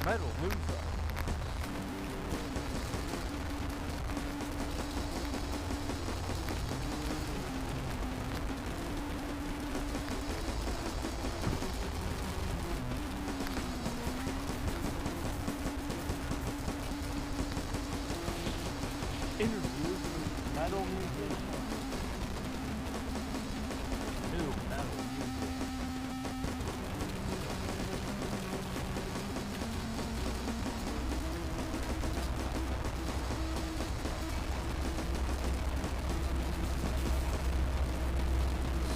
Metal loser. Interviews with metal music. New metal music.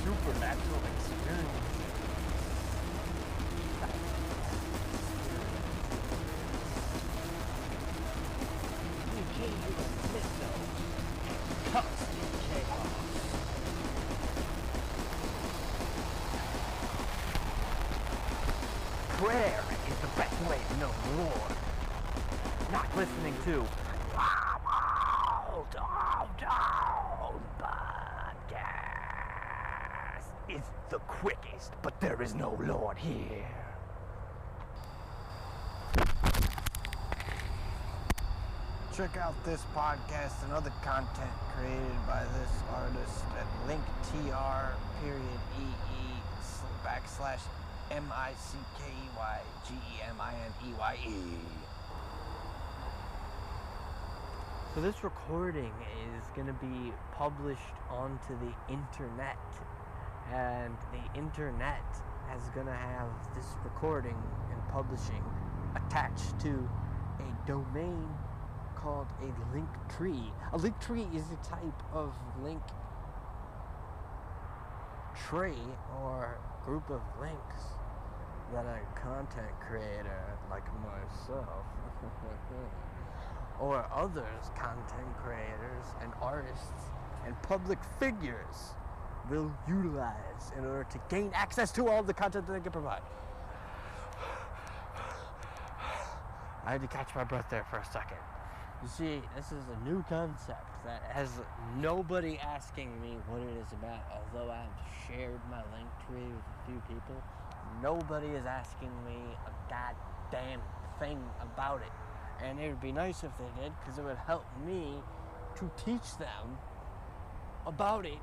Supernatural experience. You came to the mythos and constant chaos. Prayer is the best way to know the Lord. Not listening to podcast is the quickest, but there is no Lord here. Check out this podcast and other content created by this artist at LINKTR.EE/MICKEYGEMINEYE. So this recording is going to be published onto the internet, and the internet is going to have this recording and publishing attached to a domain called a link tree. A link tree is a type of link tree or group of links that a content creator like myself or others content creators and artists and public figures will utilize in order to gain access to all the content that they can provide. I had to catch my breath there for a second. You see, this is a new concept that has nobody asking me what it is about. Although I've shared my link tree with a few people, nobody is asking me a goddamn thing about it. And it would be nice if they did, because it would help me to teach them about it.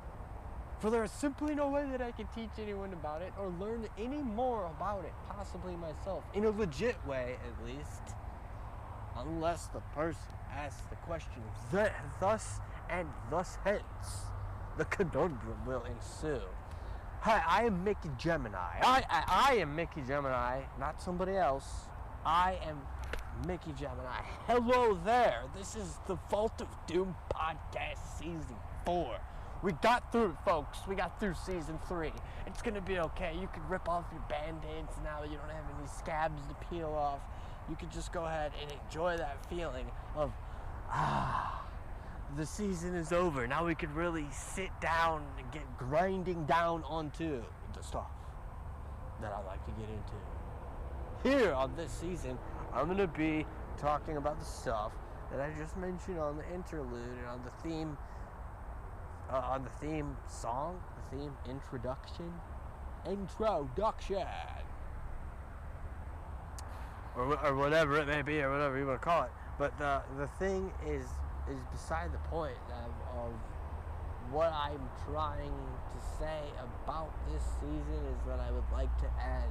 For there is simply no way that I can teach anyone about it or learn any more about it, possibly myself, in a legit way at least, unless the person asks the question thus and thus hence, the conundrum will ensue. Hi, I am Mickey Gemini. I am Mickey Gemini, not somebody else. I am Mickey Gemini. Hello there. This is the Vault of Doom podcast season 4. We got through it, folks. We got through season 3. It's gonna be okay. You can rip off your band-aids now. You don't have any scabs to peel off. You can just go ahead and enjoy that feeling of, the season is over. Now we could really sit down and get grinding down onto the stuff that I like to get into. Here on this season, I'm going to be talking about the stuff that I just mentioned on the interlude and on the theme song, the theme introduction, or whatever it may be, or whatever you want to call it. But the thing is beside the point of what I'm trying to say about this season is that I would like to add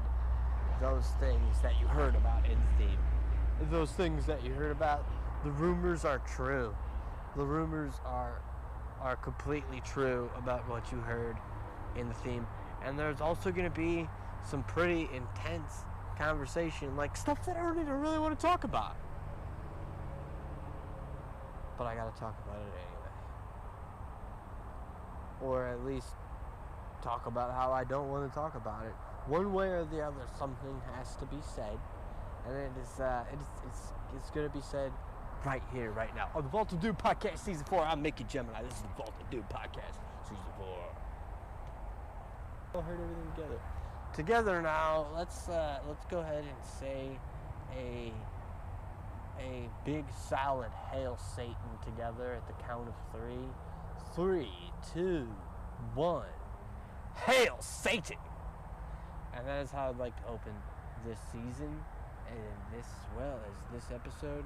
those things that you heard about in the theme. Those things that you heard about, the rumors are true. The rumors are completely true about what you heard in the theme. And there's also going to be some pretty intense conversation, like stuff that I don't even really want to talk about. But I gotta talk about it anyway. Or at least talk about how I don't want to talk about it. One way or the other, something has to be said. And it's gonna be said right here, right now. On the Vault of Doom podcast season 4, I'm Mickey Gemini. This is the Vault of Doom podcast season 4. I heard everything together. Together now, let's go ahead and say a big solid Hail Satan together at the count of 3. 3, 2, 1. Hail Satan! And that is how I'd like to open this season. this, well, as this episode.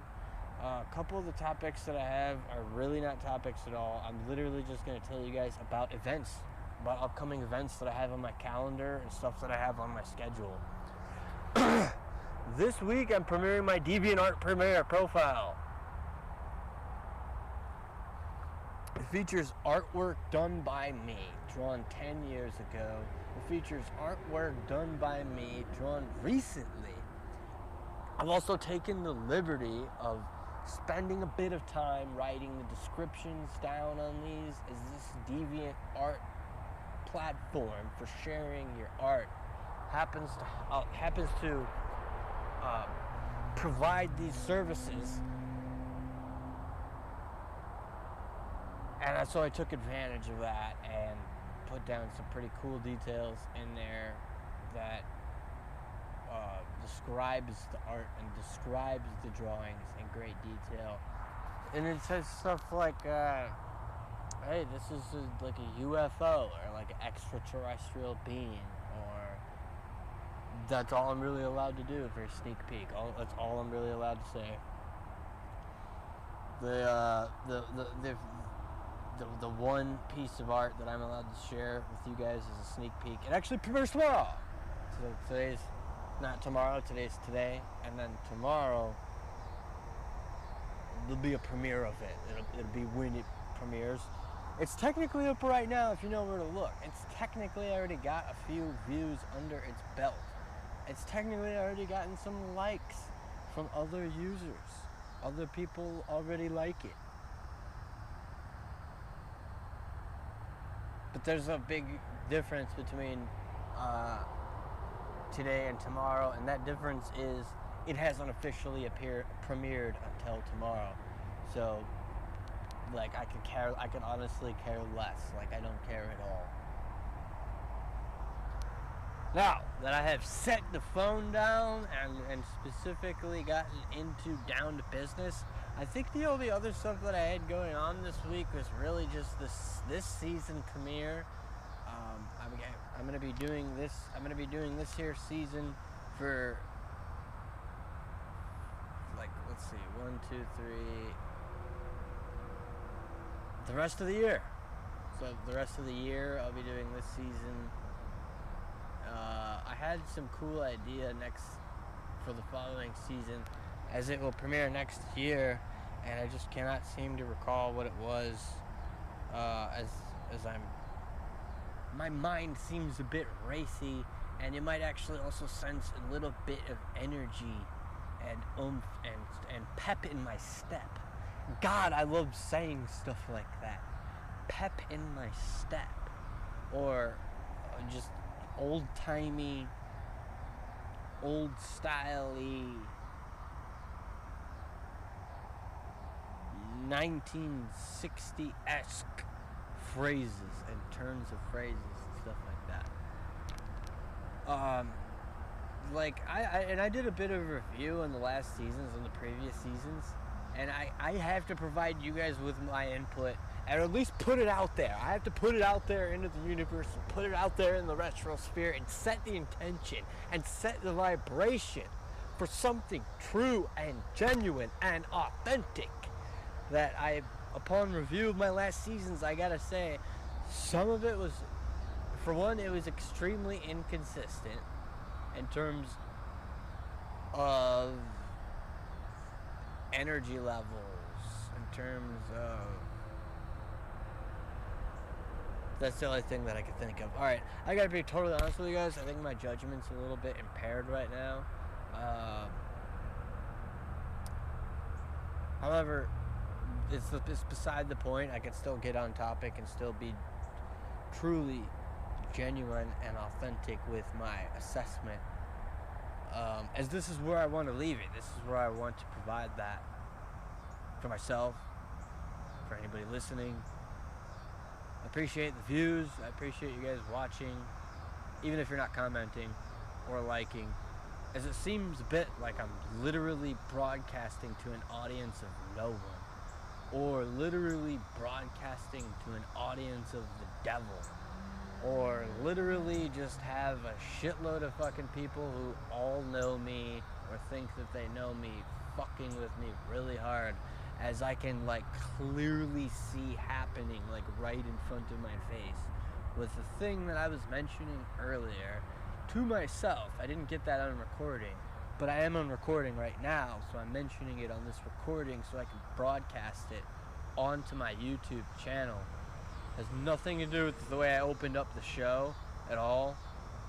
A couple of the topics that I have are really not topics at all. I'm literally just going to tell you guys about events, about upcoming events that I have on my calendar and stuff that I have on my schedule. This week I'm premiering my DeviantArt Premiere profile. It features artwork done by me, drawn 10 years ago. It features artwork done by me, drawn recently. I've also taken the liberty of spending a bit of time writing the descriptions down on these, as this DeviantArt platform for sharing your art happens to provide these services. And so I took advantage of that and put down some pretty cool details in there that describes the art and describes the drawings in great detail. And it says stuff like, hey, this is like a UFO, or like an extraterrestrial being, or that's all I'm really allowed to do for a sneak peek. That's all I'm really allowed to say. The one piece of art that I'm allowed to share with you guys is a sneak peek. It actually premieres tomorrow. So today's not tomorrow, today's today, and then tomorrow there'll be a premiere of it. It'll be when it premieres. It's technically up right now if you know where to look. It's technically already got a few views under its belt. It's technically already gotten some likes from other users. Other people already like it. But there's a big difference between today and tomorrow, and that difference is it hasn't officially premiered until tomorrow. So, like, I can honestly care less. Like, I don't care at all. Now that I have set the phone down and specifically gotten down to business, I think the only other stuff that I had going on this week was really just this season premiere. I'm gonna be doing this. I'm gonna be doing this here season for, like, let's see, 1, 2, 3, the rest of the year. So the rest of the year I'll be doing this season. I had some cool idea for the following season, as it will premiere next year, and I just cannot seem to recall what it was. My mind seems a bit racy, and you might actually also sense a little bit of energy and oomph and pep in my step. God, I love saying stuff like that. Pep in my step, or just old-timey, old-style-y, 1960-esque phrases and turns of phrases and stuff like that. I did a bit of a review on the last seasons, on the previous seasons, and I have to provide you guys with my input, and at least put it out there. I have to put it out there into the universe, and put it out there in the retrosphere, and set the intention, and set the vibration for something true and genuine and authentic. That upon review of my last seasons, I gotta say, some of it was, for one, it was extremely inconsistent in terms of energy levels, in terms of, that's the only thing that I can think of. Alright, I gotta be totally honest with you guys. I think my judgment's a little bit impaired right now. However, it's beside the point. I can still get on topic and still be truly genuine and authentic with my assessment. As this is where I want to leave it. This is where I want to provide that for myself, for anybody listening. I appreciate the views. I appreciate you guys watching, even if you're not commenting or liking, as it seems a bit like I'm literally broadcasting to an audience of no one, or literally broadcasting to an audience of the devil. or literally just have a shitload of fucking people who all know me or think that they know me fucking with me really hard, as I can like clearly see happening like right in front of my face with the thing that I was mentioning earlier to myself. I didn't get that on recording, but I am on recording right now, so I'm mentioning it on this recording so I can broadcast it onto my YouTube channel. Has nothing to do with the way I opened up the show at all,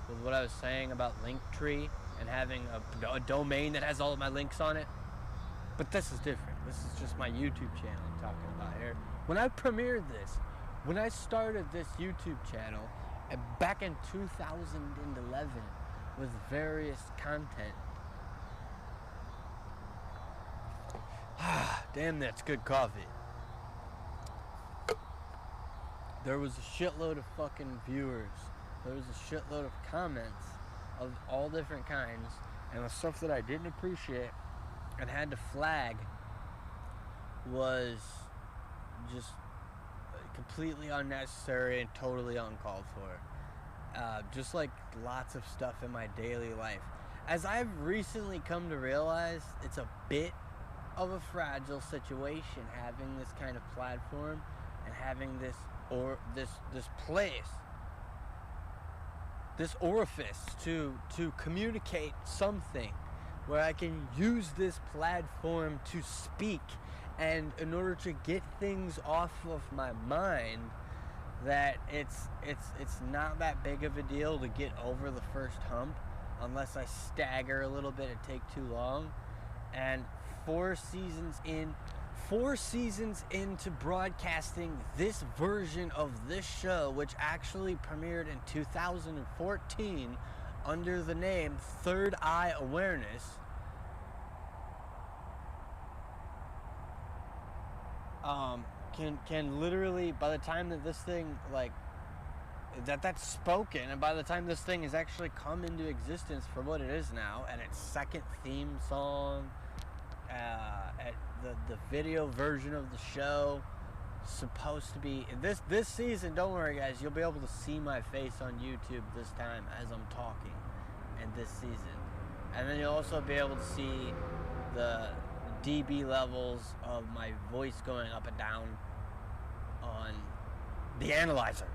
with what I was saying about Linktree and having a domain that has all of my links on it. But this is different. This is just my YouTube channel I'm talking about here. When I premiered this, when I started this YouTube channel back in 2011 with various content. Damn, that's good coffee. There was a shitload of fucking viewers. There was a shitload of comments of all different kinds, and the stuff that I didn't appreciate and had to flag was just completely unnecessary and totally uncalled for. Just like lots of stuff in my daily life. As I've recently come to realize, it's a bit of a fragile situation having this kind of platform and having this place, this orifice to communicate something, where I can use this platform to speak, and in order to get things off of my mind, that it's not that big of a deal to get over the first hump, unless I stagger a little bit and take too long. And 4 seasons into broadcasting this version of this show, which actually premiered in 2014 under the name Third Eye Awareness, can literally, by the time that this thing, like, that's spoken, and by the time this thing has actually come into existence for what it is now, and its second theme song, at the video version of the show, supposed to be this season. Don't worry, guys, you'll be able to see my face on YouTube this time as I'm talking, and this season, and then you'll also be able to see the dB levels of my voice going up and down on the analyzer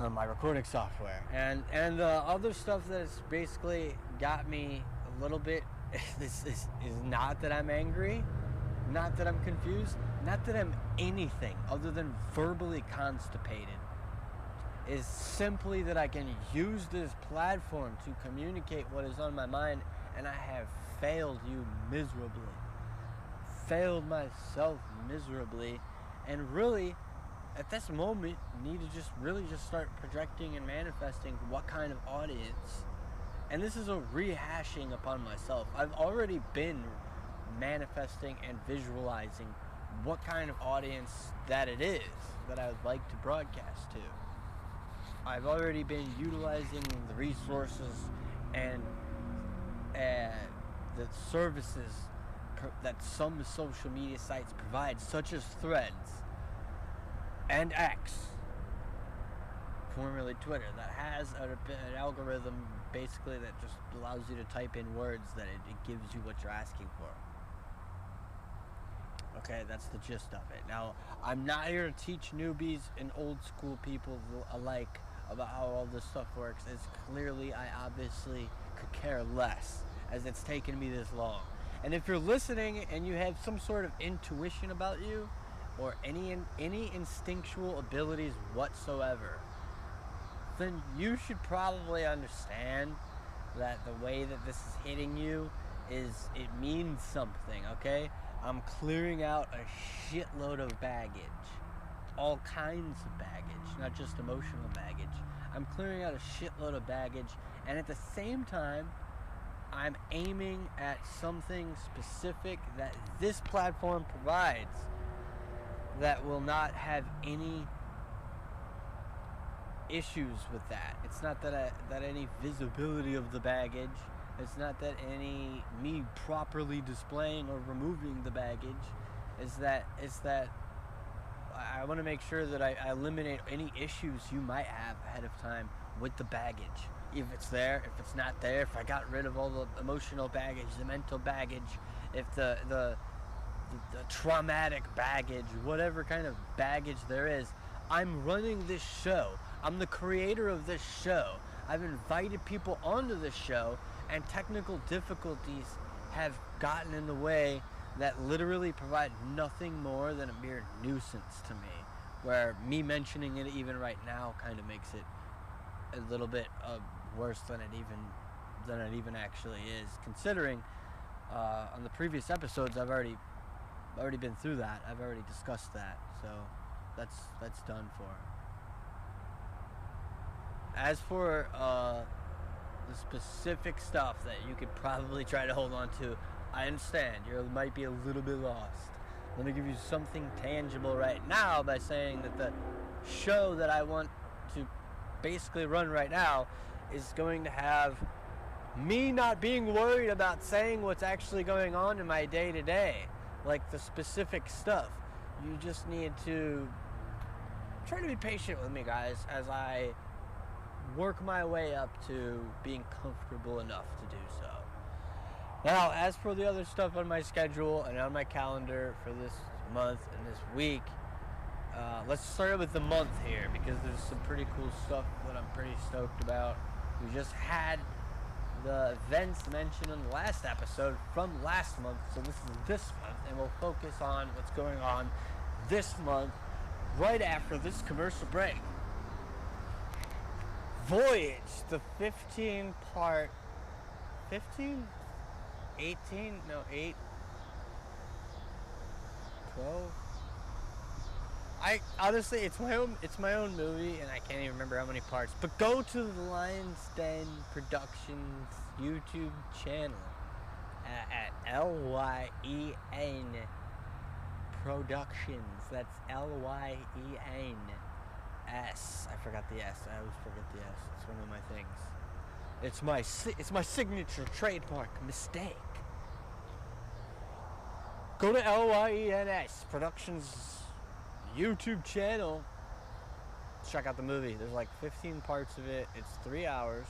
on my recording software, and the other stuff that's basically got me a little bit. This is not that I'm angry, not that I'm confused, not that I'm anything other than verbally constipated. Is simply that I can use this platform to communicate what is on my mind, and I have failed you miserably. Failed myself miserably, and really, at this moment, need to just start projecting and manifesting what kind of audience. And this is a rehashing upon myself. I've already been manifesting and visualizing what kind of audience that it is that I would like to broadcast to. I've already been utilizing the resources and the services that some social media sites provide, such as Threads and X, formerly Twitter, that has an algorithm basically that just allows you to type in words that it gives you what you're asking for. Okay, that's the gist of it. Now, I'm not here to teach newbies and old school people alike about how all this stuff works, as clearly I obviously could care less, as it's taken me this long. And if you're listening and you have some sort of intuition about you, or any instinctual abilities whatsoever, then you should probably understand that the way that this is hitting you is, it means something, okay? I'm clearing out a shitload of baggage. All kinds of baggage, not just emotional baggage. I'm clearing out a shitload of baggage, and at the same time, I'm aiming at something specific that this platform provides that will not have any issues with that. It's not that any visibility of the baggage. It's not that any me properly displaying or removing the baggage. It's that I want to make sure that I eliminate any issues you might have ahead of time with the baggage. If it's there, if it's not there, if I got rid of all the emotional baggage, the mental baggage, if the traumatic baggage, whatever kind of baggage there is, I'm running this show. I'm the creator of this show. I've invited people onto this show, and technical difficulties have gotten in the way that literally provide nothing more than a mere nuisance to me, where me mentioning it even right now kind of makes it a little bit worse than it even actually is, considering on the previous episodes I've already been through that. I've already discussed that, so that's done for. As for the specific stuff that you could probably try to hold on to, I understand you might be a little bit lost. Let me give you something tangible right now by saying that the show that I want to basically run right now is going to have me not being worried about saying what's actually going on in my day-to-day, like the specific stuff. You just need to try to be patient with me, guys, as I work my way up to being comfortable enough to do so. Now, as for the other stuff on my schedule and on my calendar for this month and this week, let's start with the month here, because there's some pretty cool stuff that I'm pretty stoked about. We just had the events mentioned in the last episode from last month, so this is this month, and we'll focus on what's going on this month right after this commercial break. Voyage, the 15-part, 15? 18? No, 8? 12? Honestly, it's my own movie, and I can't even remember how many parts. But go to the Lion's Den Productions YouTube channel at LYEN Productions. That's LYEN S. I forgot the S. I always forget the S. It's one of my things. It's my signature trademark mistake. Go to LYENS Productions YouTube channel. Check out the movie. There's like 15 parts of it. It's 3 hours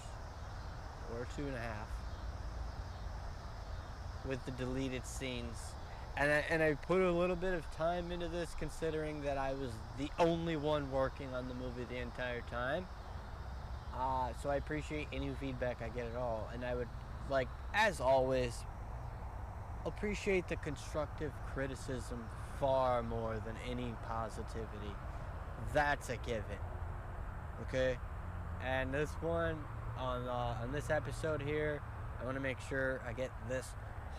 or 2.5 with the deleted scenes. And I put a little bit of time into this, considering that I was the only one working on the movie the entire time. So I appreciate any feedback I get at all. And I would, like, as always, appreciate the constructive criticism far more than any positivity. That's a given. Okay? And this one, on this episode here, I want to make sure I get this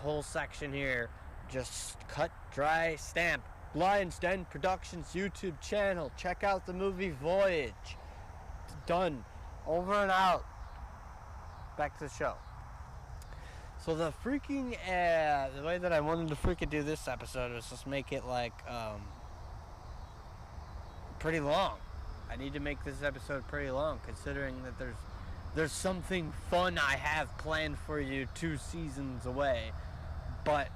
whole section here just cut, dry, stamp. Lion's Den Productions YouTube channel. Check out the movie Voyage. It's done. Over and out. Back to the show. So the freaking, the way that I wanted to freaking do this episode was just make it like, pretty long. I need to make this episode pretty long, considering that there's something fun I have planned for you 2 seasons away. But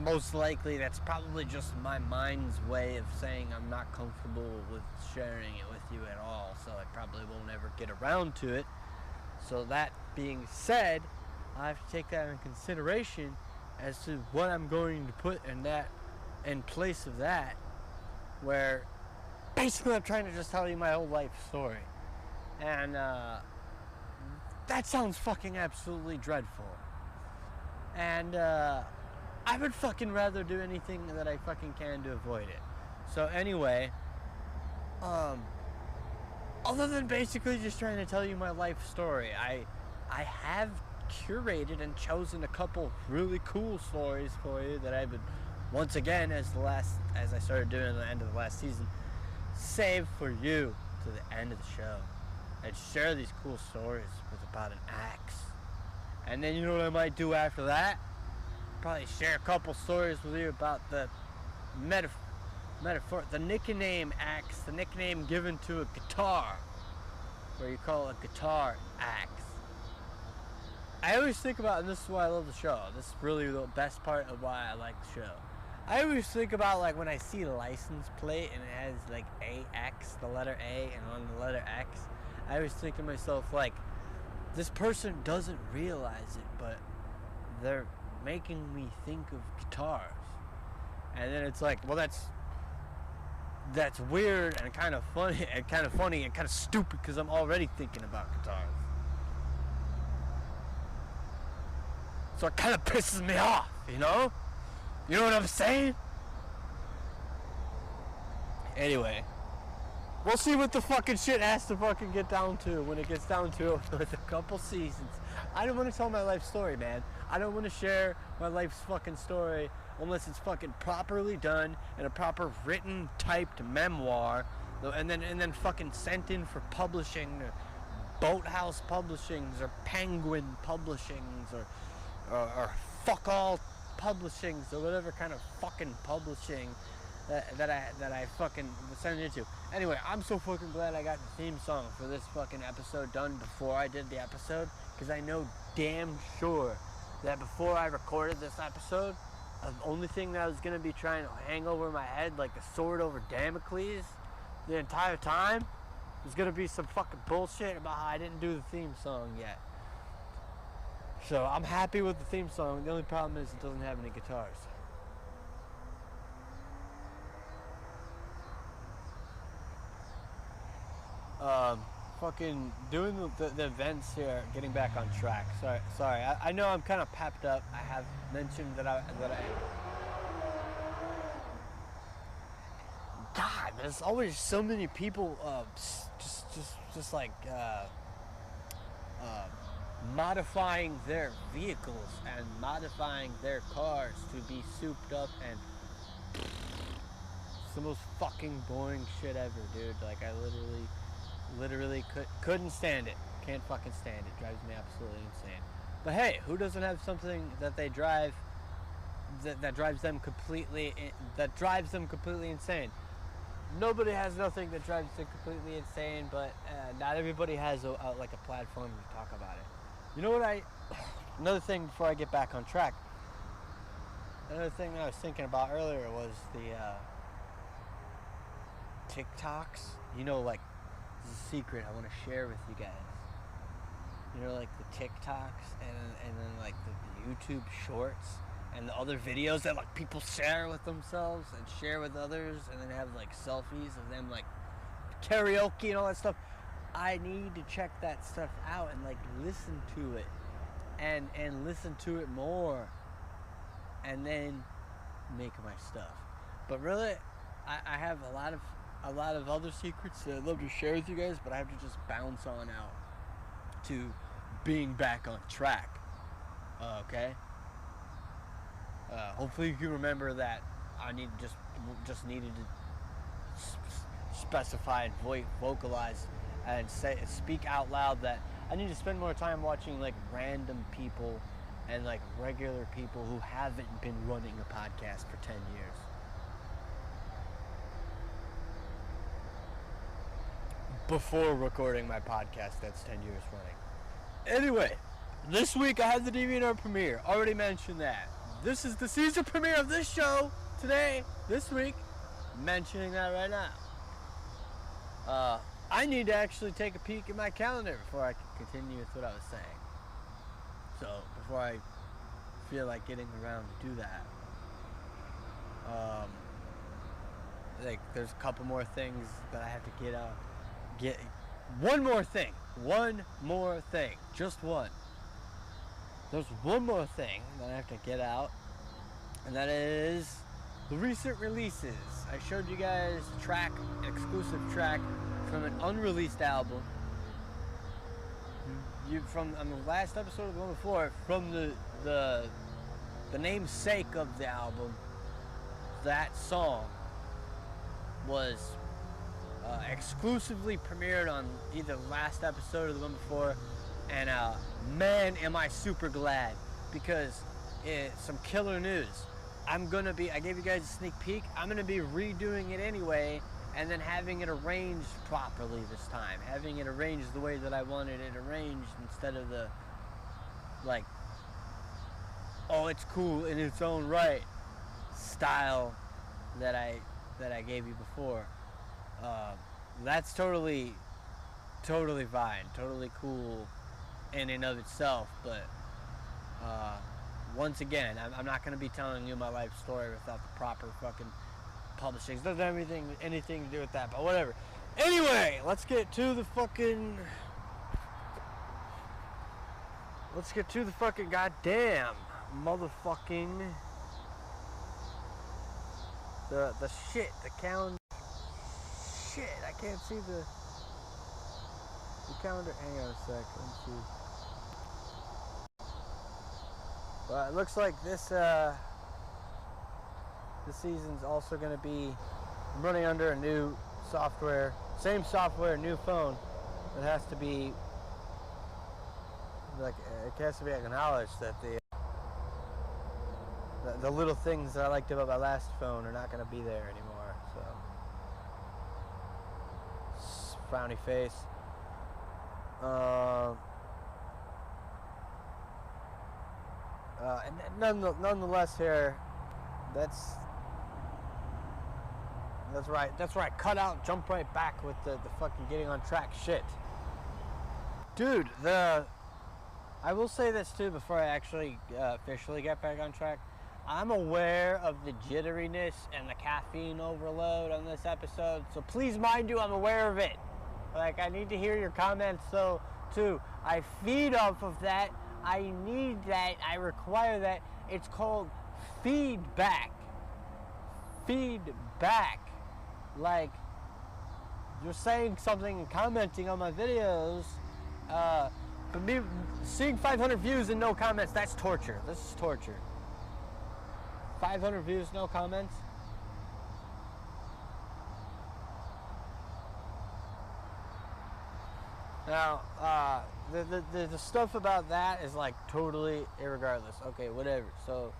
most likely that's probably just my mind's way of saying I'm not comfortable with sharing it with you at all, so I probably won't ever get around to it. So that being said, I have to take that in consideration as to what I'm going to put in place of that, where basically I'm trying to just tell you my whole life story. And that sounds fucking absolutely dreadful. And I would fucking rather do anything that I fucking can to avoid it. So anyway, other than basically just trying to tell you my life story, I have curated and chosen a couple really cool stories for you that I would, once again, as I started doing at the end of the last season, save for you to the end of the show. I'd share these cool stories with about an axe. And then you know what I might do after that? Probably share a couple stories with you about the metaphor, the nickname axe, the nickname given to a guitar, where you call a guitar axe. I always think about, and this is why I love the show, this is really the best part of why I like the show. I always think about like when I see a license plate and it has like AX, the letter A, and on the letter X, I always think to myself like, this person doesn't realize it, but they're making me think of guitars. And then it's like, well, that's weird and kind of funny and kind of stupid because I'm already thinking about guitars. So it kind of pisses me off, you know? You know what I'm saying? Anyway, we'll see what the fucking shit has to fucking get down to when it gets down to it with a couple seasons. I don't want to tell my life story, man. I don't want to share my life's fucking story unless it's fucking properly done in a proper written, typed memoir, and then fucking sent in for publishing, or Boathouse Publishings, or Penguin Publishings, or fuck all publishings, or whatever kind of fucking publishing that I fucking send it to. Anyway, I'm so fucking glad I got the theme song for this fucking episode done before I did the episode, because I know damn sure that before I recorded this episode, the only thing that I was going to be trying to hang over my head like a sword over Damocles the entire time was going to be some fucking bullshit about how I didn't do the theme song yet. So I'm happy with the theme song. The only problem is it doesn't have any guitars. Fucking doing the events here, getting back on track. Sorry. I know I'm kind of pepped up. I have mentioned that I. God, there's always so many people just like modifying their vehicles and modifying their cars to be souped up, and it's the most fucking boring shit ever, dude. Like, I literally couldn't stand it. Can't fucking stand it. Drives me absolutely insane. But hey, who doesn't have something that they drive that drives them completely insane? Nobody has nothing that drives them completely insane, but not everybody has a platform to talk about it. You know what another thing before I get back on track, another thing that I was thinking about earlier was the TikToks. You know, like, this is a secret I want to share with you guys. You know, like the TikToks and then like the YouTube shorts and the other videos that like people share with themselves and share with others, and then have like selfies of them like karaoke and all that stuff. I need to check that stuff out and like listen to it and listen to it more, and then make my stuff. But really, I have a lot of other secrets that I'd love to share with you guys, but I have to just bounce on out to being back on track. Okay? Hopefully you can remember that I needed to specify and vocalize and speak out loud that I need to spend more time watching like random people and like regular people who haven't been running a podcast for 10 years. Before recording my podcast that's 10 years running. Anyway, this week I had the DeviantArt premiere. Already mentioned that. This is the season premiere of this show today, this week. Mentioning that right now. I need to actually take a peek at my calendar before I can continue with what I was saying. So, before I feel like getting around to do that. Like, there's a couple more things that I have to get out. One more thing. Just one. There's one more thing that I have to get out, and that is the recent releases. I showed you guys an exclusive track from an unreleased album. On the last episode of the one before, from the namesake of the album, that song was exclusively premiered on either the last episode or the one before, and man, am I super glad, because it's some killer news. I gave you guys a sneak peek. I'm gonna be redoing it anyway, and then having it arranged properly this time. Having it arranged the way that I wanted it arranged, instead of the, like, oh, it's cool in its own right style that I gave you before, that's totally fine, totally cool in and of itself. But once again, I'm not going to be telling you my life story without the proper fucking publishing. It doesn't have anything to do with that, but whatever. Anyway, let's get to the fucking goddamn motherfucking the shit, the calendar. Shit, I can't see the calendar. Hang on a sec, let me see. Well, it looks like this season's also going to be running under a new software, same software, new phone. It has to be acknowledged that the little things that I liked about my last phone are not going to be there anymore. So frowny face. And nonetheless, here, that's right. Cut out, jump right back with the fucking getting on track shit, dude. I will say this too before I actually officially get back on track. I'm aware of the jitteriness and the caffeine overload on this episode, so please mind you, I'm aware of it. Like, I need to hear your comments, though, too. I feed off of that. I need that. I require that. It's called feedback. Feedback. Like, you're saying something and commenting on my videos, but me seeing 500 views and no comments, that's torture. This is torture. 500 views, no comments? Now, the stuff about that is like totally irregardless. Okay, whatever. So,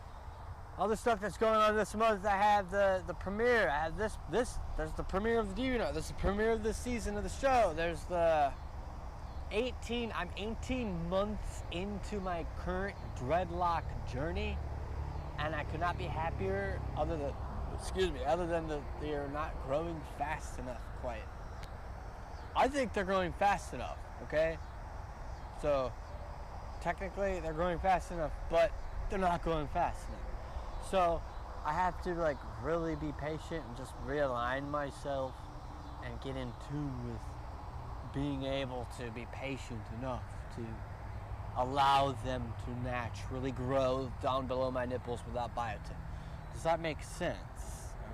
all the stuff that's going on this month, I have the premiere. I have this. There's the premiere of the DVR. There's the premiere of this season of the show. There's the I'm 18 months into my current dreadlock journey, and I could not be happier. Other than they are not growing fast enough. Quite. I think they're growing fast enough, okay? So, technically, they're growing fast enough, but they're not growing fast enough. So, I have to, like, really be patient and just realign myself and get in tune with being able to be patient enough to allow them to naturally grow down below my nipples without biotech. Does that make sense?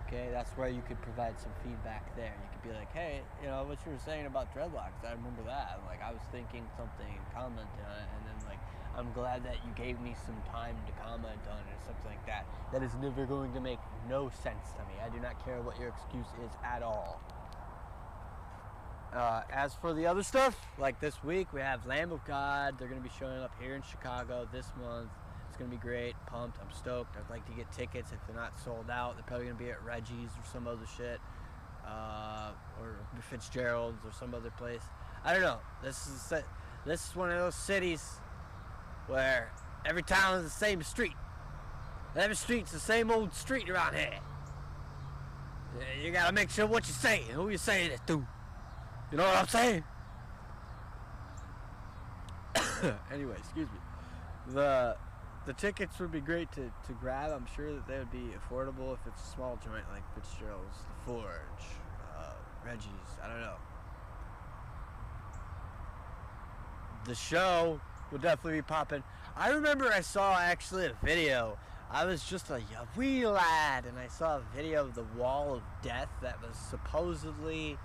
Okay, that's where you could provide some feedback there. You could be like, hey, you know, what you were saying about dreadlocks, I remember that. Like, I was thinking something and commenting on it, and then, like, I'm glad that you gave me some time to comment on it or something like that. That is never going to make no sense to me. I do not care what your excuse is at all. As for the other stuff, like this week, we have Lamb of God. They're going to be showing up here in Chicago this month. It's going to be great. Pumped. I'm stoked. I'd like to get tickets if they're not sold out. They're probably going to be at Reggie's or some other shit. Or Fitzgerald's or some other place. I don't know. This is one of those cities where every town is the same street. Every street's the same old street around here. You got to make sure what you say and who you saying it to. You know what I'm saying? Anyway, excuse me. The tickets would be great to grab. I'm sure that they would be affordable if it's a small joint like Fitzgerald's, The Forge, Reggie's, I don't know. The show would definitely be popping. I remember I saw actually a video. I was just a wee lad, and I saw a video of the Wall of Death that was supposedly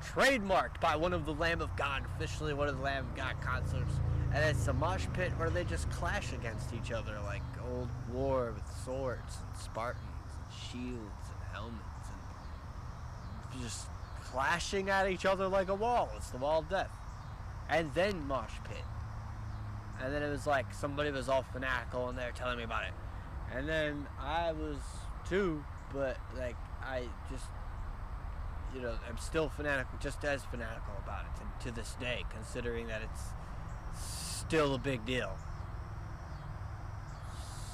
trademarked by one of the Lamb of God, officially one of the Lamb of God concerts. And it's a mosh pit where they just clash against each other like old war with swords and Spartans and shields and helmets and just clashing at each other like a wall. It's the Wall of Death. And then mosh pit. And then it was like somebody was all fanatical and they were telling me about it. And then I was too, but like I just, you know, I'm still fanatical, just as fanatical about it to this day, considering that it's still a big deal.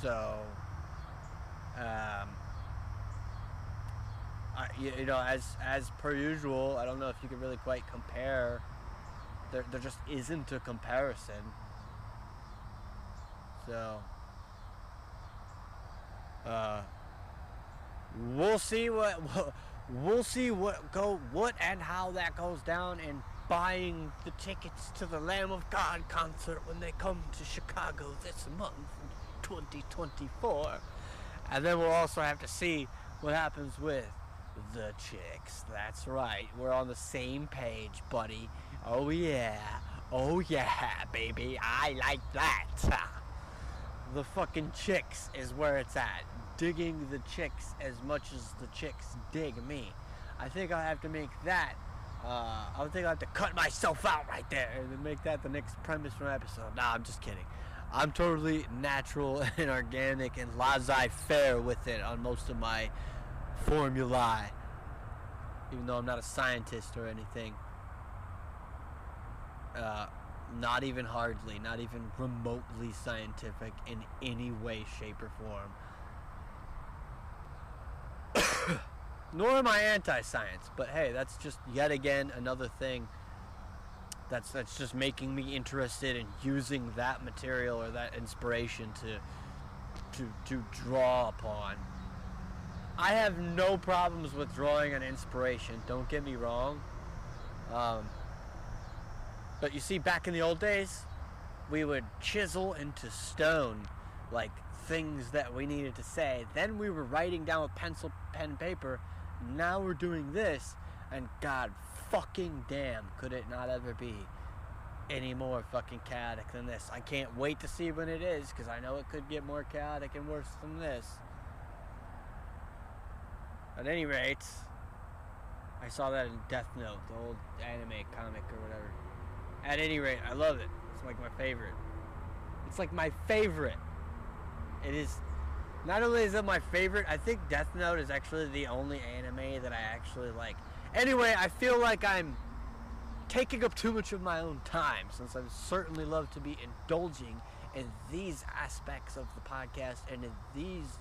So, you know, as per usual, I don't know if you can really quite compare. There just isn't a comparison. So, we'll see what and how that goes down, and buying the tickets to the Lamb of God concert when they come to Chicago this month, 2024. And then we'll also have to see what happens with the chicks. That's right. We're on the same page, buddy. Oh yeah, baby. I like that. The fucking chicks is where it's at. Digging the chicks as much as the chicks dig me. I think I'll have to make that. I think I'll have to cut myself out right there and then make that the next premise for an episode. Nah, I'm just kidding. I'm totally natural and organic and laissez-faire with it on most of my formulae. Even though I'm not a scientist or anything. Not even hardly, not even remotely scientific in any way, shape, or form. Nor am I anti-science, but hey, that's just yet again another thing that's just making me interested in using that material or that inspiration to draw upon. I have no problems with drawing an inspiration, don't get me wrong. But you see, back in the old days, we would chisel into stone like things that we needed to say. Then we were writing down with pencil, pen, paper. Now we're doing this, and god fucking damn, could it not ever be any more fucking chaotic than this. I can't wait to see when it is, because I know it could get more chaotic and worse than this. At any rate, I saw that in Death Note, the old anime comic or whatever. At any rate, I love it. It's like my favorite. It's like my favorite. It is. Not only is it my favorite, I think Death Note is actually the only anime that I actually like. Anyway, I feel like I'm taking up too much of my own time, since I certainly love to be indulging in these aspects of the podcast and in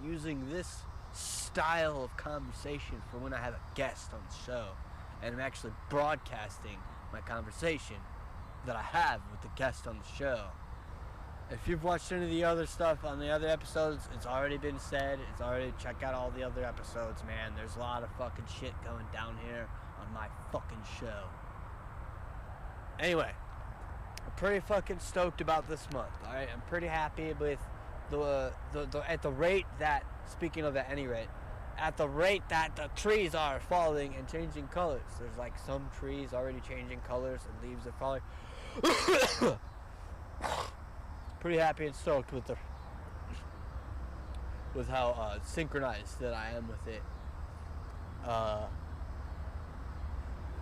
using this style of conversation for when I have a guest on the show. And I'm actually broadcasting my conversation that I have with the guest on the show. If you've watched any of the other stuff on the other episodes, it's already been said. It's already, check out all the other episodes, man. There's a lot of fucking shit going down here on my fucking show. Anyway, I'm pretty fucking stoked about this month. Alright, I'm pretty happy with at the rate that, speaking of at any rate, at the rate that the trees are falling and changing colors. There's like some trees already changing colors and leaves are falling. Pretty happy and stoked with how synchronized that I am with it.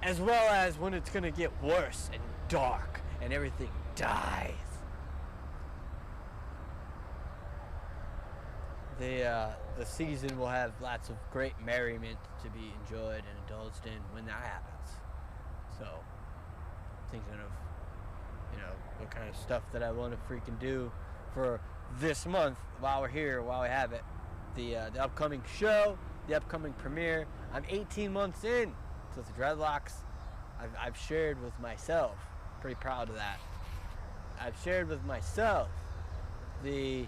As well as when it's gonna get worse and dark and everything dies. The season will have lots of great merriment to be enjoyed and indulged in when that happens. So, thinking of, you know, what kind of stuff that I want to freaking do for this month while we're here, while we have it. The upcoming show, the upcoming premiere. I'm 18 months in to the Dreadlocks. I've shared with myself, pretty proud of that. I've shared with myself the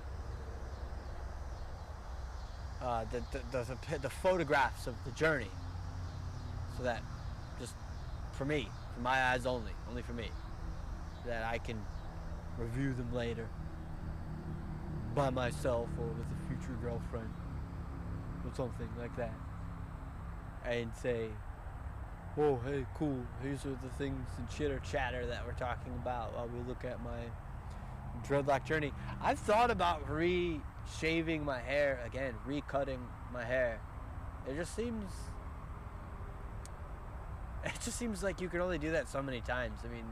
photographs of the journey, so that just for me, for my eyes only for me, that I can review them later by myself or with a future girlfriend or something like that, and say, oh hey, cool, these are the things and chitter chatter that we're talking about while we look at my dreadlock journey. I've thought about shaving my hair again, recutting my hair. It just seems like you can only do that so many times. I mean,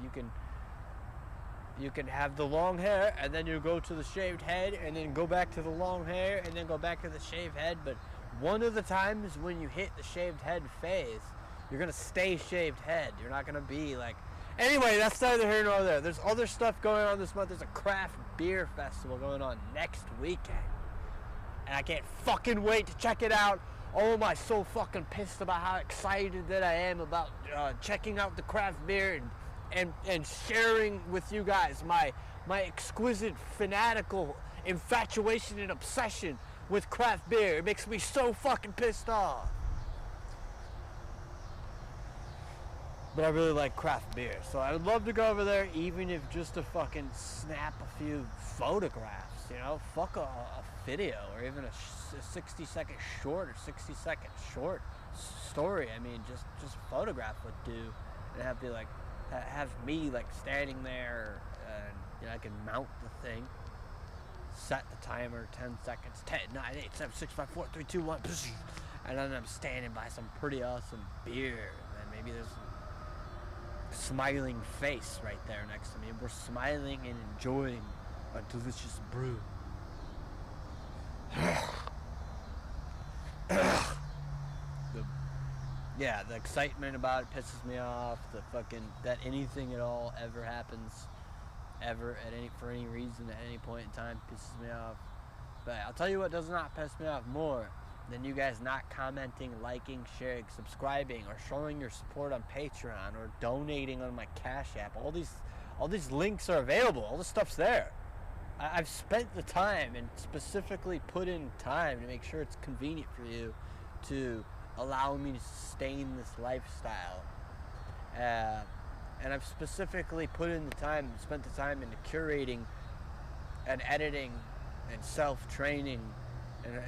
you can have the long hair and then you go to the shaved head and then go back to the long hair and then go back to the shaved head, but one of the times when you hit the shaved head phase, you're gonna stay shaved head. You're not gonna be like, anyway, that's neither here nor there. There's other stuff going on this month. There's a craft beer festival going on next weekend, and I can't fucking wait to check it out. Oh, am I so fucking pissed about how excited that I am about checking out the craft beer and sharing with you guys my exquisite fanatical infatuation and obsession with craft beer. It makes me so fucking pissed off. But I really like craft beer, so I would love to go over there, even if just to fucking snap a few photographs, you know? Fuck a video, or even a 60-second short or 60-second short story. I mean, just a photograph would do, and have me like standing there, and you know, I can mount the thing, set the timer, 10 seconds, 10, 9, 8, 7, 6, 5, 4, 3, 2, 1, and then I'm standing by some pretty awesome beer, and then maybe there's smiling face right there next to me, and we're smiling and enjoying a delicious brew. The excitement about it pisses me off. The fucking that anything at all ever happens, ever for any reason at any point in time pisses me off. But I'll tell you what does not piss me off more than you guys not commenting, liking, sharing, subscribing, or showing your support on Patreon, or donating on my Cash App. All these links are available. All this stuff's there. I've spent the time and specifically put in time to make sure it's convenient for you to allow me to sustain this lifestyle. And I've specifically put in the time, spent the time into curating and editing and self-training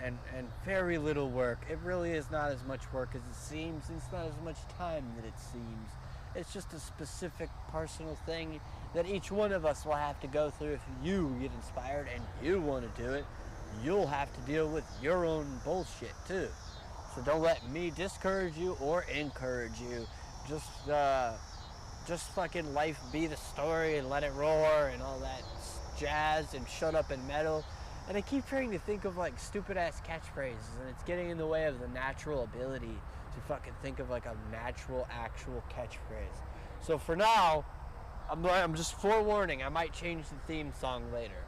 and very little work. It really is not as much work as it seems. It's not as much time that it seems. It's just a specific personal thing that each one of us will have to go through. If you get inspired and you want to do it, you'll have to deal with your own bullshit too. So don't let me discourage you or encourage you. Just fucking life be the story and let it roar and all that jazz and shut up and metal. And I keep trying to think of like stupid ass catchphrases, and it's getting in the way of the natural ability to fucking think of like a natural actual catchphrase. So for now, I'm just forewarning, I might change the theme song later.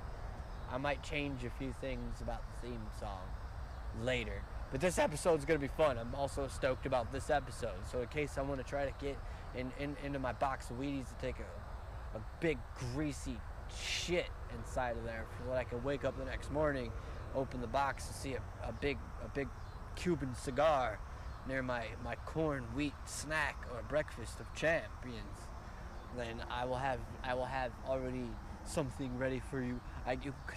I might change a few things about the theme song later. But this episode's going to be fun. I'm also stoked about this episode. So in case I want to try to get into my box of Wheaties to take a big greasy shit inside of there, so that I can wake up the next morning, open the box and see a big Cuban cigar near my corn wheat snack or breakfast of champions, then I will have already something ready for you.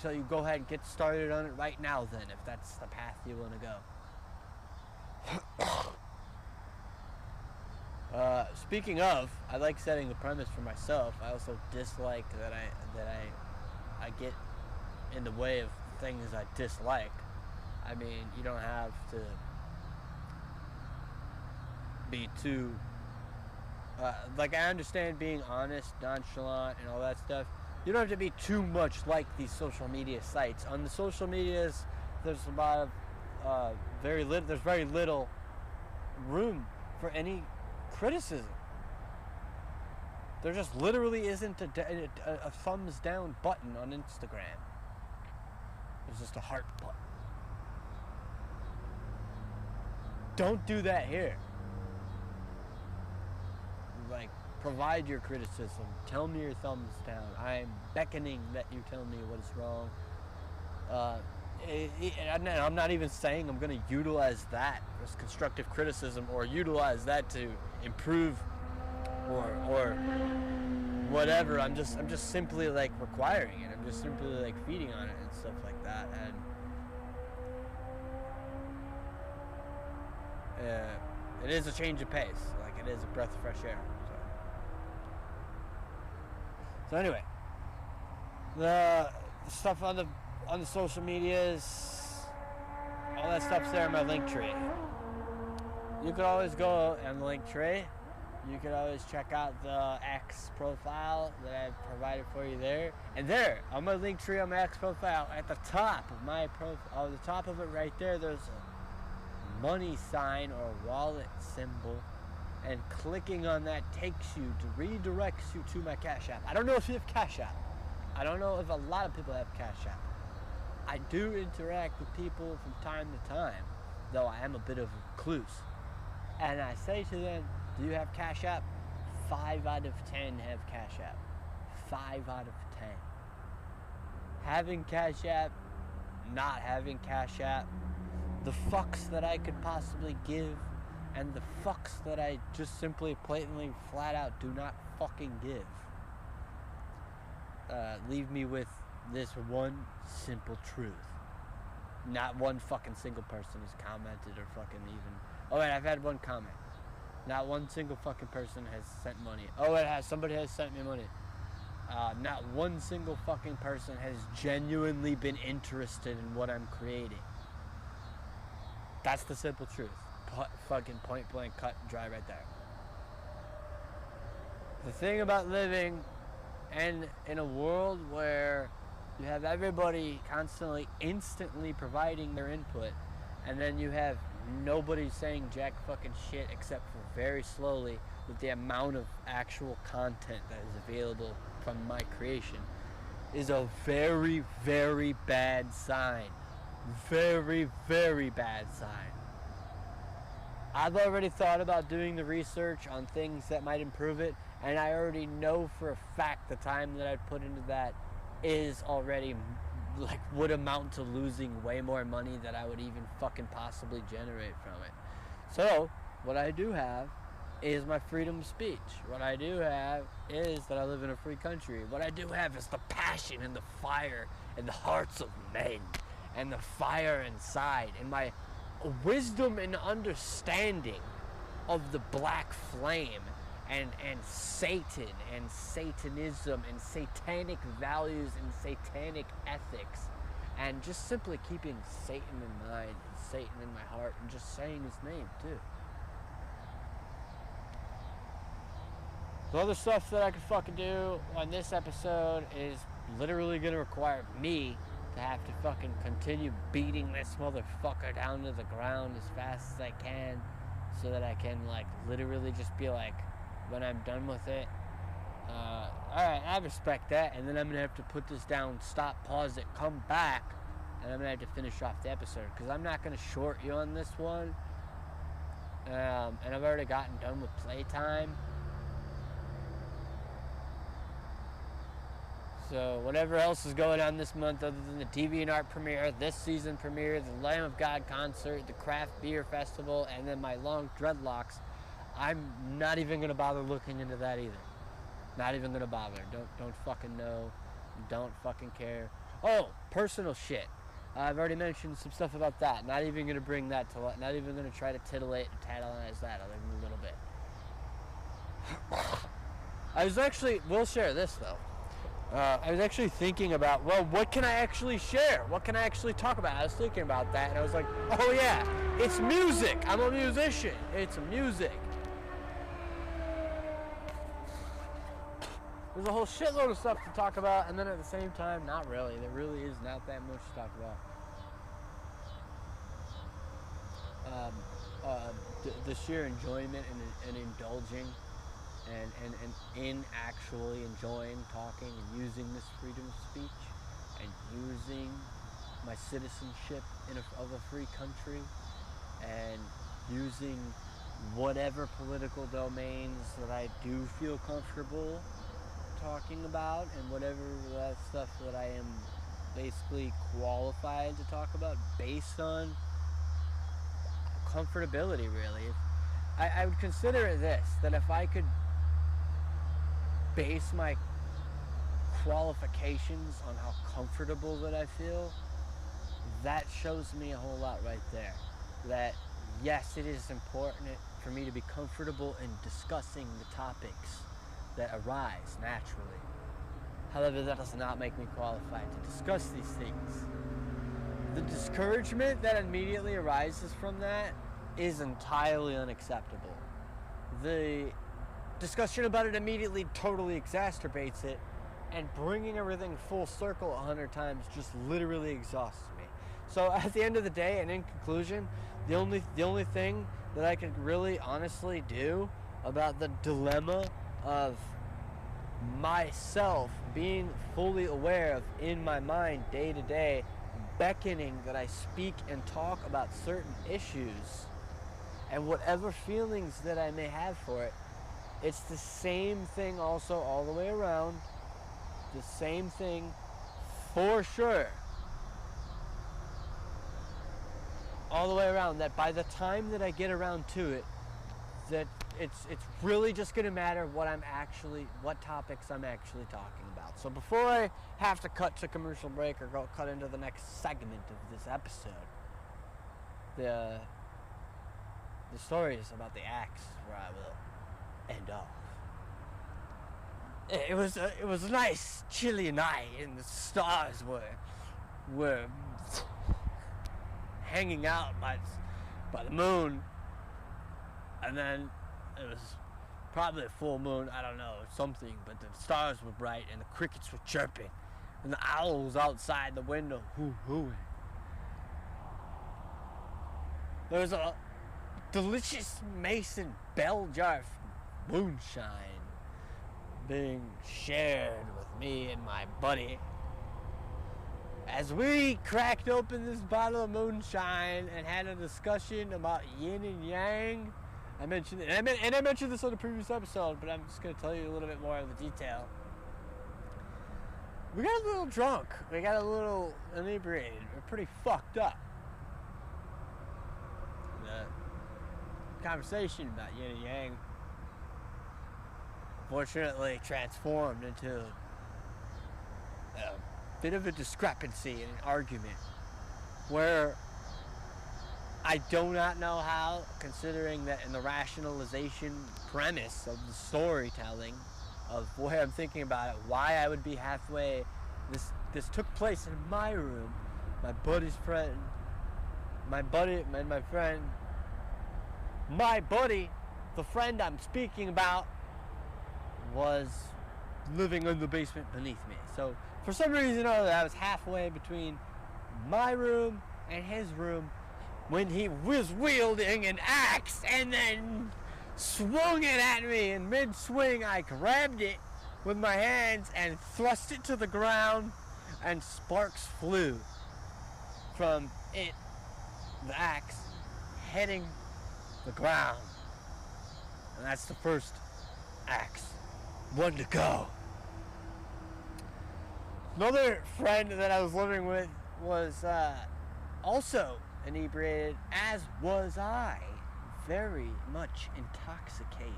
So you go ahead and get started on it right now then, if that's the path you want to go. Speaking of, I like setting the premise for myself. I also dislike that I get in the way of things I dislike. I mean, you don't have to be too like, I understand being honest, nonchalant, and all that stuff. You don't have to be too much like these social media sites. On the social medias, there's a lot of very little room for any criticism. There just literally isn't a thumbs down button on Instagram. There's just a heart button. Don't do that here. Like, provide your criticism. Tell me your thumbs down. I'm beckoning that you tell me what is wrong. And I'm not even saying I'm going to utilize that as constructive criticism, or utilize that to improve or whatever. I'm just simply like requiring it. I'm just simply like feeding on it and stuff like that. And it is a change of pace. Like, it is a breath of fresh air. So anyway, the stuff on the social medias, all that stuff's there in my Linktree. You could always go on the Linktree. You could always check out the X profile that I've provided for you there. And there, on my Linktree, on my X profile, at the top of my profile, the top of it right there, there's a money sign or wallet symbol. And clicking on that redirects you to my Cash App. I don't know if you have Cash App. I don't know if a lot of people have Cash App. I do interact with people from time to time though I am a bit of a recluse. And I say to them, do you have Cash App? 5 out of 10 have Cash App. 5 out of 10. Having Cash App, not having Cash App, the fucks that I could possibly give, and the fucks that I just simply, blatantly, flat out do not fucking give, leave me with this one simple truth. Not one fucking single person has commented or fucking even... Oh wait, I've had one comment. Not one single fucking person has sent money. Oh, it has. Somebody has sent me money. Not one single fucking person has genuinely been interested in what I'm creating. That's the simple truth. Fucking point blank, cut and dry right there. The thing about living and in a world where you have everybody constantly, instantly providing their input, and then you have nobody saying jack fucking shit except for very slowly with the amount of actual content that is available from my creation, is a very, very bad sign. Very, very bad sign. I've already thought about doing the research on things that might improve it, and I already know for a fact the time that I'd put into that is already, like, would amount to losing way more money than I would even fucking possibly generate from it. So, what I do have is my freedom of speech. What I do have is that I live in a free country. What I do have is the passion and the fire in the hearts of men, and the fire inside, and my wisdom and understanding of the black flame, and Satan and Satanism and satanic values and satanic ethics, and just simply keeping Satan in mind and Satan in my heart and just saying his name too. The other stuff that I could fucking do on this episode is literally gonna require me to have to fucking continue beating this motherfucker down to the ground as fast as I can, so that I can, like, literally just be like, when I'm done with it, alright, I respect that, and then I'm gonna have to put this down, stop, pause it, come back, and I'm gonna have to finish off the episode, because I'm not gonna short you on this one, and I've already gotten done with playtime. So whatever else is going on this month other than the DeviantArt premiere, this season premiere, the Lamb of God concert, the craft beer festival, and then my long dreadlocks, I'm not even going to bother looking into that either. Not even going to bother. Don't fucking know. Don't fucking care. Oh, personal shit. I've already mentioned some stuff about that. Not even going to bring that to light. Not even going to try to titillate and tantalize that other than a little bit. I was actually, we'll share this though. I was actually thinking about, well, what can I actually share? What can I actually talk about? I was thinking about that, and I was like, oh yeah, it's music. I'm a musician. It's music. There's a whole shitload of stuff to talk about, and then at the same time, not really. There really is not that much to talk about. The sheer enjoyment and indulging and in actually enjoying talking and using this freedom of speech and using my citizenship of a free country and using whatever political domains that I do feel comfortable talking about, and whatever that stuff that I am basically qualified to talk about based on comfortability, really. I would consider it this, that if I could base my qualifications on how comfortable that I feel, that shows me a whole lot right there. That yes, it is important for me to be comfortable in discussing the topics that arise naturally. However, that does not make me qualified to discuss these things. The discouragement that immediately arises from that is entirely unacceptable. The discussion about it immediately totally exacerbates it, and bringing everything full circle 100 times just literally exhausts me. So at the end of the day, and in conclusion, the only thing that I could really honestly do about the dilemma of myself being fully aware of in my mind day to day beckoning that I speak and talk about certain issues, and whatever feelings that I may have for it, it's the same thing also all the way around. The same thing for sure. All the way around, that by the time that I get around to it, that it's really just going to matter what topics I'm actually talking about. So before I have to cut to commercial break or cut into the next segment of this episode, the story is about the axe where I will end off. It was a nice chilly night, and the stars were hanging out by the moon, and then it was probably a full moon, I don't know, something, but the stars were bright and the crickets were chirping and the owls outside the window hoo-hooing. There was a delicious Mason bell jar moonshine being shared with me and my buddy as we cracked open this bottle of moonshine and had a discussion about yin and yang. I mentioned this on the previous episode, but I'm just going to tell you a little bit more of the detail. We got a little drunk. We got a little inebriated. We're pretty fucked up. The conversation about yin and yang fortunately transformed into a bit of a discrepancy in an argument where I do not know how, considering that in the rationalization premise of the storytelling of the way I'm thinking about it, why I would be halfway. This took place in my room. My buddy's friend, my buddy, the friend I'm speaking about, was living in the basement beneath me. So for some reason or other, I was halfway between my room and his room when he was wielding an axe and then swung it at me. In mid-swing, I grabbed it with my hands and thrust it to the ground, and sparks flew from it, the axe, hitting the ground. And that's the first axe. One to go. Another friend that I was living with was also inebriated, as was I. Very much intoxicated.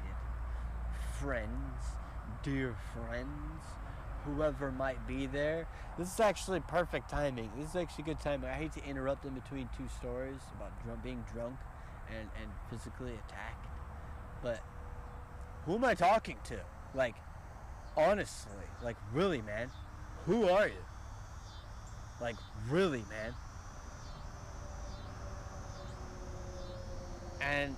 Friends, dear friends, whoever might be there. This is actually perfect timing. This is actually good timing. I hate to interrupt in between two stories about being drunk and physically attacked. But who am I talking to? Like, honestly, like, really, man, who are you? Like, really, man. And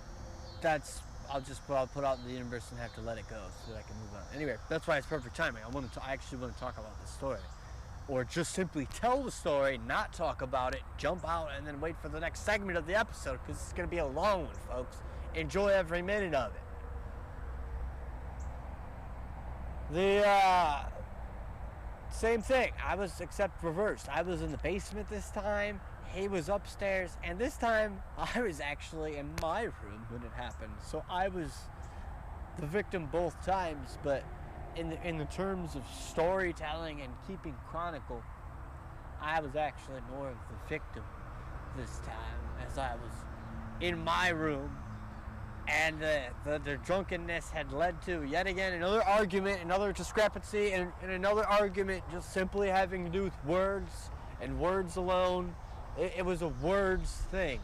that's, I'll put out in the universe and have to let it go so that I can move on. Anyway, that's why it's perfect timing. I actually want to talk about this story. Or just simply tell the story, not talk about it, jump out, and then wait for the next segment of the episode, because it's going to be a long one, folks. Enjoy every minute of it. The same thing. Except reversed. I was in the basement this time. He was upstairs, and this time I was actually in my room when it happened. So I was the victim both times, but in the terms of storytelling and keeping chronicle, I was actually more of the victim this time, as I was in my room. And the drunkenness had led to, yet again, another argument, another discrepancy, and another argument just simply having to do with words, and words alone. It was a words thing.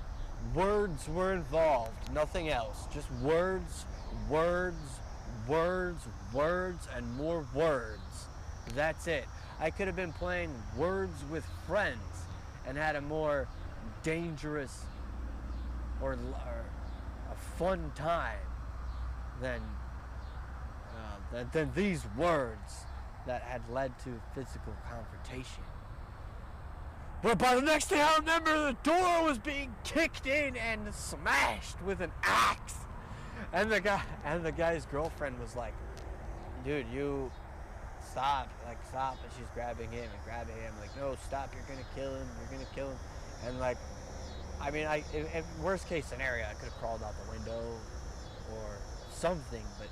Words were involved, nothing else. Just words, words, words, words, and more words. That's it. I could have been playing Words with Friends and had a more dangerous or a fun time than these words that had led to physical confrontation. But by the next thing I remember, the door was being kicked in and smashed with an axe. And the guy's girlfriend was like, "Dude, you stop, like, stop. And she's grabbing him and grabbing him, like, no, stop, you're gonna kill him, you're gonna kill him. And, like, I mean, in worst case scenario, I could have crawled out the window or something, but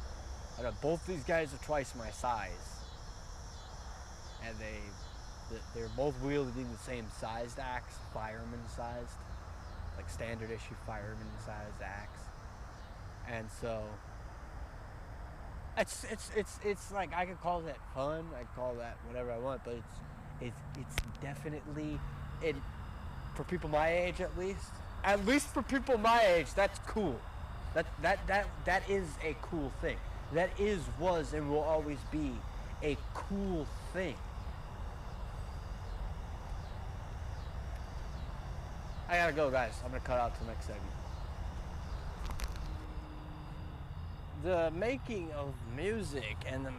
I don't know, both these guys are twice my size. And they're both wielding the same sized axe, fireman sized, like standard issue fireman sized axe. And so it's like, I could call that fun, I could call that whatever I want, but it's definitely, it for people my age, at least for people my age, that's cool. That is a cool thing. That was and will always be a cool thing. I gotta go, guys. I'm gonna cut out to the next segment. The making of music and the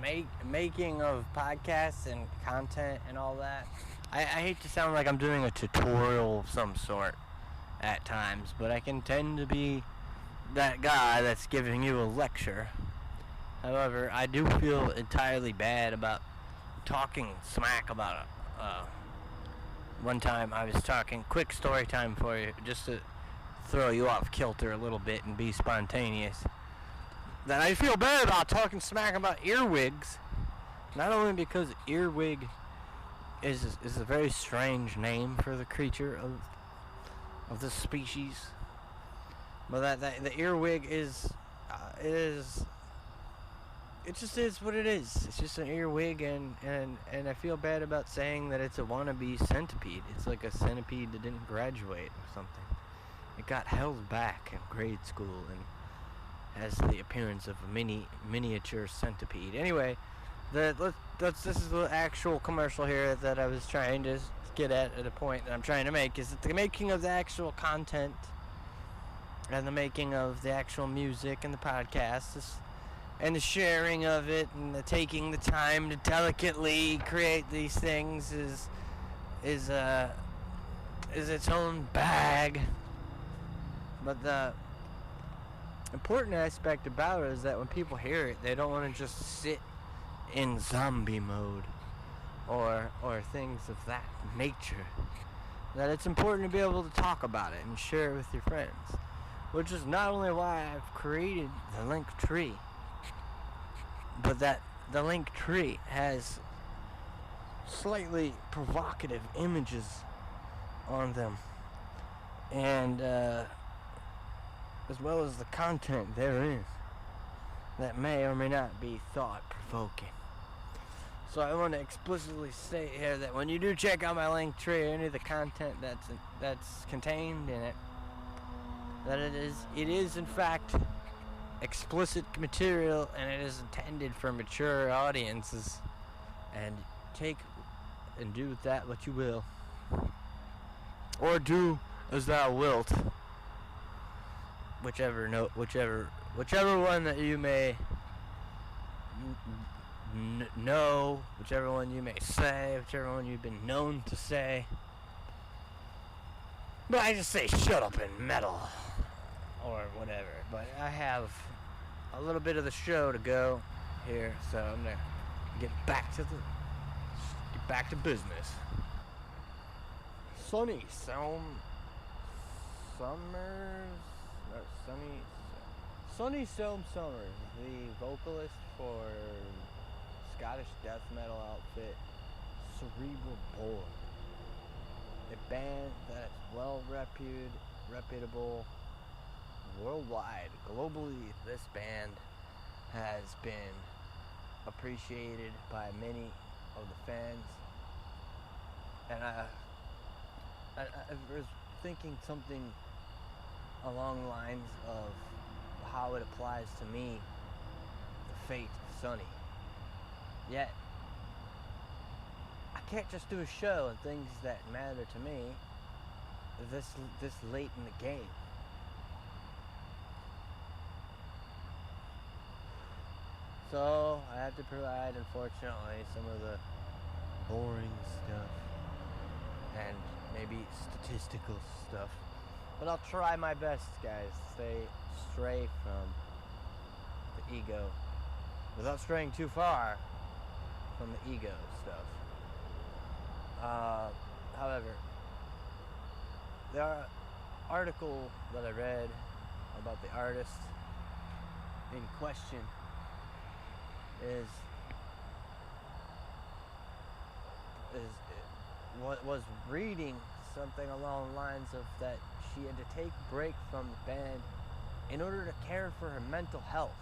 making of podcasts and content and all that, I hate to sound like I'm doing a tutorial of some sort at times, but I can tend to be that guy that's giving you a lecture. However, I do feel entirely bad about talking smack about it. One time I was talking, quick story time for you, just to throw you off kilter a little bit and be spontaneous. That I feel bad about talking smack about earwigs, not only because earwig is a very strange name for the creature of the species, but that the earwig it just is what it is. It's just an earwig, and I feel bad about saying that it's a wannabe centipede. It's like a centipede that didn't graduate or something. It got held back in grade school and has the appearance of a miniature centipede. Anyway, this is the actual commercial here that I was trying to get at a point that I'm trying to make, is that the making of the actual content and the making of the actual music and the podcast and the sharing of it and the taking the time to delicately create these things is its own bag. But the important aspect about it is that when people hear it, they don't want to just sit in zombie mode or things of that nature. That it's important to be able to talk about it and share it with your friends, which is not only why I've created the Linktree, but that the Linktree has slightly provocative images on them, and as well as the content therein that may or may not be thought-provoking. So I want to explicitly state here that when you do check out my Linktree, any of the content that's contained in it, that it is in fact explicit material, and it is intended for mature audiences. And take and do with that what you will, or do as thou wilt, whichever one that you may know, whichever one you may say, whichever one you've been known to say. But I just say shut up and metal or whatever. But I have a little bit of the show to go here, so I'm gonna get back to business. Sonny Soam Summers, the vocalist for Scottish death metal outfit Cerebral Bore, a band that is well reputable worldwide. Globally, this band has been appreciated by many of the fans, and I was thinking something along the lines of how it applies to me, the fate of Sonny. Yet I can't just do a show and things that matter to me this late in the game. So I have to provide, unfortunately, some of the boring stuff and maybe statistical stuff. But I'll try my best, guys, to stay stray from the ego without straying too far from the ego stuff. However, the article that I read about the artist in question was reading something along the lines of that she had to take a break from the band in order to care for her mental health.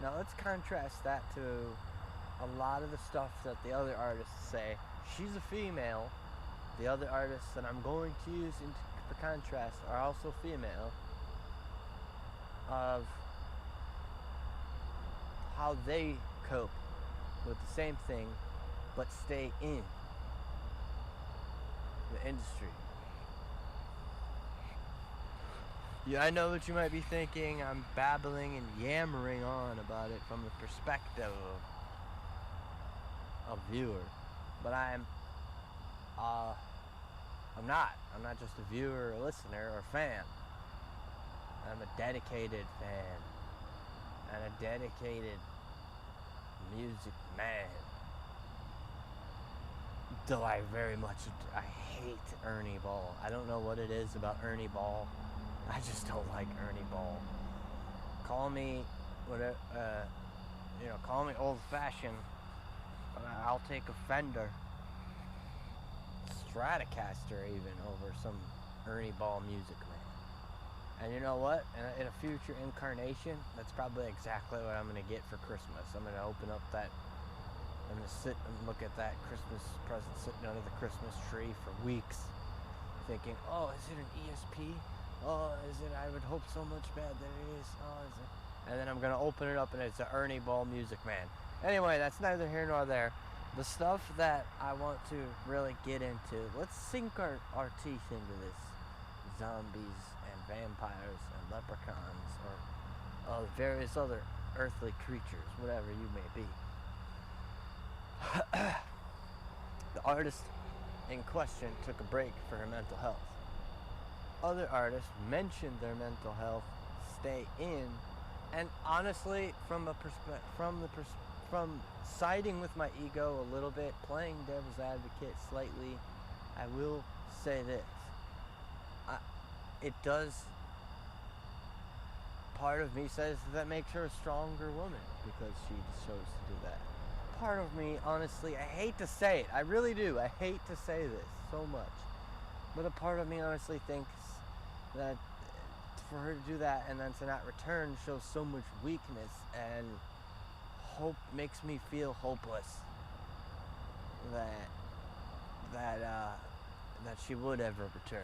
Now let's contrast that to a lot of the stuff that the other artists say. She's a female. The other artists that I'm going to use for contrast are also female, of how they cope with the same thing but stay in the industry. Yeah, I know what you might be thinking. I'm babbling and yammering on about it from the perspective of a viewer, but I'm not. I'm not just a viewer, or listener, or fan. I'm a dedicated fan and a dedicated music man. Though I hate Ernie Ball. I don't know what it is about Ernie Ball. I just don't like Ernie Ball. Call me whatever, call me old-fashioned, but I'll take a Fender Stratocaster even over some Ernie Ball Music Man. And you know what? In a future incarnation, that's probably exactly what I'm going to get for Christmas. I'm going to open up that, I'm going to sit and look at that Christmas present sitting under the Christmas tree for weeks, thinking, oh, is it an ESP? Oh, is it? I would hope so much bad that it is. Oh, is it? And then I'm going to open it up and it's an Ernie Ball Music Man. Anyway, that's neither here nor there. The stuff that I want to really get into, let's sink our teeth into this. Zombies and vampires and leprechauns or various other earthly creatures, whatever you may be. The artist in question took a break for her mental health. Other artists mentioned their mental health, stay in, and honestly, from siding with my ego a little bit, playing devil's advocate slightly, I will say this. It does, part of me says that makes her a stronger woman because she chose to do that. Part of me, honestly, I hate to say it, I really do, I hate to say this so much, but a part of me honestly thinks that for her to do that and then to not return shows so much weakness, and hope makes me feel hopeless that she would ever return,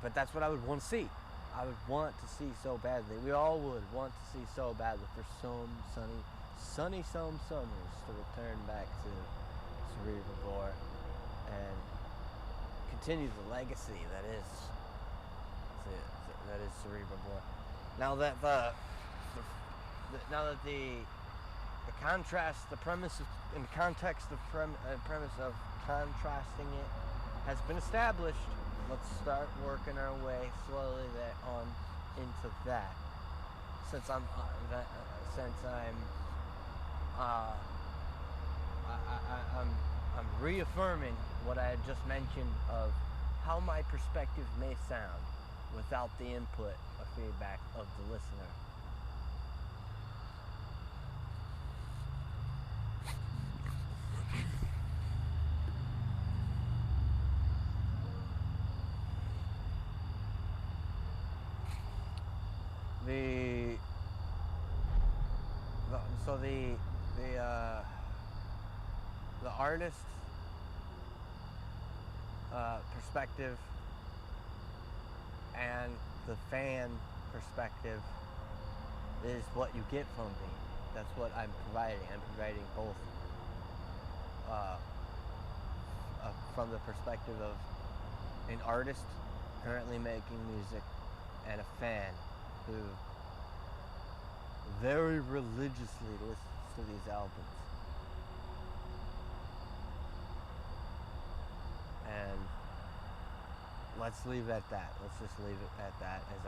but that's what I would want to see. I would want to see so badly. We all would want to see so badly for some sunny summers to return back to Cerebral and continue the legacy that is Cerebral. Now that the premise in the context of premise of contrasting it has been established, let's start working our way slowly on into that. Since I'm reaffirming what I had just mentioned of how my perspective may sound without the input or feedback of the listener. The artist's perspective and the fan perspective is what you get from me. That's what I'm providing. I'm providing both from the perspective of an artist currently making music and a fan who very religiously listens to these albums. And let's leave it at that. Let's just leave it at that, as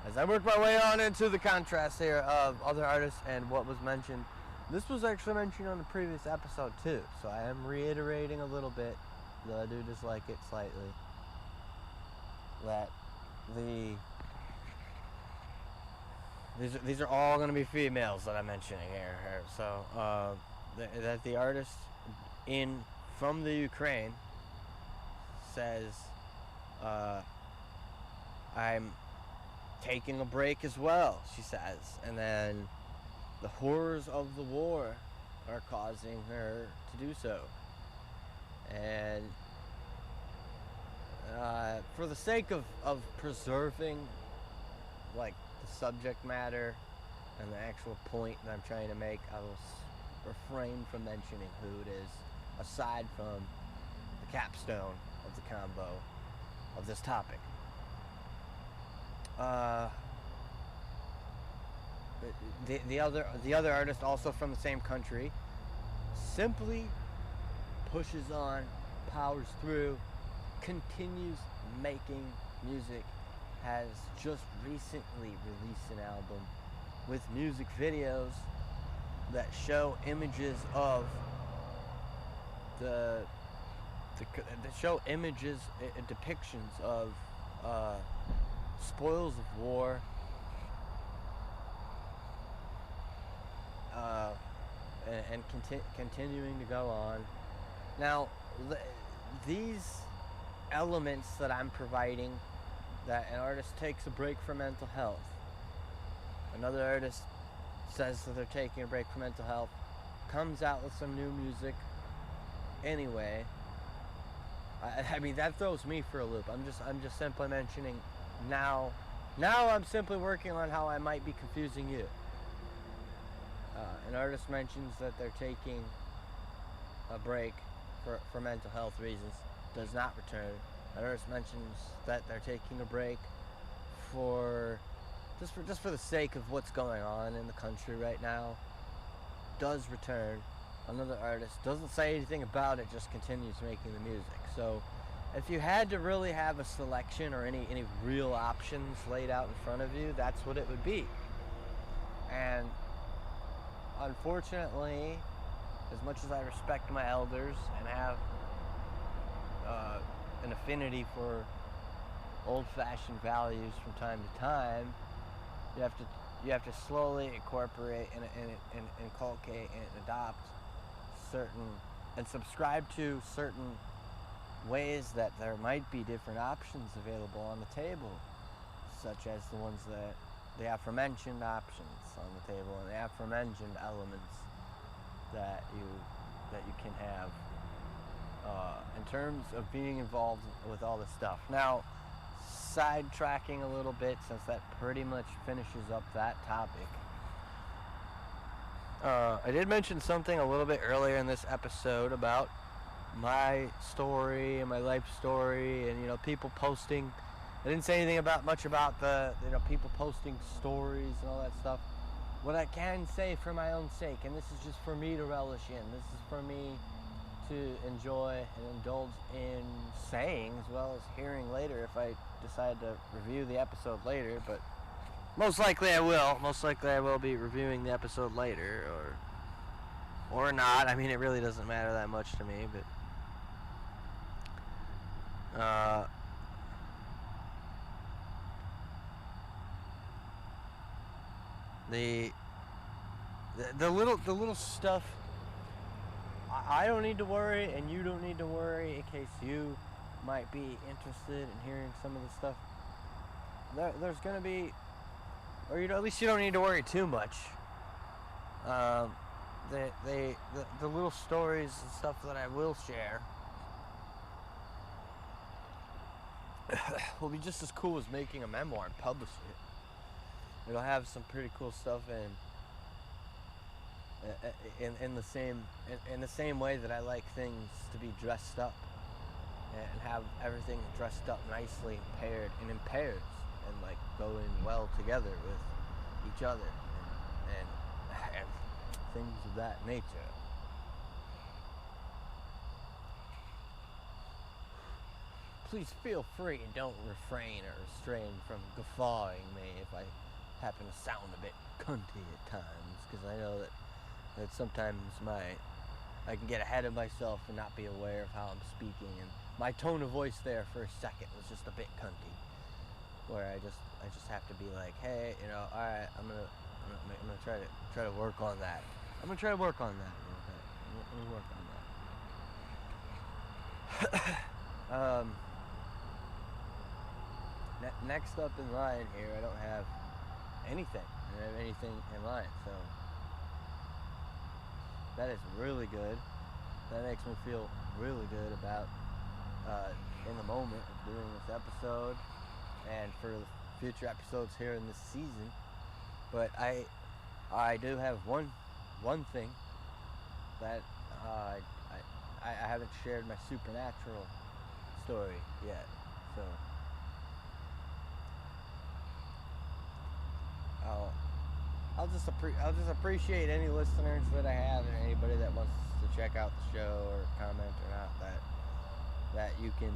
as I work my way on into the contrast here of other artists and what was mentioned, this was actually mentioned on the previous episode too, so I am reiterating a little bit, though I do dislike it slightly, that these are all going to be females that I'm mentioning here. So that the artist from the Ukraine says, I'm taking a break as well, she says, and then the horrors of the war are causing her to do so. And for the sake of preserving like the subject matter and the actual point that I'm trying to make, I will refrain from mentioning who it is, aside from the capstone of the combo of this topic. The other artist, also from the same country, simply pushes on, powers through, continues making music, has just recently released an album with music videos that show images of depictions of spoils of war, and continuing to go on. Now, these elements that I'm providing, that an artist takes a break from mental health, another artist says that they're taking a break from mental health, comes out with some new music anyway, I mean, that throws me for a loop. I'm just simply mentioning now I'm simply working on how I might be confusing you. An artist mentions that they're taking a break for mental health reasons, does not return. An artist mentions that they're taking a break for just for the sake of what's going on in the country right now, does return. Another artist doesn't say anything about it, just continues making the music. So if you had to really have a selection or any real options laid out in front of you, that's what it would be. And unfortunately, as much as I respect my elders and have an affinity for old-fashioned values from time to time, you have to slowly incorporate and inculcate and adopt certain and subscribe to certain ways that there might be different options available on the table, such as the ones that the aforementioned options on the table and the aforementioned elements that you can have in terms of being involved with all this stuff. Now, sidetracking a little bit, since that pretty much finishes up that topic, I did mention something a little bit earlier in this episode about my story and my life story, and people posting. I didn't say anything much about the people posting stories and all that stuff. What I can say for my own sake, and this is just for me to relish in, this is for me to enjoy and indulge in saying, as well as hearing later if I decide to review the episode later, but most likely I will. Most likely I will be reviewing the episode later, or not. I mean, it really doesn't matter that much to me, but the little stuff, I don't need to worry, and you don't need to worry, in case you might be interested in hearing some of the stuff. There's gonna be, or at least you don't need to worry too much. The little stories and stuff that I will share will be just as cool as making a memoir and publishing it. It'll have some pretty cool stuff in the same way that I like things to be dressed up and have everything dressed up nicely and paired and in pairs and like going well together with each other and things of that nature. please feel free and don't refrain or restrain from guffawing me if I happen to sound a bit cunty at times, because I know that sometimes I can get ahead of myself and not be aware of how I'm speaking, and my tone of voice there for a second was just a bit cunty, where I just have to be like, hey, you know, all right, I'm gonna try to work on that. I'm gonna try to work on that a little bit. I'm gonna work on that. Next up in line here, I don't have anything. I don't have anything in line, so that is really good. That makes me feel really good about in the moment of doing this episode and for future episodes here in this season. But I do have one thing that I haven't shared my supernatural story yet, so I'll just appreciate any listeners that I have, and anybody that wants to check out the show or comment or not, that you can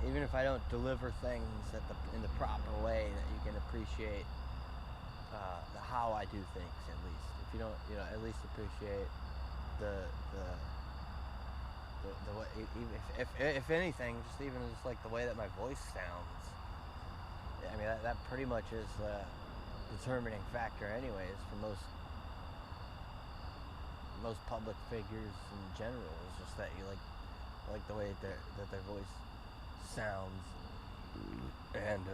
even if I don't deliver things in the proper way, that you can appreciate how I do things, at least. If you don't, you know, at least appreciate the way, if anything, just like the way that my voice sounds. I mean, that pretty much is the determining factor anyways for most public figures in general, is just that you like the way that their voice sounds. And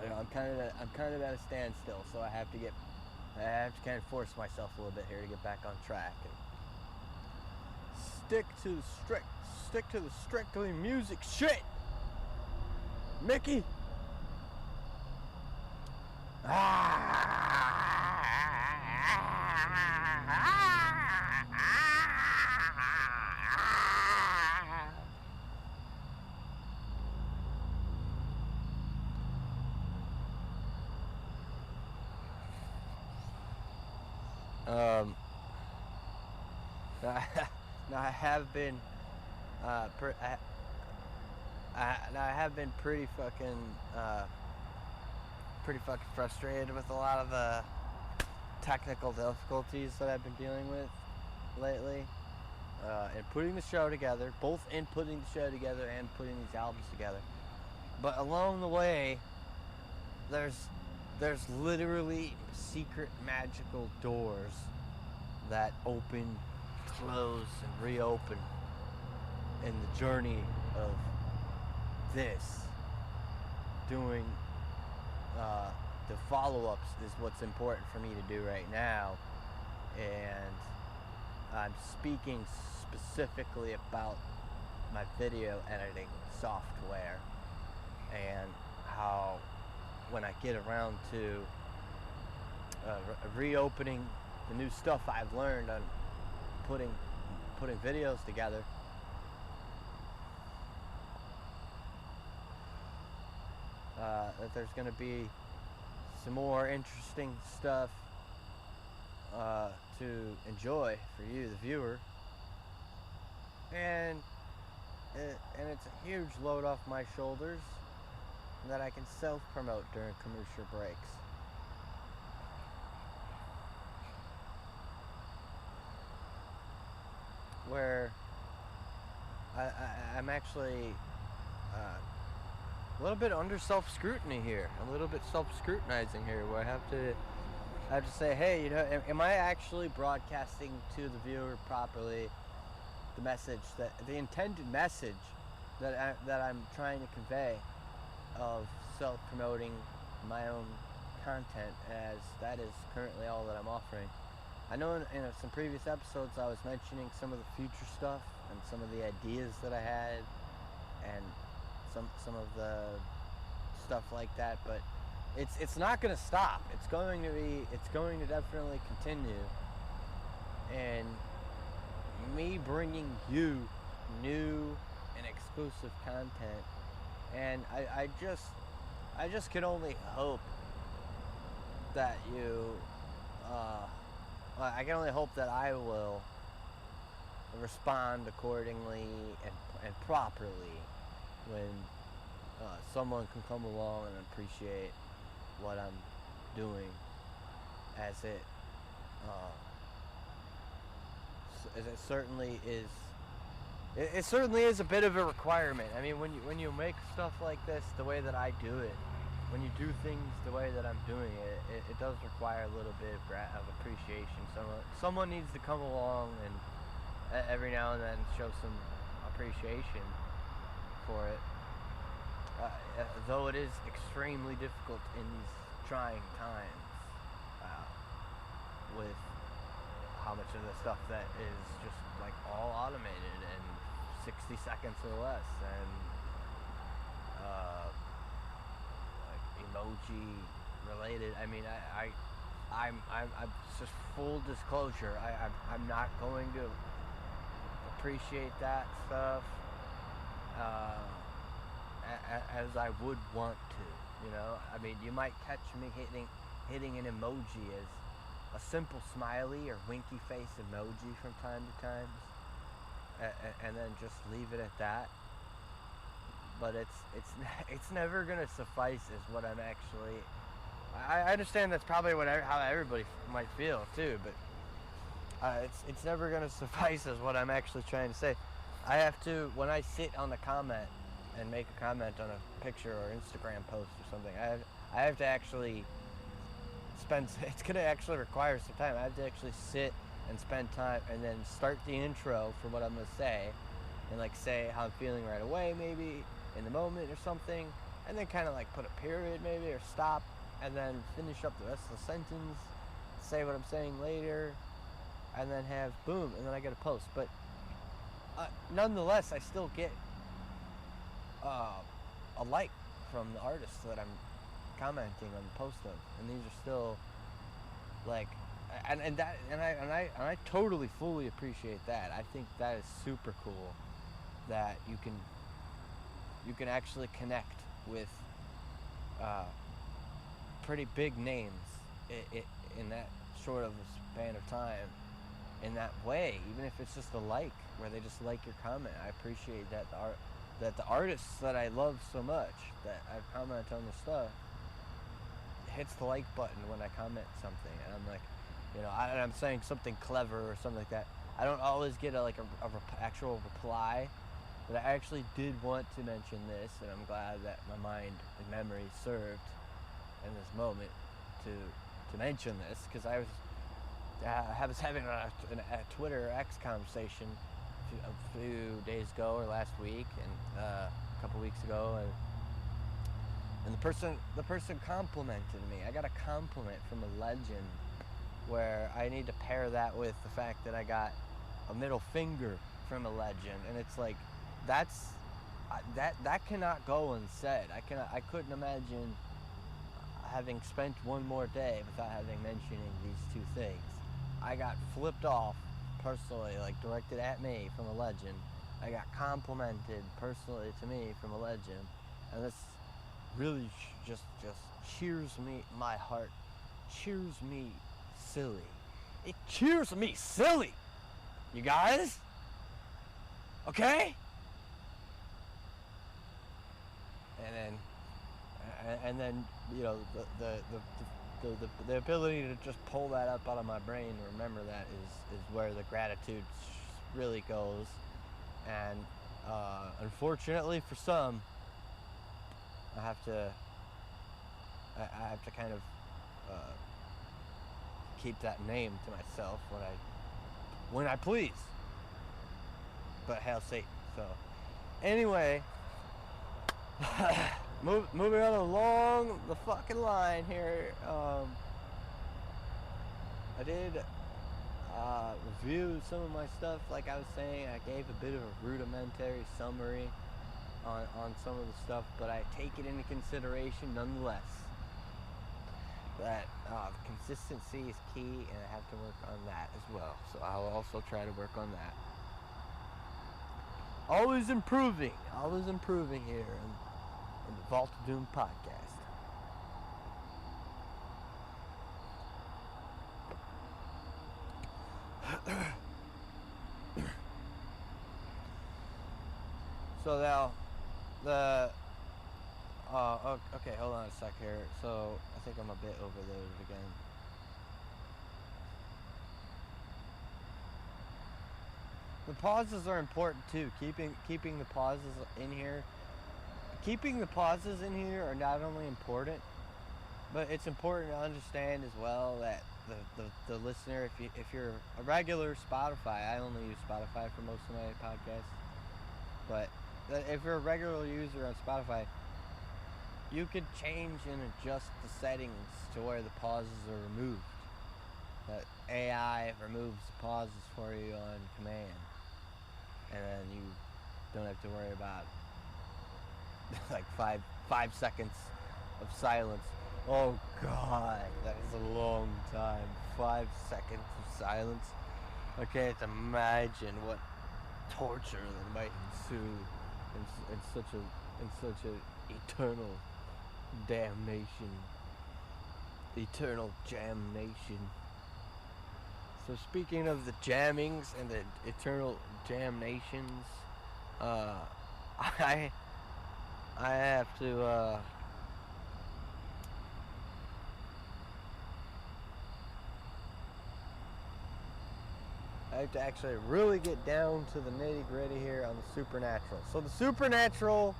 you know, I'm kind of at a standstill, so I have to kind of force myself a little bit here to get back on track and stick to the strictly music shit. Mickey. Now I have been pretty fucking frustrated with a lot of the technical difficulties that I've been dealing with lately, and putting the show together, both in putting the show together and putting these albums together. But along the way, there's literally secret magical doors that open, close, and reopen in the journey of this. Doing the follow-ups is what's important for me to do right now, and I'm speaking specifically about my video editing software and how when I get around to reopening the new stuff I've learned on putting videos together, that there's going to be some more interesting stuff to enjoy for you, the viewer, and it's a huge load off my shoulders that I can self-promote during commercial breaks. Where I'm actually a little bit under self-scrutiny here. I'm a little bit self-scrutinizing here, where I have to say, hey, you know, am I actually broadcasting to the viewer properly the message, the intended message that I'm trying to convey of self-promoting my own content, as that is currently all that I'm offering. I know in some previous episodes I was mentioning some of the future stuff and some of the ideas that I had and some of the stuff like that, but it's not going to stop. It's going to definitely continue, and me bringing you new and exclusive content, and I just can only hope that you I can only hope that I will respond accordingly and properly when someone can come along and appreciate what I'm doing, as it certainly is. It certainly is a bit of a requirement. I mean, when you make stuff like this the way that I do it, when you do things the way that I'm doing it, it does require a little bit of appreciation. Someone needs to come along and every now and then show some appreciation for it. Though it is extremely difficult in these trying times, with how much of the stuff that is just like all automated and 60 seconds or less, and like emoji related. I mean, I'm just full disclosure. I'm not going to appreciate that stuff as I would want to. You know, I mean, you might catch me hitting an emoji as a simple smiley or winky face emoji from time to time, and then just leave it at that. But it's never gonna suffice as what I'm actually. I understand that's probably how everybody might feel too, but it's never gonna suffice as what I'm actually trying to say. I have to, when I sit on the comment and make a comment on a picture or Instagram post or something, I have to actually it's gonna actually require some time. I have to actually sit and spend time and then start the intro for what I'm gonna say, and like say how I'm feeling right away, maybe in the moment or something, and then kind of like put a period maybe or stop, and then finish up the rest of the sentence, say what I'm saying later, and then have boom, and then I get a post. But nonetheless, I still get a like from the artists that I'm commenting on the post of, and these are still like, and I totally fully appreciate that. I think that is super cool that you can actually connect with pretty big names in that short of a span of time in that way, even if it's just a like, where they just like your comment. I appreciate that the artists that I love so much, that I comment on their stuff, hits the like button when I comment something, and I'm like, you know, I'm saying something clever or something like that. I don't always get a actual reply, but I actually did want to mention this, and I'm glad that my mind and memory served in this moment to mention this, because I was having a Twitter X conversation a few days ago or last week, and a couple weeks ago, and the person complimented me. I got a compliment from a legend, where I need to pair that with the fact that I got a middle finger from a legend, and it's like, that cannot go unsaid. I couldn't imagine having spent one more day without having mentioning these two things. I got flipped off personally, like directed at me from a legend. I got complimented personally to me from a legend, and this really just cheers me, my heart cheers me silly. It cheers me silly, you guys. Okay? And then you know, the ability to just pull that up out of my brain and remember that is where the gratitude really goes. And unfortunately for some, I have to kind of keep that name to myself when I please. But hail Satan. So anyway, moving on along the fucking line here. I did review some of my stuff. Like I was saying, I gave a bit of a rudimentary summary on some of the stuff, but I take it into consideration nonetheless that consistency is key, and I have to work on that as well. So I'll also try to work on that. Always improving here in the Vault of Doom podcast. So now, the okay, hold on a sec here. So I think I'm a bit overloaded again. The pauses are important too. Keeping the pauses in here. Keeping the pauses in here are not only important, but it's important to understand as well that the listener, if you're a regular Spotify, I only use Spotify for most of my podcasts, but if you're a regular user on Spotify, you could change and adjust the settings to where the pauses are removed. That AI removes the pauses for you on command, and then you don't have to worry about like five seconds of silence. Oh God, that is a long time. 5 seconds of silence. I can't imagine what torture that might ensue in such a eternal damnation, eternal damnation. So speaking of the jammings and the eternal damnations, I have to actually really get down to the nitty-gritty here on the supernatural. So the supernatural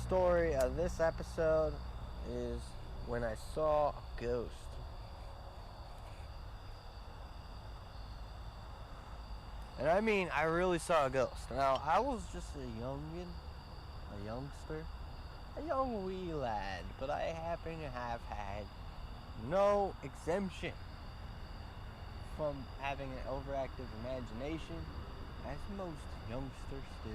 story of this episode is when I saw a ghost. And I mean, I really saw a ghost. Now, I was just a youngster, a young wee lad, but I happen to have had no exemption from having an overactive imagination, as most youngsters do.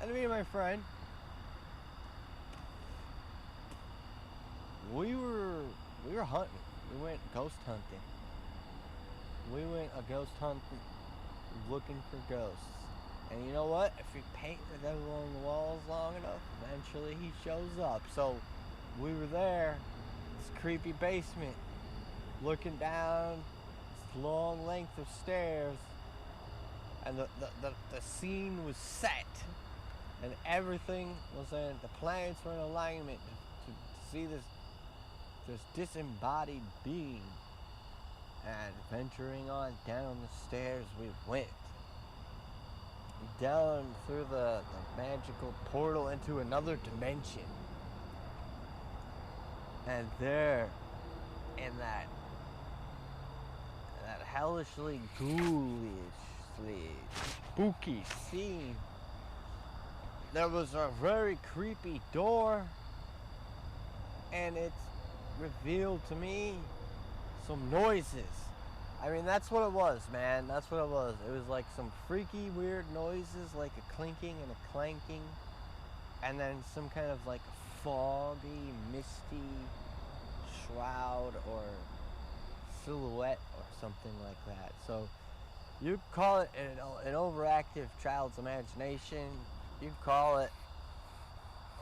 And me and my friend, we were hunting. We went ghost hunting. We went a ghost hunting, looking for ghosts. And you know what? If you paint the devil on the walls long enough, eventually he shows up. So we were there, this creepy basement, looking down this long length of stairs, and the scene was set, and everything was in, the planets were in alignment to see this disembodied being. And venturing on down the stairs we went. Down through the magical portal into another dimension. And there, in that hellishly, ghoulishly, spooky scene, there was a very creepy door, and it revealed to me some noises. I mean, that's what it was, man. That's what it was. It was like some freaky, weird noises, like a clinking and a clanking, and then some kind of like foggy, misty shroud or silhouette or something like that. So you'd call it an overactive child's imagination. You'd call it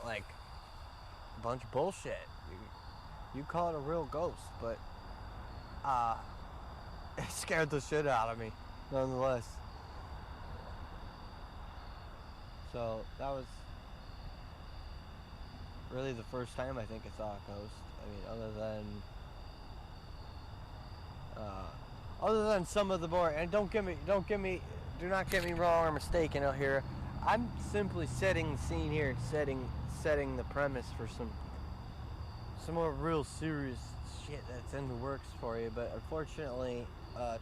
like a bunch of bullshit. You call it a real ghost, but it scared the shit out of me, nonetheless. So that was really the first time I think I saw a ghost. I mean, other than some of the more, and do not get me wrong or mistaken out here. I'm simply setting the scene here, setting the premise for some more real serious shit that's in the works for you. But unfortunately, a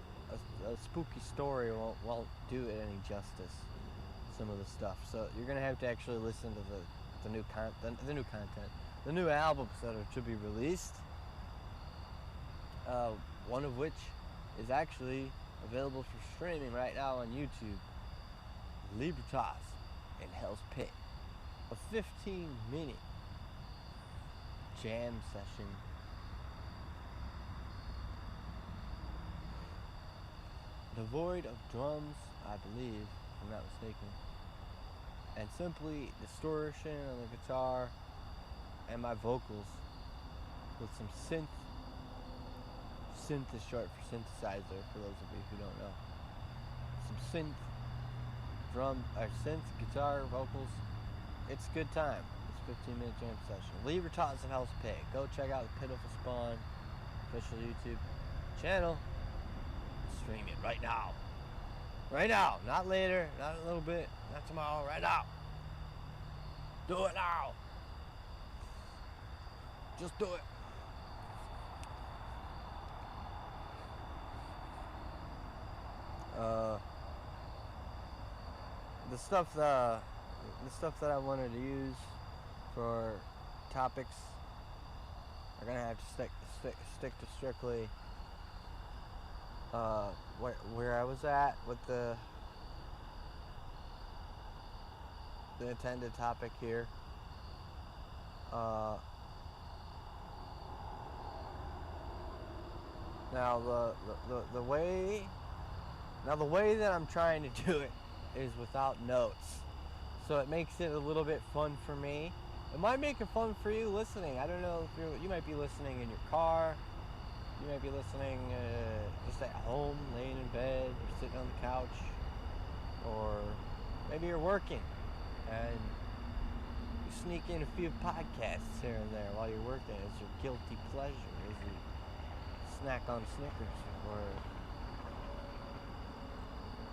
spooky story won't do it any justice. Some of the stuff, so you're gonna have to actually listen to the new content, the new albums that are to be released. One of which is actually available for streaming right now on YouTube. Libertas in Hell's Pit, a 15-minute jam session. Devoid of drums, I believe, if I'm not mistaken, and simply distortion on the guitar and my vocals with some synth Synth is short for synthesizer, for those of you who don't know. Some synth, synth, guitar, vocals. It's a good time. It's a 15-minute jam session. Lever Tots and Hell's Pig. Go check out the Pitiful Spawn official YouTube channel. Stream it right now. Right now. Not later, not a little bit, not tomorrow, right now. Do it now. Just do it. The stuff that I wanted to use for topics are gonna have to stick to strictly where I was at with the intended topic here. Now the way that I'm trying to do it is without notes, so it makes it a little bit fun for me. It might make it fun for you listening. I don't know if you might be listening in your car, you might be listening just at home, laying in bed, or sitting on the couch, or maybe you're working and you sneak in a few podcasts here and there while you're working as your guilty pleasure, as you snack on Snickers or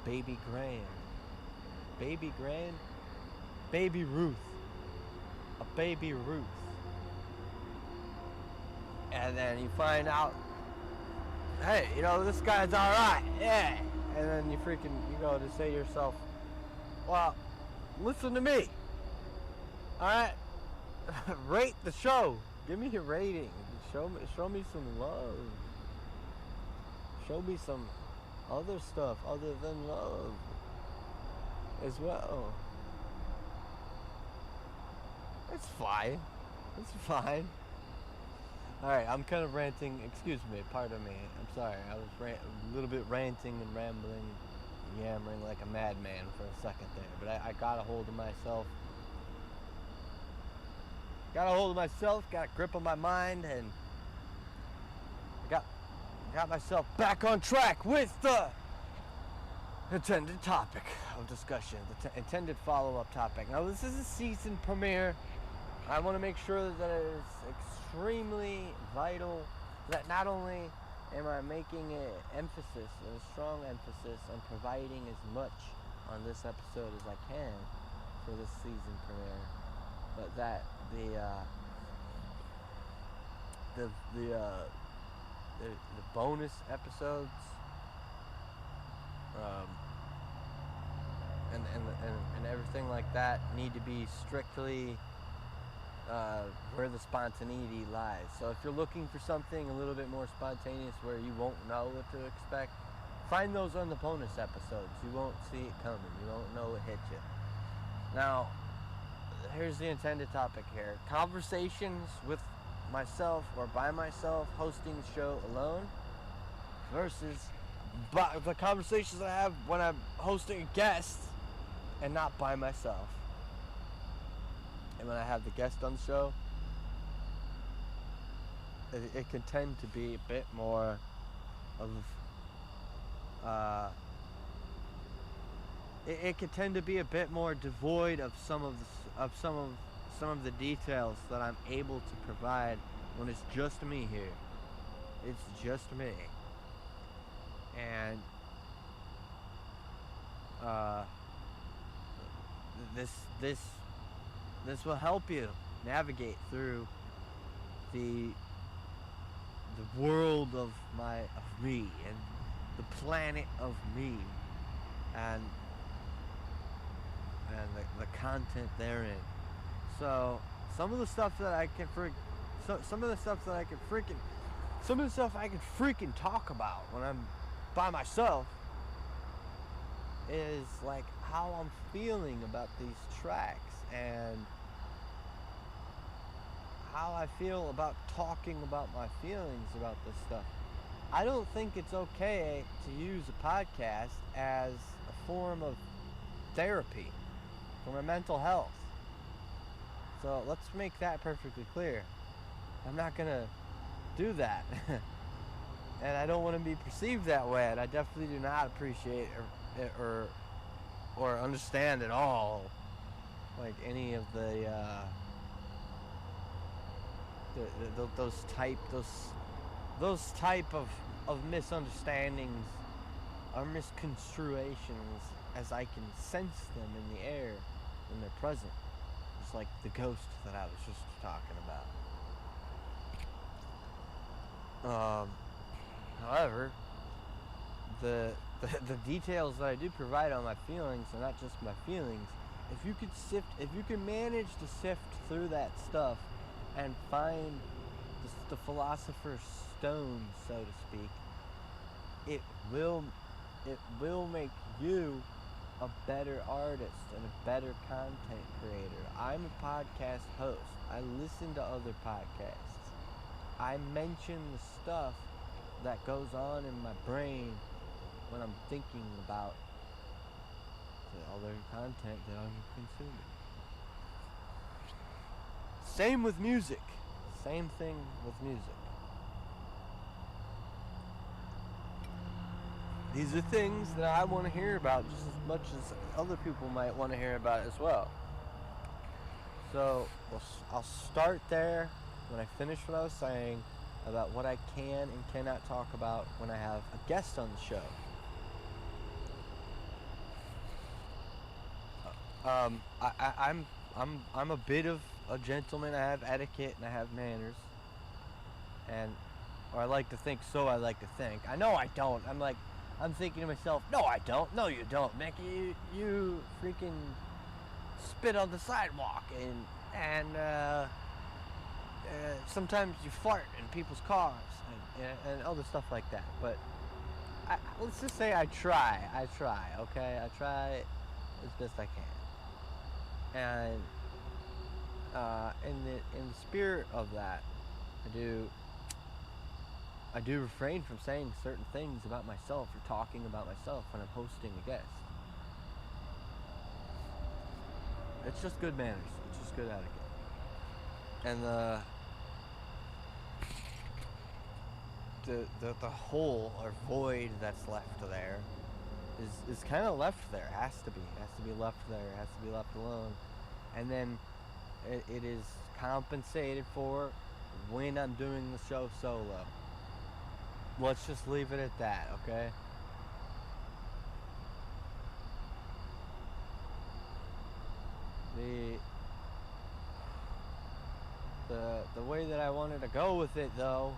Baby Grand. Baby Grand? Baby Ruth. A Baby Ruth. And then you find out, hey, you know, this guy's alright, yeah. And then you go to say to yourself, well, listen to me. Alright? Rate the show. Give me a rating. Show me some love. Show me some other stuff other than love as well. It's fine. It's fine. Alright, I'm kind of ranting. Excuse me, pardon me. I'm sorry. I was a little bit ranting and rambling, yammering like a madman for a second there. But I got a hold of myself. Got a grip on my mind, and got myself back on track with the intended topic of discussion, the intended follow-up topic. Now, this is a season premiere. I want to make sure that it is extremely vital that not only am I making a strong emphasis on providing as much on this episode as I can for this season premiere, but that the bonus episodes and everything like that need to be strictly where the spontaneity lies. So if you're looking for something a little bit more spontaneous where you won't know what to expect, find those on the bonus episodes. You won't see it coming. You won't know it hit you. Now, here's the intended topic here. Conversations with myself or by myself hosting the show alone versus the conversations that I have when I'm hosting a guest and not by myself. And when I have the guest on the show, it can tend to be a bit more of it can tend to be a bit more devoid of some of the details that I'm able to provide when it's just me here. It's just me. And this will help you navigate through the world of me and the planet of me and the content therein. So some of the stuff I can freaking talk about when I'm by myself is like how I'm feeling about these tracks and how I feel about talking about my feelings about this stuff. I don't think it's okay to use a podcast as a form of therapy for my mental health. So let's make that perfectly clear. I'm not gonna do that. and I don't want to be perceived that way, and I definitely do not appreciate or understand at all, like, any of those type of misunderstandings or misconstruations, as I can sense them in the air when they're present. Just like the ghost that I was just talking about. However, the details that I do provide on my feelings are not just my feelings. If you can manage to sift through that stuff and find the philosopher's stone, so to speak, it will make you a better artist and a better content creator. I'm a podcast host. I listen to other podcasts. I mention the stuff that goes on in my brain when I'm thinking about the other content that I'm consuming. Same with music. Same thing with music. These are things that I want to hear about just as much as other people might want to hear about as well. So I'll start there when I finish what I was saying about what I can and cannot talk about when I have a guest on the show. I'm a bit of a gentleman. I have etiquette and I have manners, or I like to think so. I like to think. I know I don't. I'm thinking to myself, no, I don't. No, you don't, Mickey. You freaking spit on the sidewalk and sometimes you fart in people's cars and other stuff like that. But let's just say I try. Okay, I try as best I can. And in the spirit of that, I do refrain from saying certain things about myself or talking about myself when I'm hosting a guest. It's just good manners. It's just good etiquette. And the hole or void that's left there is kind of left there. It has to be left there. It has to be left alone. And then it is compensated for when I'm doing the show solo. Let's just leave it at that, okay? The way that I wanted to go with it, though,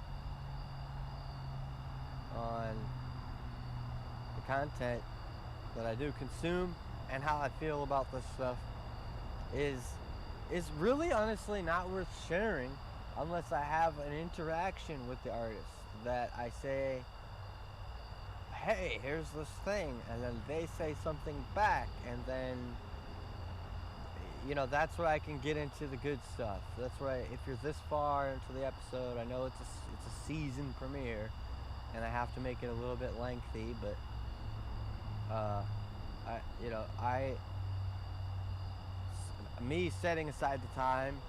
on the content that I do consume and how I feel about this stuff is really honestly not worth sharing unless I have an interaction with the artist that I say, hey, here's this thing, and then they say something back, and then that's where I can get into the good stuff. That's where if you're this far into the episode, I know it's a season premiere and I have to make it a little bit lengthy, but me setting aside the time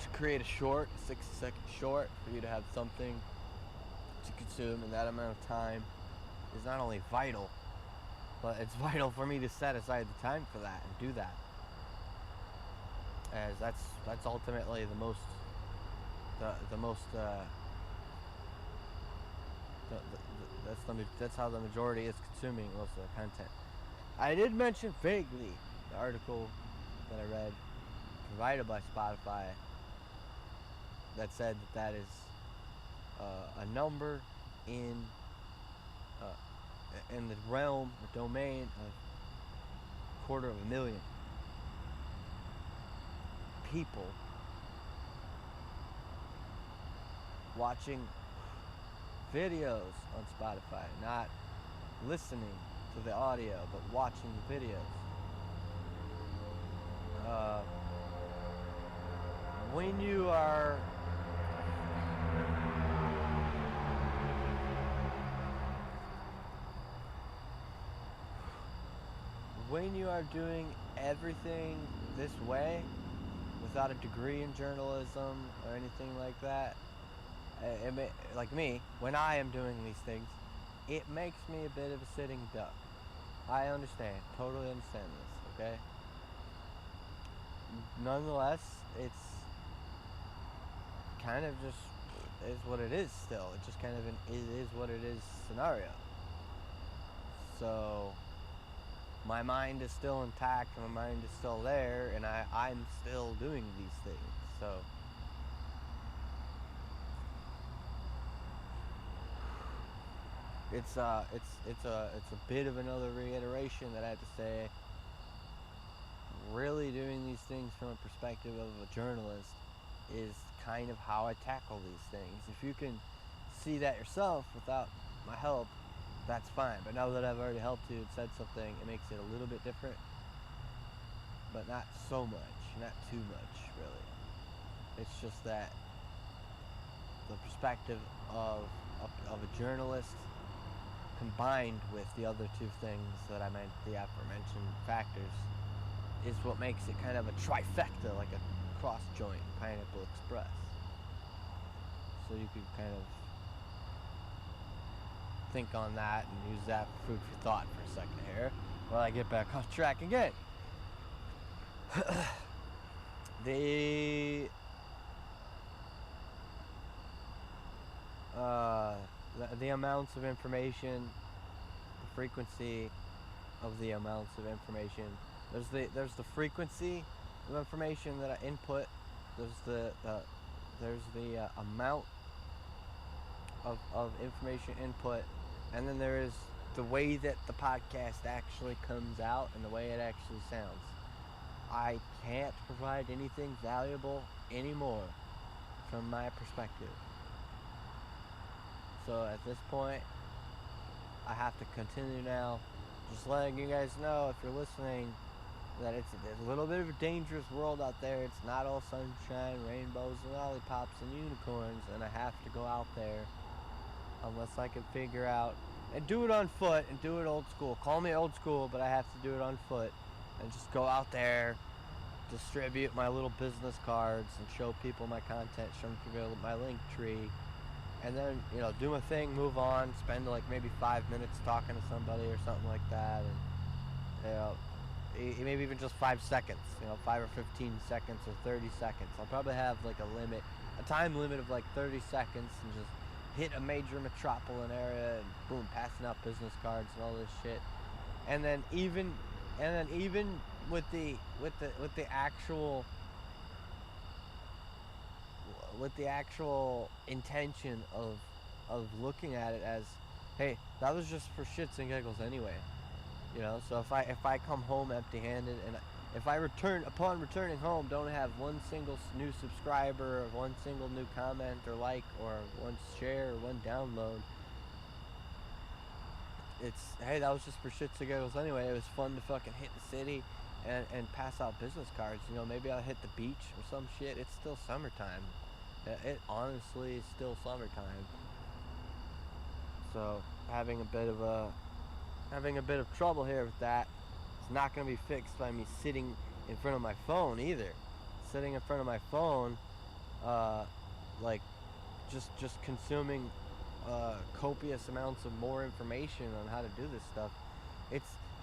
to create a 60-second short for you to have something to consume in that amount of time is not only vital, but it's vital for me to set aside the time for that and do that, as that's ultimately that's how the majority is consuming most of the content. I did mention vaguely the article that I read provided by Spotify that said that is a number in the realm or domain of 250,000 people watching videos on Spotify, not listening to the audio, but watching the videos. When you are doing everything this way without a degree in journalism or anything like that, like me, when I am doing these things, it makes me a bit of a sitting duck. I understand, totally understand this, okay? Nonetheless, it's kind of just is what it is still. It's just kind of an it is what it is scenario. So my mind is still intact, my mind is still there, and I'm still doing these things. So it's a bit of another reiteration that I have to say. Really doing these things from a perspective of a journalist is kind of how I tackle these things. If you can see that yourself without my help, that's fine. But now that I've already helped you and said something, it makes it a little bit different, but not so much, not too much, really. It's just that the perspective of a journalist combined with the other two things that I meant, the aforementioned factors, is what makes it kind of a trifecta, like a cross joint Pineapple Express. So you could kind of think on that and use that for food for thought for a second here while I get back on track again. The amounts of information, the frequency of the amounts of information. There's the frequency of information that I input. There's the amount of information input, and then there is the way that the podcast actually comes out and the way it actually sounds. I can't provide anything valuable anymore from my perspective. So at this point, I have to continue now, just letting you guys know, if you're listening, that it's a little bit of a dangerous world out there. It's not all sunshine, rainbows, and lollipops and unicorns, and I have to go out there unless I can figure out and do it on foot and do it old school. Call me old school, but I have to do it on foot and just go out there, distribute my little business cards and show people my content, show people my Linktree, and then, you know, do my thing, move on, spend like maybe 5 minutes talking to somebody or something like that, and, you know, maybe even just 5 seconds, you know, 5 or 15 seconds or 30 seconds. I'll probably have like a time limit of like 30 seconds, and just hit a major metropolitan area and boom, passing out business cards and all this shit. And then even with the actual intention of looking at it as, hey, that was just for shits and giggles anyway. You know, so if I come home empty-handed, and if I upon returning home, don't have one single new subscriber, or one single new comment or like, or one share, or one download, it's, hey, that was just for shits and giggles anyway. It was fun to fucking hit the city and pass out business cards. You know, maybe I'll hit the beach or some shit. It's still summertime. It honestly is still summertime. So having a bit of trouble here with that. It's not going to be fixed by me sitting in front of my phone either. Sitting in front of my phone, like just consuming copious amounts of more information on how to do this stuff.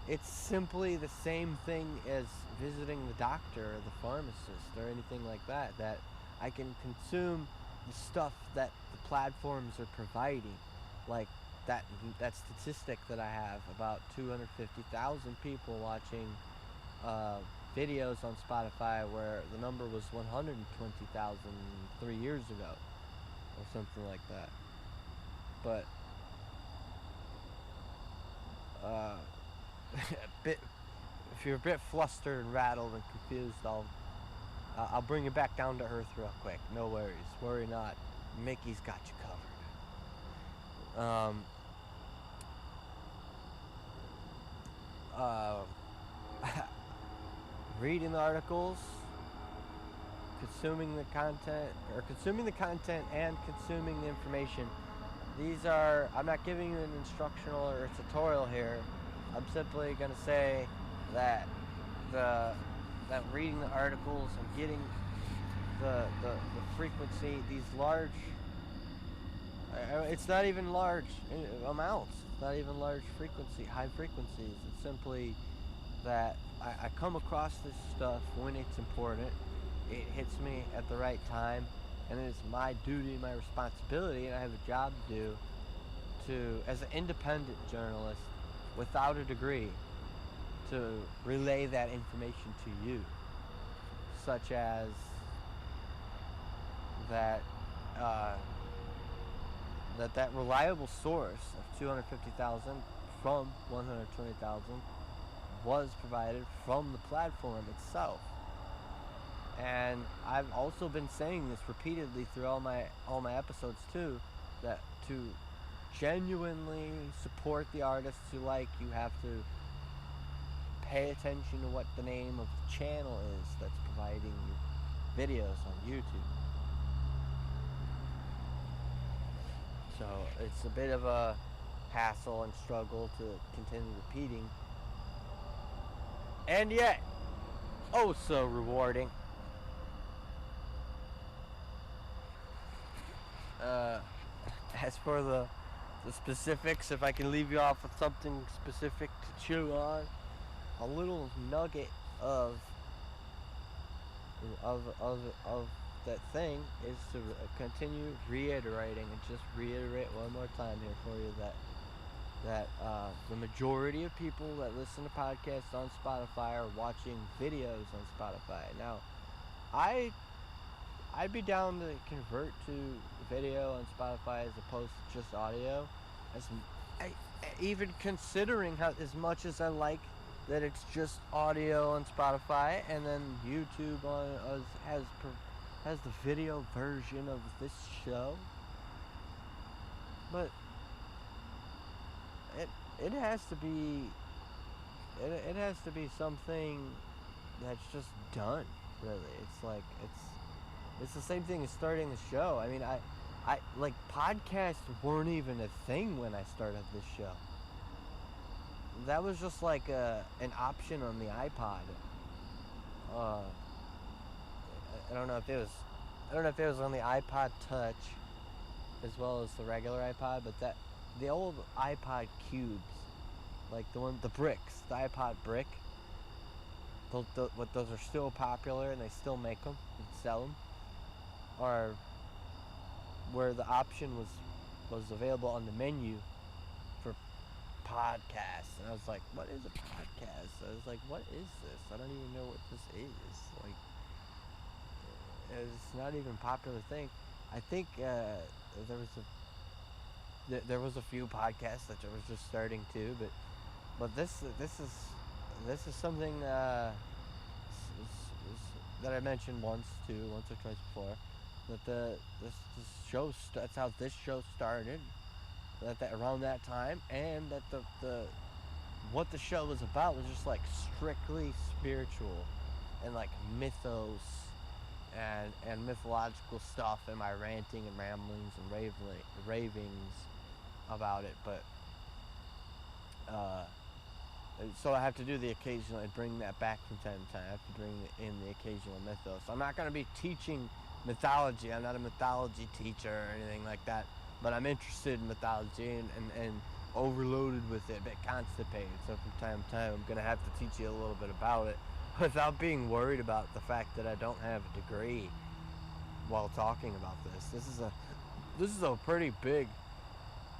It's simply the same thing as visiting the doctor or the pharmacist or anything like that. That I can consume the stuff that the platforms are providing, like that statistic that I have about 250,000 people watching videos on Spotify, where the number was 120,000 3 years ago or something like that. But if you're a bit flustered and rattled and confused, I'll bring you back down to earth real quick. No worries, worry not. Mickey's got you covered. Reading the articles, consuming the content and consuming the information. I'm not giving you an instructional or a tutorial here. I'm simply going to say that that reading the articles and getting the frequency, these large It's not even large amounts. It's not even large high frequencies. It's simply that I come across this stuff when it's important. It hits me at the right time, and it is my duty, my responsibility, and I have a job to do as an independent journalist without a degree, to relay that information to you, such as that that reliable source of 250,000 from 120,000 was provided from the platform itself. And I've also been saying this repeatedly through all my episodes too, that to genuinely support the artists you like, you have to pay attention to what the name of the channel is that's providing your videos on YouTube. So it's a bit of a hassle and struggle to continue repeating, and yet oh so rewarding. As for the specifics, if I can leave you off with something specific to chew on, a little nugget of that thing is to continue reiterating, and just reiterate one more time here for you that the majority of people that listen to podcasts on Spotify are watching videos on Spotify. Now, I'd be down to convert to video on Spotify as opposed to just audio, even considering how, as much as I like that it's just audio on Spotify, and then YouTube has the video version of this show. But it has to be something that's just done, really. It's like it's the same thing as starting the show. I mean, I like, podcasts weren't even a thing when I started this show. That was just like an option on the iPod. I don't know if it was on the iPod Touch as well as the regular iPod, but the old iPod cubes, like the bricks, the iPod brick, those are still popular, and they still make them and sell them, or where the option was available on the menu for podcasts. And I was like, what is a podcast? I was like, what is this? I don't even know what this is. Like, it's not even a popular thing. I think there was a few podcasts that I was just starting to, but this is something that I mentioned once or twice before, that this show, that's how this show started, that around that time, and that the what the show was about was just like strictly spiritual and like mythos and mythological stuff, and my ranting and ramblings and ravings about it. But so I have to do the occasional, I bring that back from time to time. I have to bring in the occasional mythos. I'm not going to be teaching mythology. I'm not a mythology teacher or anything like that, but I'm interested in mythology and overloaded with it, a bit constipated. So from time to time I'm going to have to teach you a little bit about it without being worried about the fact that I don't have a degree while talking about this. This is a pretty big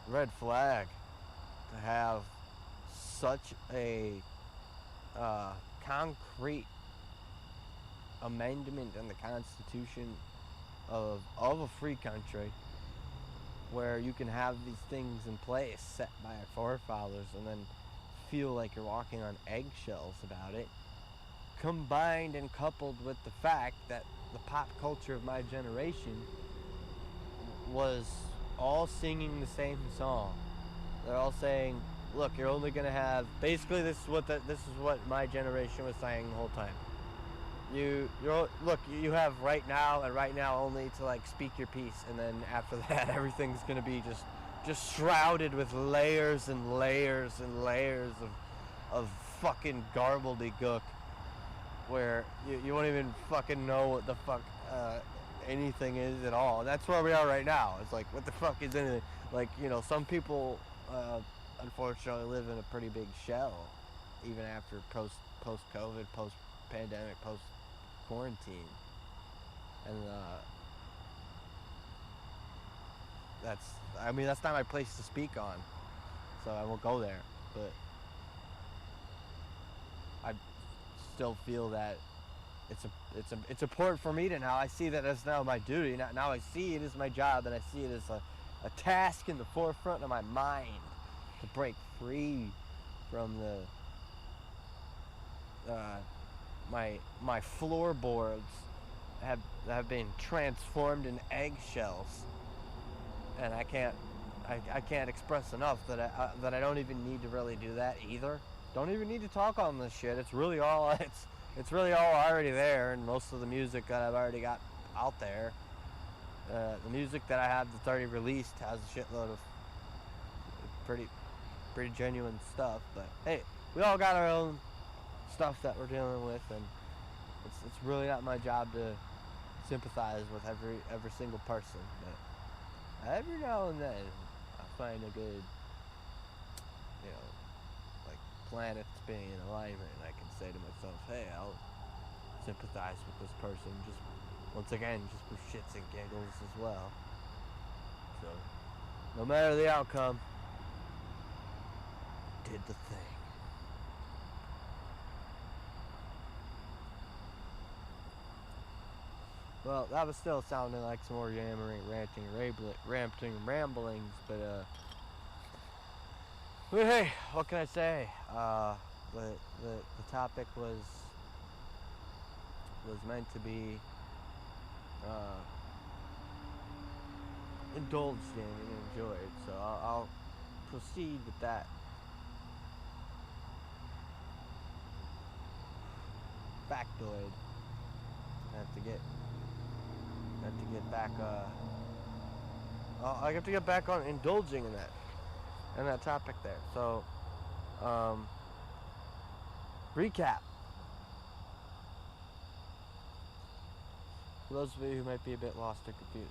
red flag to have such a concrete amendment in the Constitution of a free country, where you can have these things in place set by our forefathers and then feel like you're walking on eggshells about it, combined and coupled with the fact that the pop culture of my generation was all singing the same song. They're all saying, look, you're only going to have, basically this is what my generation was saying the whole time. You have right now, and right now only, to like speak your piece, and then after that everything's going to be just shrouded with layers and layers and layers of fucking garbledy-gook, where you won't even fucking know what the fuck anything is at all. And that's where we are right now. It's like, what the fuck is anything? Like, you know, some people unfortunately live in a pretty big shell, even after post-COVID, post-pandemic, post-quarantine. And that's not my place to speak on, so I won't go there. But I still feel that it's important for me to now. I see that as now my duty. Now I see it as my job, and I see it as a task in the forefront of my mind to break free from my floorboards have been transformed into eggshells, and I can't express enough that I don't even need to really do that either. Don't even need to talk on this shit. It's really all already there, and most of the music that I've already got out there, the music that I have that's already released has a shitload of pretty genuine stuff. But hey, we all got our own stuff that we're dealing with, and it's really not my job to sympathize with every single person. But every now and then, I find a good, like planets being in alignment, and I can say to myself, hey, I'll sympathize with this person, just once again, just for shits and giggles as well. So, no matter the outcome, did the thing. Well, that was still sounding like some more yammering, ranting, ramblings, but hey, what can I say? The topic was meant to be indulged in and enjoyed, so I'll proceed with that. Factoid. I have to get back on indulging in that topic there. So, recap. For those of you who might be a bit lost or confused.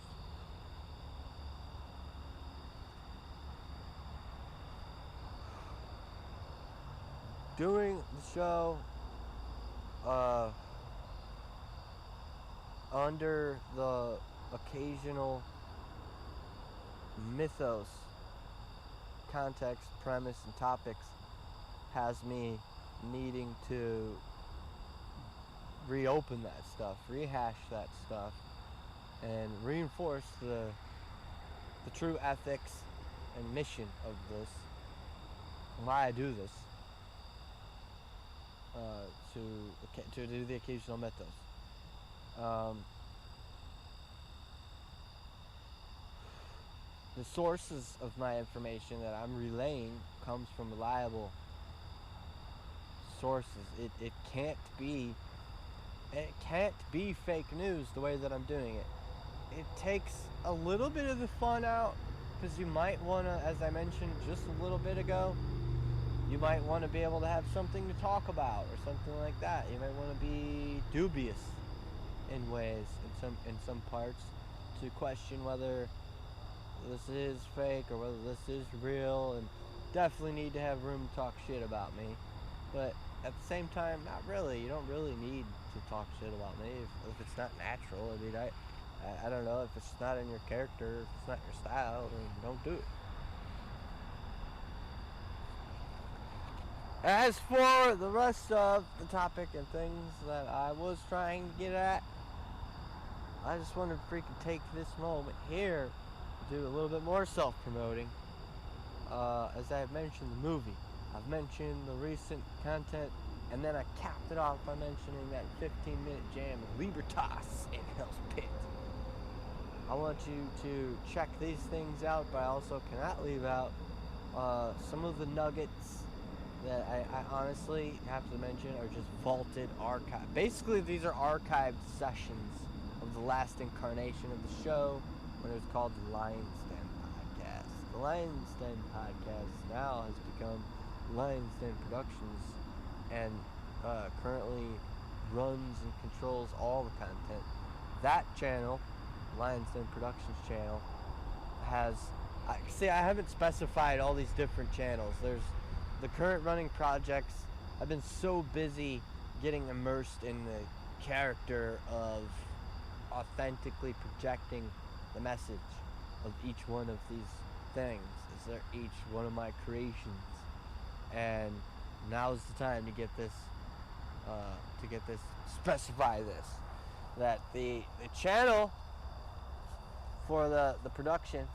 Doing the show, under the occasional mythos, context, premise, and topics has me needing to reopen that stuff, rehash that stuff, and reinforce the true ethics and mission of this, and why I do this, to do the occasional mythos. The sources of my information that I'm relaying comes from reliable sources. It can't be fake news the way that I'm doing it. It takes a little bit of the fun out, because you might want to, as I mentioned just a little bit ago, you might want to be able to have something to talk about or something like that. You might want to be dubious in ways, in some parts, to question whether this is fake or whether this is real, and definitely need to have room to talk shit about me. But at the same time, not really. You don't really need to talk shit about me if it's not natural. I mean, I don't know, if it's not in your character, if it's not your style, then don't do it. As for the rest of the topic and things that I was trying to get at, I just wanted to freaking take this moment here to do a little bit more self-promoting. As I have mentioned the movie, I've mentioned the recent content, and then I capped it off by mentioning that 15-minute jam of Libertas in Hell's Pit. I want you to check these things out, but I also cannot leave out some of the nuggets that I honestly have to mention are just vaulted archive. Basically, these are archived sessions of the last incarnation of the show, when it was called the Lion's Den Podcast. The Lion's Den Podcast now has become Lion's Den Productions, and currently runs and controls all the content. That channel Lion's Den Productions channel has, see, I haven't specified all these different channels. There's the current running projects. I've been so busy getting immersed in the character of authentically projecting the message of each one of these things. Is there each one of my creations, and now's the time to get this, specify this, that the channel for the productions,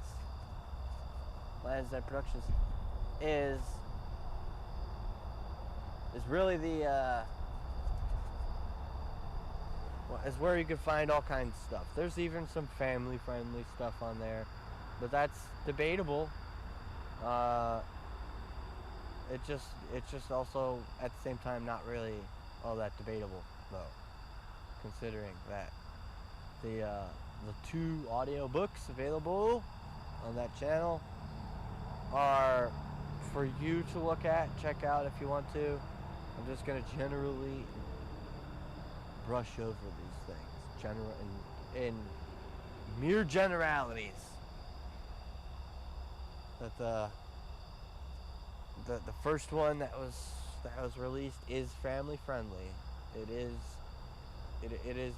Lion's Den Productions, is really the is where you can find all kinds of stuff. There's even some family-friendly stuff on there, but that's debatable. It's just also at the same time not really all that debatable, though, considering that the 2 audio books available on that channel are for you to look at, check out if you want to. I'm just gonna generally brush over these things, in mere generalities. That the first one that was released is family friendly. It is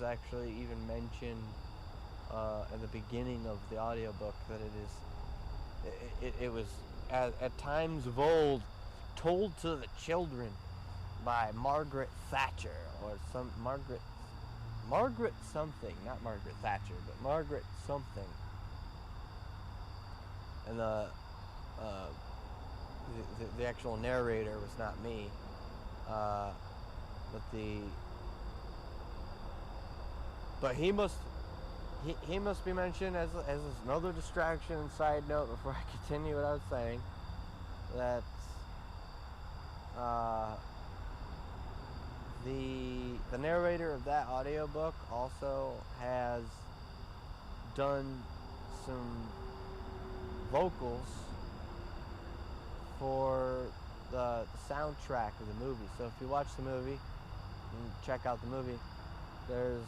actually even mentioned at the beginning of the audiobook that it was at times of old told to the children by Margaret Thatcher, or some Margaret something, not Margaret Thatcher, but Margaret something. And the actual narrator was not me, but he must be mentioned as another distraction and side note before I continue what I was saying, that the narrator of that audiobook also has done some vocals for the soundtrack of the movie. So if you watch the movie and check out the movie, there's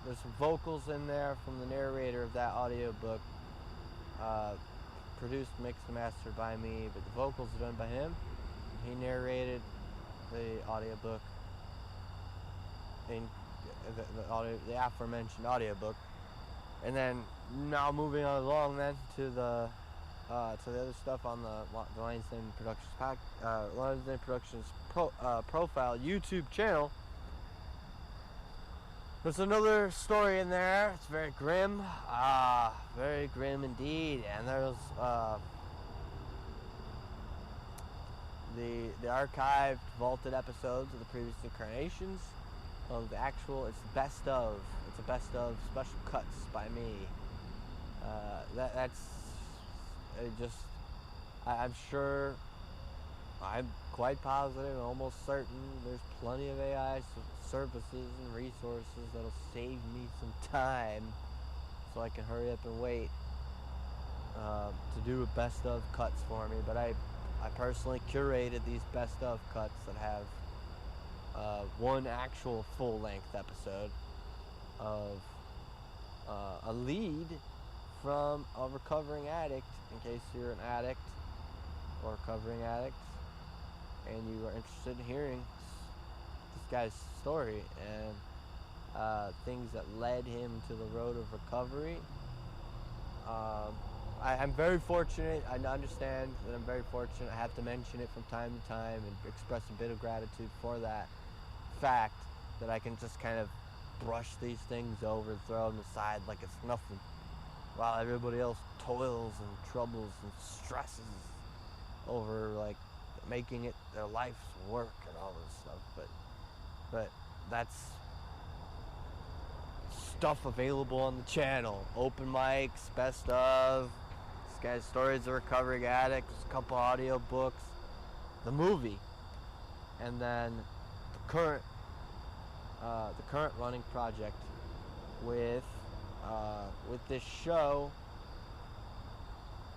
some vocals in there from the narrator of that audiobook, produced, mixed, and mastered by me, but the vocals are done by him. He narrated the audiobook in the aforementioned audiobook. And then now moving on along then to the other stuff on the Lion's Den Productions Lion's Den Productions profile YouTube channel. There's another story in there. It's very grim, indeed. And there's the archived, vaulted episodes of the previous incarnations of the actual. It's a best of special cuts by me. I'm sure, I'm quite positive, almost certain, there's plenty of AI services and resources that'll save me some time, so I can hurry up and wait to do a best of cuts for me. But I personally curated these best of cuts that have one actual full-length episode of a lead from a recovering addict, in case you're an addict or recovering addict and you are interested in hearing this guy's story and things that led him to the road of recovery. I'm very fortunate. I understand that I'm very fortunate. I have to mention it from time to time and express a bit of gratitude for that fact, that I can just kind of brush these things over and throw them aside like it's nothing, while everybody else toils and troubles and stresses over like making it their life's work and all this stuff. But that's stuff available on the channel. Open mics, best of, this guy's stories of recovering addicts, a couple audio books, the movie, and then the current running project with this show,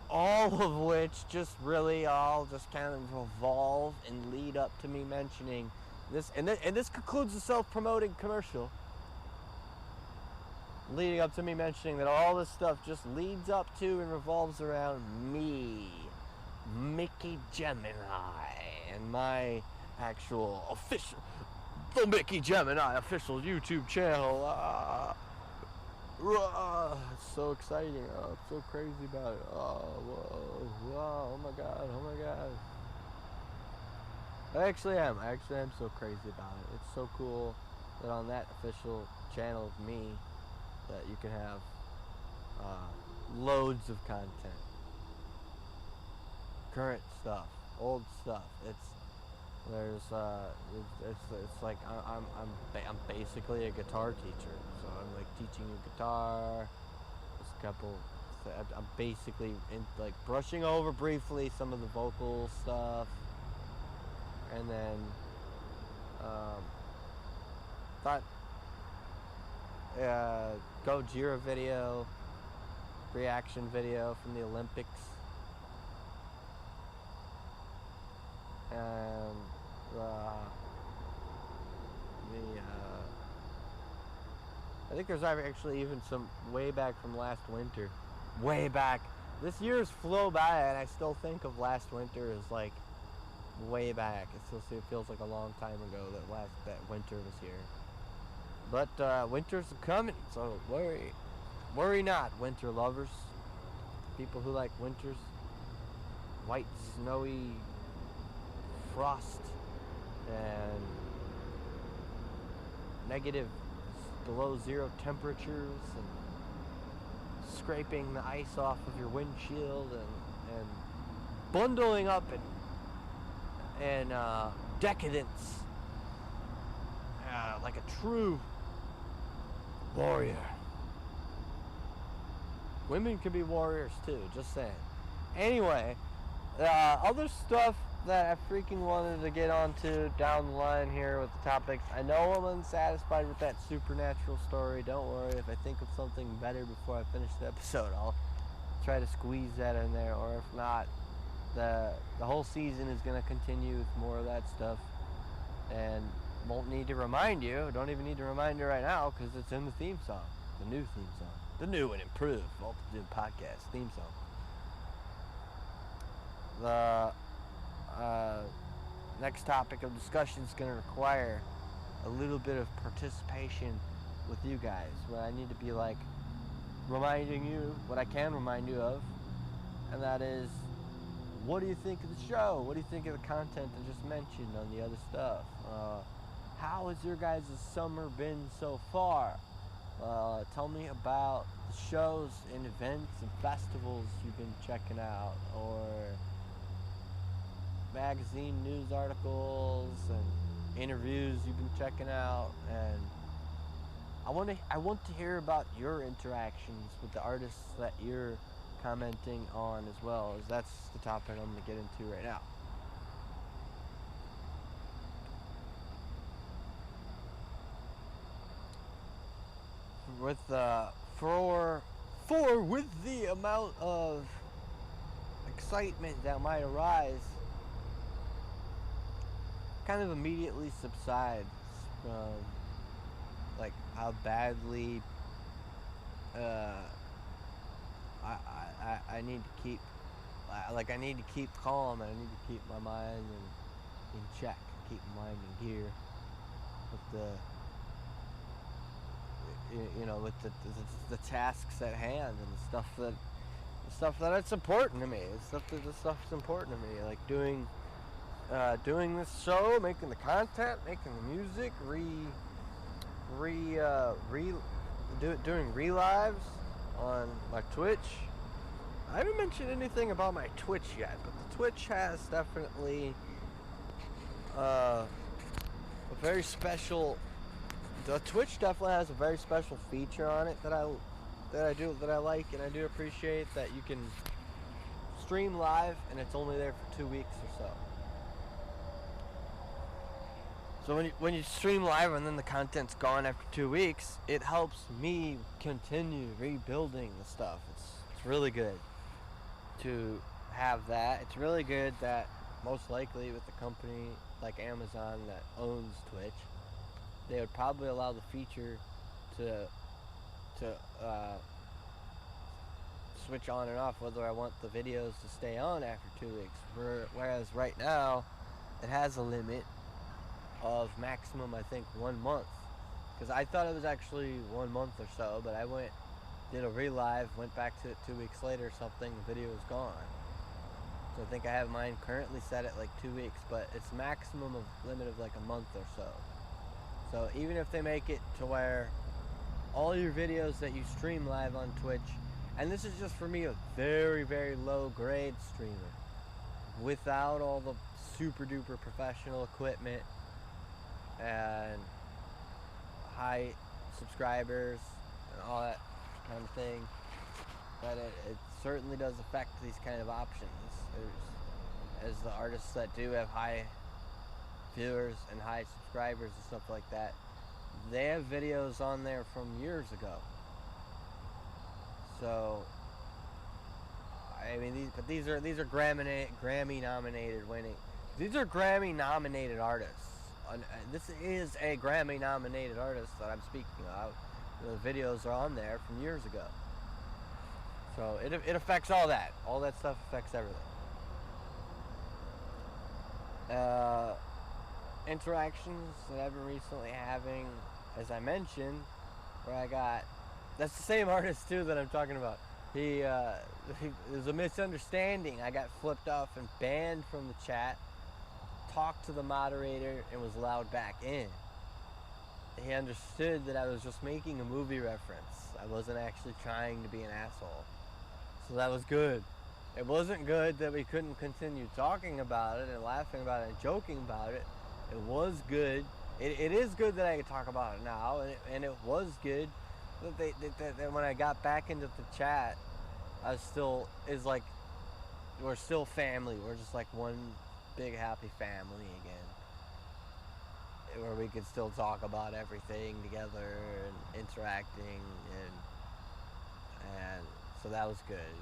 all of which just really all just kind of revolve and lead up to me mentioning this, and this concludes the self-promoting commercial. leading up to me mentioning that all this stuff just leads up to and revolves around me, Mickey Gemini, and my actual official, the Mickey Gemini official YouTube channel. It's so exciting. I'm so crazy about it. Oh my god, oh my god. I actually am so crazy about it. It's so cool that on that official channel of me that you can have loads of content, current stuff, old stuff. It's like I'm basically a guitar teacher, so I'm like teaching you guitar. I'm basically like brushing over briefly some of the vocal stuff, and then thought Gojira video, reaction video from the Olympics, and I think there's actually even some way back from last winter. Way back. This year's flow by, and I still think of last winter as like way back. It feels like a long time ago that winter was here. But winter's coming, so worry not, winter lovers. People who like winters. White, snowy frost and negative below zero temperatures and scraping the ice off of your windshield and bundling up and decadence like a true warrior. Women can be warriors too, just saying. Anyway, other stuff that I freaking wanted to get onto down the line here with the topics. I know I'm unsatisfied with that supernatural story. Don't worry, if I think of something better before I finish the episode, I'll try to squeeze that in there, or if not, the whole season is going to continue with more of that stuff, and won't need to remind you. Don't even need to remind you right now, because it's in the theme song, the new theme song, the new and improved Multitude Podcast theme song. The next topic of discussion is going to require a little bit of participation with you guys, where I need to be like reminding you what I can remind you of, and that is, what do you think of the show? What do you think of the content I just mentioned on the other stuff? How has your guys' summer been so far? Tell me about the shows and events and festivals you've been checking out, or magazine news articles and interviews you've been checking out. And I want to hear about your interactions with the artists that you're commenting on, as well, as that's the topic I'm going to get into right now. With with the amount of excitement that might arise, kind of immediately subsides from like how badly I need to keep calm, and I need to keep my mind in check, keep my mind in gear with with the tasks at hand, and the stuff that's important to me. The stuff's important to me, like doing this show, making the content, making the music, doing relives on my Twitch. I haven't mentioned anything about my Twitch yet, but the Twitch has definitely a very special. The Twitch definitely has a very special feature on it that I like, and I do appreciate, that you can stream live and it's only there for 2 weeks or so. So when you stream live and then the content's gone after 2 weeks, it helps me continue rebuilding the stuff. It's really good to have that. It's really good that most likely with the company like Amazon that owns Twitch, they would probably allow the feature to to switch on and off whether I want the videos to stay on after 2 weeks. Whereas right now, it has a limit of maximum, I think, 1 month. Because I thought it was actually 1 month or so, but I did a relive, went back to it 2 weeks later or something, the video was gone. So I think I have mine currently set at like 2 weeks, but it's maximum of limit of like a month or so. So even if they make it to where all your videos that you stream live on Twitch, and this is just for me a very, very low grade streamer, without all the super duper professional equipment and high subscribers and all that kind of thing, but it certainly does affect these kind of options. As the artists that do have high viewers and high subscribers and stuff like that, they have videos on there from years ago. So I mean, these are Grammy nominated winning. These are Grammy nominated artists. This is a Grammy nominated artist that I'm speaking of. The videos are on there from years ago. So it affects all that. All that stuff affects everything. Interactions that I've been recently having, as I mentioned, where that's the same artist too that I'm talking about. There's a misunderstanding. I got flipped off and banned from the chat, talked to the moderator, and was allowed back in. He understood that I was just making a movie reference. I wasn't actually trying to be an asshole. So that was good. It wasn't good that we couldn't continue talking about it and laughing about it and joking about it. It was good. It is good that I can talk about it now, and it was good that when I got back into the chat, we're still family. We're just like one big happy family again, where we could still talk about everything together and interacting, and so that was good.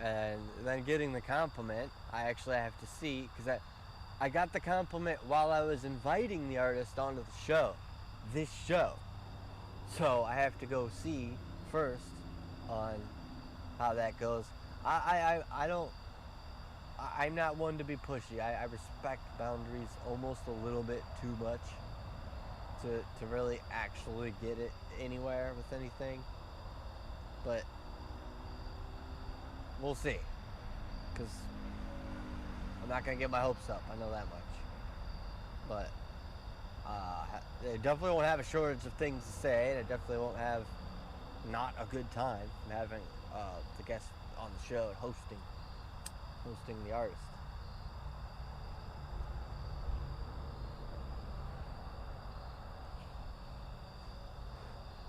And then getting the compliment, I actually have to see, because I got the compliment while I was inviting the artist onto the show, this show. So I have to go see first on how that goes. I'm not one to be pushy. I respect boundaries almost a little bit too much to really actually get it anywhere with anything. But we'll see. Because I'm not going to get my hopes up. I know that much. But I definitely won't have a shortage of things to say. And I definitely won't have not a good time having the guest on the show and hosting the artist.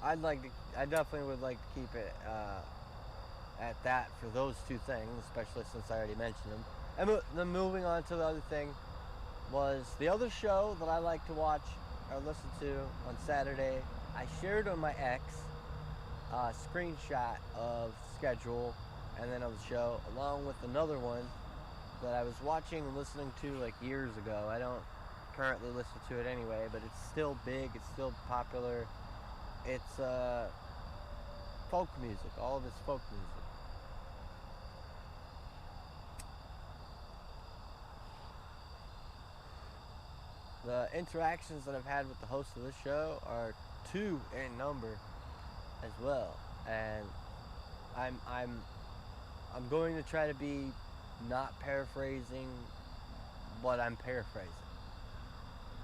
I definitely would like to keep it at that for those two things, especially since I already mentioned them. And then moving on to the other thing was the other show that I like to watch or listen to on Saturday. I shared on my X a screenshot of the schedule and then of the show, along with another one that I was watching and listening to like years ago. I don't currently listen to it anyway, but it's still big, it's still popular. It's folk music, all of it's folk music. The interactions that I've had with the host of this show are 2 in number as well, and I'm going to try to be not paraphrasing what I'm paraphrasing.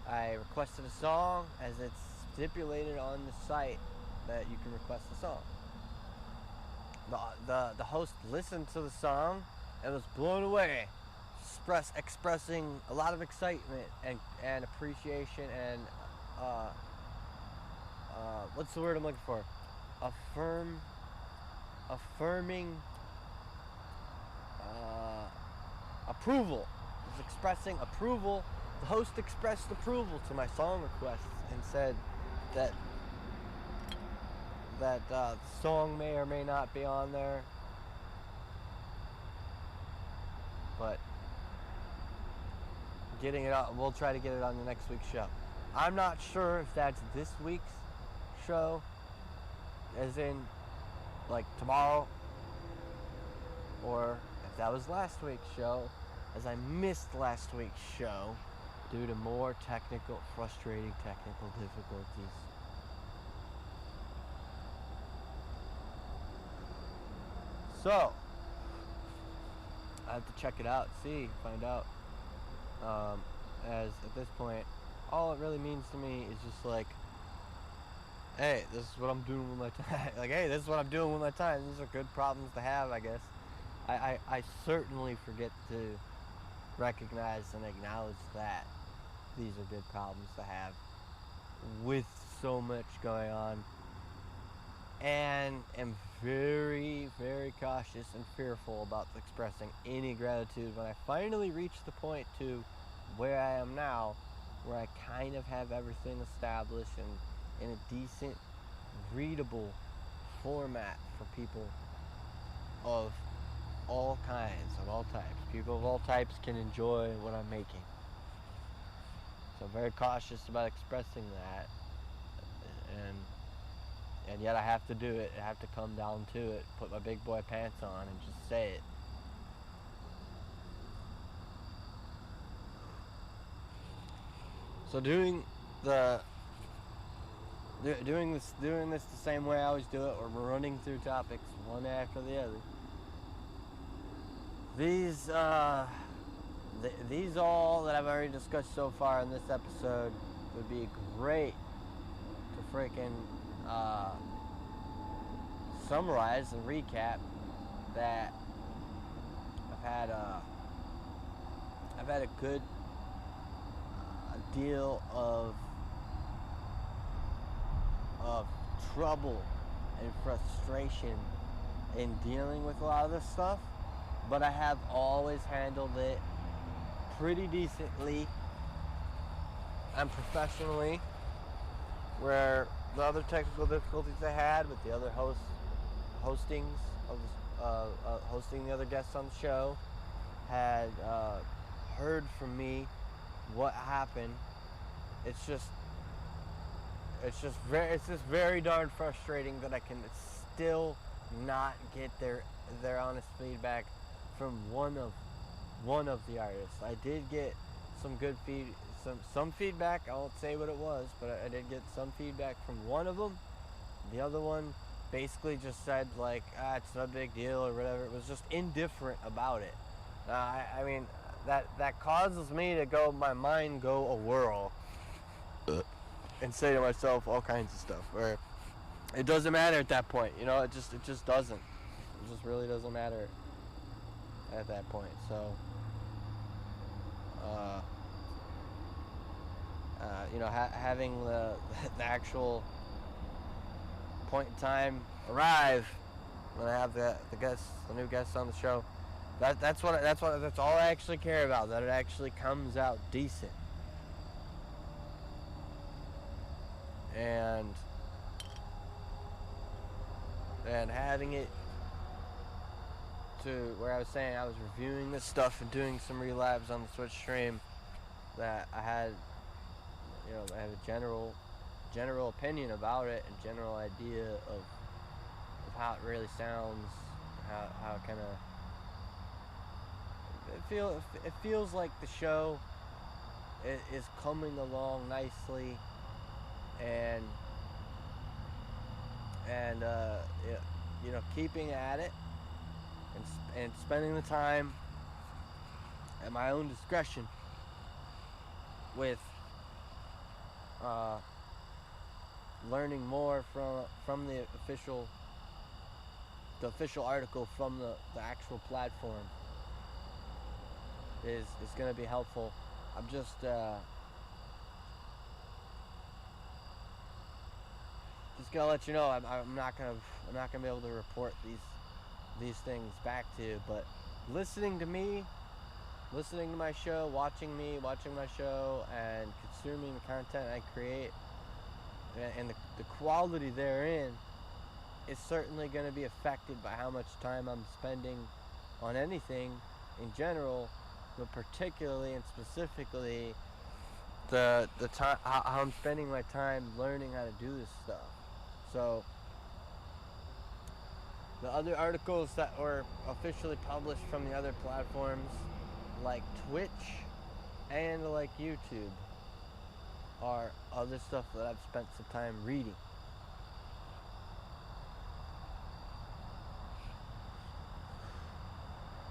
I requested a song, as it's stipulated on the site that you can request a song. The host listened to the song and was blown away, expressing a lot of excitement and appreciation and what's the word I'm looking for? Affirming approval. He was expressing approval. The host expressed approval to my song requests and said that the song may or may not be on there, but getting it out, we'll try to get it on the next week's show. I'm not sure if that's this week's show as in, like, tomorrow, or if that was last week's show, as I missed last week's show due to more frustrating technical difficulties. So, I have to check it out, find out. As at this point, all it really means to me is just like, hey, this is what I'm doing with my time. Like, hey, this is what I'm doing with my time. These are good problems to have, I guess. I certainly forget to recognize and acknowledge that these are good problems to have with so much going on, and am very, very cautious and fearful about expressing any gratitude when I finally reach the point to where I am now, where I kind of have everything established and in a decent, readable format for people of all kinds, of all types. People of all types can enjoy what I'm making. So I'm very cautious about expressing that, and yet I have to do it. I have to come down to it, put my big boy pants on, and just say it. So doing this the same way I always do it, or running through topics one after the other. These all that I've already discussed so far in this episode would be great to freaking summarize and recap that I've had a good deal of trouble and frustration in dealing with a lot of this stuff, but I have always handled it pretty decently and professionally, where the other technical difficulties I had with the other hosting the other guests on the show had heard from me what happened. It's just very darn frustrating that I can still not get their honest feedback from one of the artists. I did get some good some feedback. I won't say what it was, but I did get some feedback from one of them. The other one basically just said like, it's no big deal or whatever. It was just indifferent about it. I mean, that causes me to my mind go a whirl and say to myself all kinds of stuff where it doesn't matter at that point. You know, it just doesn't. It just really doesn't matter at that point. So, having the actual point in time arrive when I have the new guests on the show, that's all I actually care about. That it actually comes out decent, and having it to where I was saying I was reviewing this stuff and doing some relabs on the Switch stream, that I had a general opinion about it and general idea of how it really sounds, how it kind of it feels like the show is coming along nicely, and keeping at it and spending the time at my own discretion with learning more from the official article from the actual platform is going to be helpful. I'm just gonna let you know I'm not gonna be able to report these things back to you, but listening to my show, watching my show, and consuming the content I create, and the quality therein is certainly going to be affected by how much time I'm spending on anything in general, but particularly and specifically the time, how I'm spending my time learning how to do this stuff. So The other articles that were officially published from the other platforms, like Twitch and like YouTube, are other stuff that I've spent some time reading.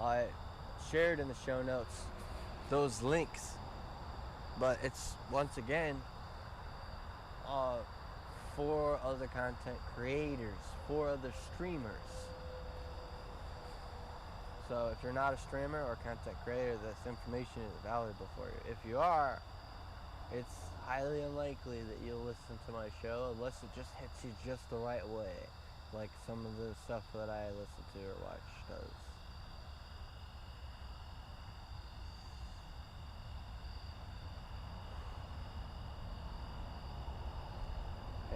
I shared in the show notes those links, but it's once again 4 other content creators, 4 other streamers. So if you're not a streamer or content creator, this information is valuable for you. If you are, it's highly unlikely that you'll listen to my show unless it just hits you just the right way, like some of the stuff that I listen to or watch does.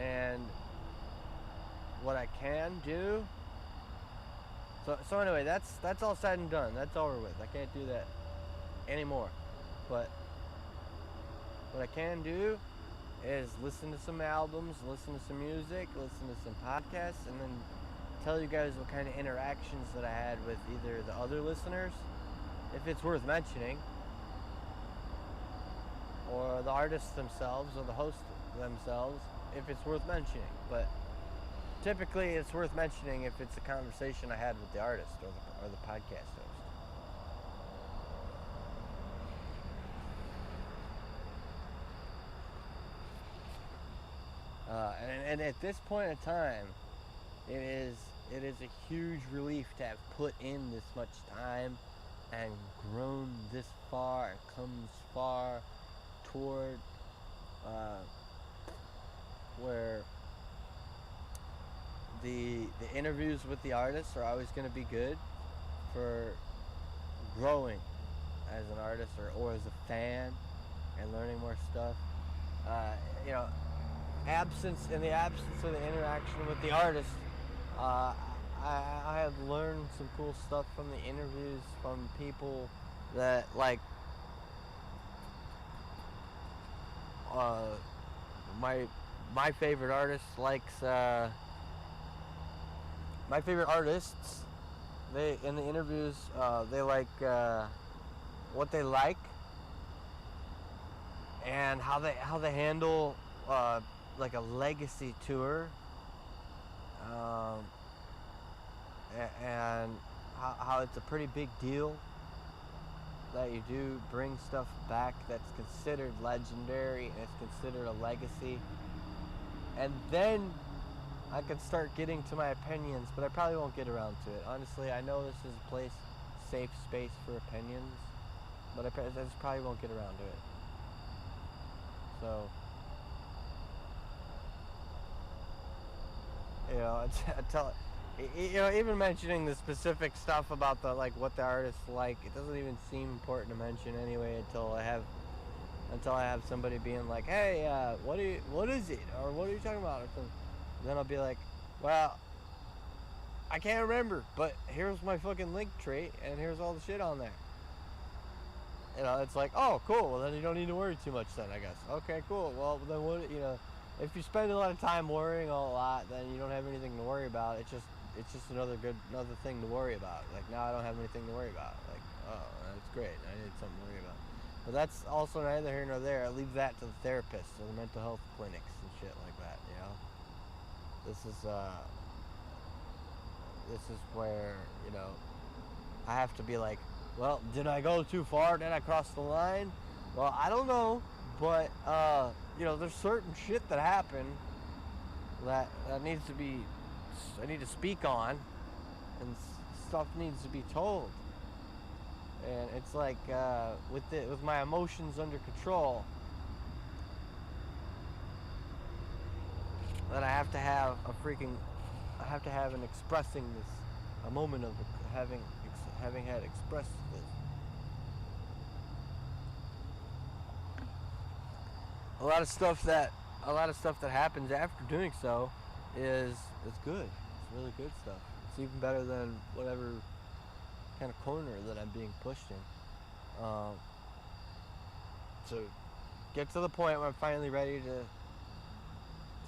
And what I can do, so anyway, that's all said and done. That's over with. I can't do that anymore. But what I can do is listen to some albums, listen to some music, listen to some podcasts, and then tell you guys what kind of interactions that I had with either the other listeners, if it's worth mentioning, or the artists themselves, or the hosts themselves, if it's worth mentioning. But typically it's worth mentioning if it's a conversation I had with the artist or the podcast host. And at this point in time, it is a huge relief to have put in this much time and grown this far and come this far toward where the interviews with the artists are always going to be good for growing as an artist or as a fan and learning more stuff. You know, in the absence of the interaction with the artist, I have learned some cool stuff from the interviews from people that, like, my favorite artist likes my favorite artists, they in the interviews they like what they like and how they handle like a legacy tour, and how it's a pretty big deal that you do bring stuff back that's considered legendary and it's considered a legacy. And then I could start getting to my opinions, but I probably won't get around to it. Honestly, I know this is a place, safe space for opinions, but I just probably won't get around to it. So, you know, even mentioning the specific stuff about the, like, what the artists like, it doesn't even seem important to mention anyway until I have somebody being like, hey, what is it, or what are you talking about, or something. Then I'll be like, well, I can't remember, but here's my fucking link tree, and here's all the shit on there. You know, it's like, oh, cool, well, then you don't need to worry too much then, I guess. Okay, cool, well, then what, you know, if you spend a lot of time worrying a lot, then you don't have anything to worry about. It's just another thing to worry about. Like, now I don't have anything to worry about. Like, oh, that's great, I need something to worry about. But that's also neither here nor there. I leave that to the therapists or the mental health clinics and shit like that, you know? This is where, you know, I have to be like, well, did I go too far? Did I cross the line? Well, I don't know, but, you know, there's certain shit that happened that I need to speak on, and stuff needs to be told. And it's like, with my emotions under control, that I have to have an expressing this, a moment of having had expressed this. A lot of stuff that happens after doing so is good. It's really good stuff. It's even better than whatever kind of corner that I'm being pushed in. To get to the point where I'm finally ready to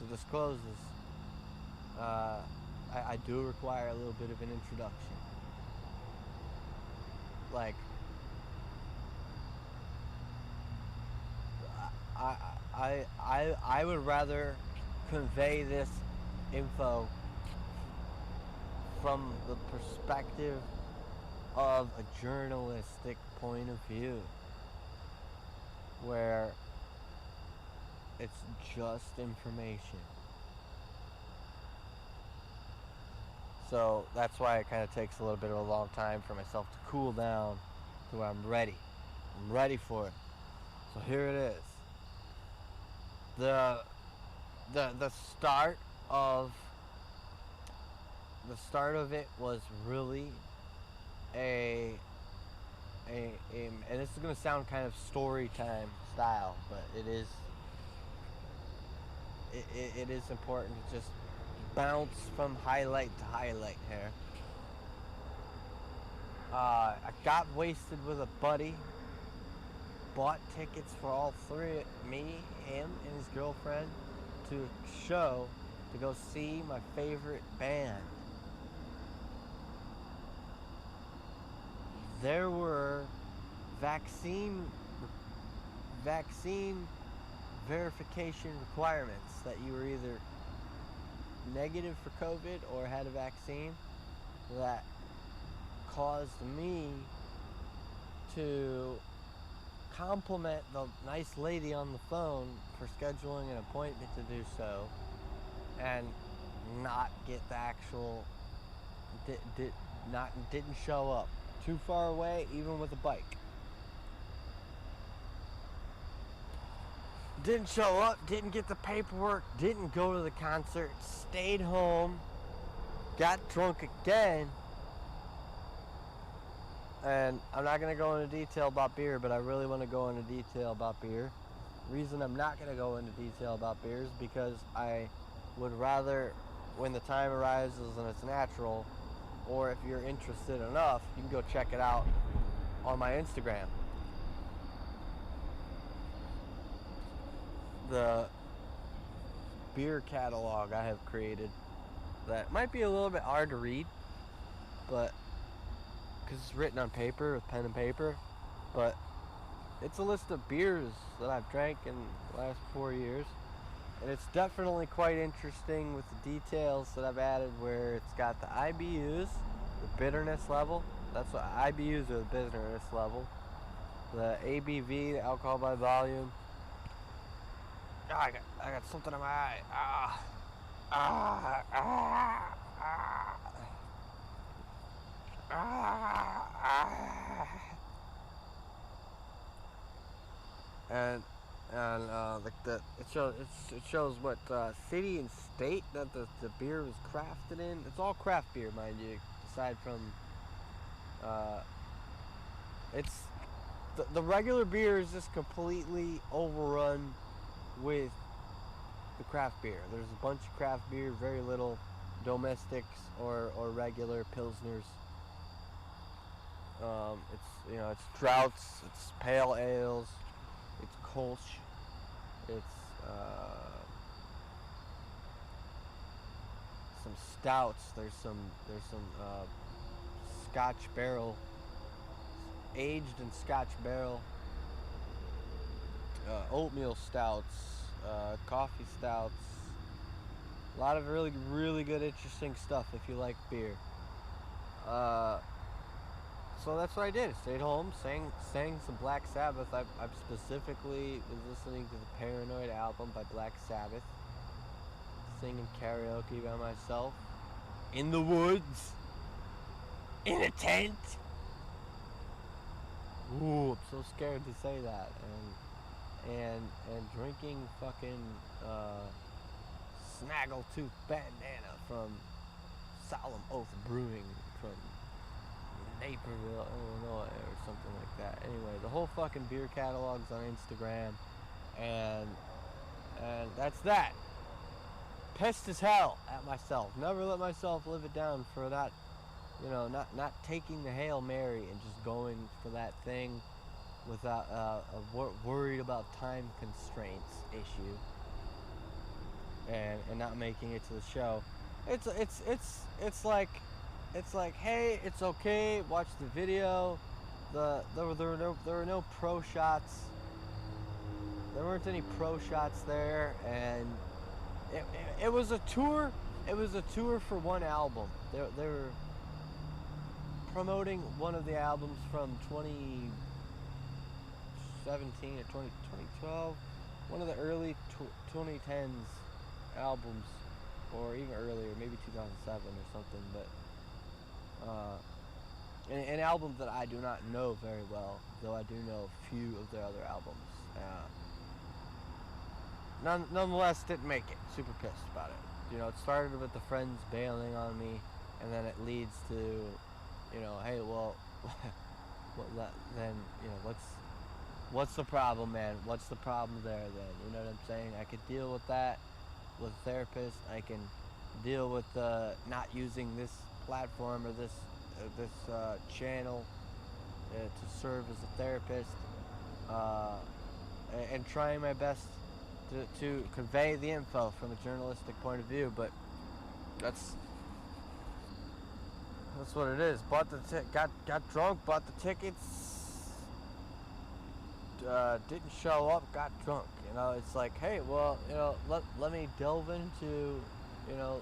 disclose this. I do require a little bit of an introduction. Like, I would rather convey this info from the perspective of a journalistic point of view, where it's just information. So that's why it kind of takes a little bit of a long time for myself to cool down to where I'm ready. I'm ready for it. So here it is. The start of it was really and this is gonna sound kind of story time style, but it is important to just bounce from highlight to highlight here. I got wasted with a buddy. Bought tickets for all three, me, him, and his girlfriend, to a show to go see my favorite band. There were vaccine verification requirements that you were either negative for COVID or had a vaccine, that caused me to compliment the nice lady on the phone for scheduling an appointment to do so, and not get the actual didn't show up. Too far away, even with a bike. Didn't show up, didn't get the paperwork, didn't go to the concert, stayed home, got drunk again. And I'm not going to go into detail about beer, but I really want to go into detail about beer. The reason I'm not going to go into detail about beer is because I would rather, when the time arises and it's natural, or if you're interested enough, you can go check it out on my Instagram. The beer catalog I have created that might be a little bit hard to read, but because it's written on paper with pen and paper, but it's a list of beers that I've drank in the last 4 years, and it's definitely quite interesting with the details that I've added, where it's got the IBUs, the bitterness level. That's what IBUs are, the bitterness level. The ABV, the alcohol by volume. I got something in my eye. And it shows what city and state that the beer was crafted in. It's all craft beer, mind you, aside from it's the regular beer is just completely overrun with the craft beer. There's a bunch of craft beer, very little domestics or regular pilsners. It's draughts, it's pale ales, it's Kolsch, it's some stouts. There's some Scotch barrel, aged in Scotch barrel, oatmeal stouts, coffee stouts. A lot of really, really good, interesting stuff if you like beer. So that's what I did. I stayed home, sang some Black Sabbath. I specifically was listening to the Paranoid album by Black Sabbath, singing karaoke by myself, in the woods, in a tent. Ooh, I'm so scared to say that. And drinking fucking Snaggletooth Bandana from Solemn Oath Brewing from Naperville, Illinois, or something like that. Anyway, the whole fucking beer catalog's on Instagram, and that's that. Pissed as hell at myself. Never let myself live it down for that, not taking the Hail Mary and just going for that thing without worried about time constraints issue, and not making it to the show. It's like, hey, it's okay. Watch the video. There were no pro shots. There weren't any pro shots there, and it was a tour. It was a tour for one album. They were promoting one of the albums from 2017 or 2012, one of the early 2010s albums, or even earlier, maybe 2007 or something. But an album that I do not know very well, though I do know a few of their other albums. Nonetheless, didn't make it. Super pissed about it. You know, it started with the friends bailing on me, and then it leads to, you know, hey, well, then, you know, what's the problem, man? What's the problem there, then? You know what I'm saying? I could deal with that with a therapist. I can deal with not using this platform or this channel to serve as a therapist, and trying my best to convey the info from a journalistic point of view. But that's what it is. Got drunk, bought the tickets, didn't show up, got drunk. You know, it's like, hey, well, you know, let me delve into, you know,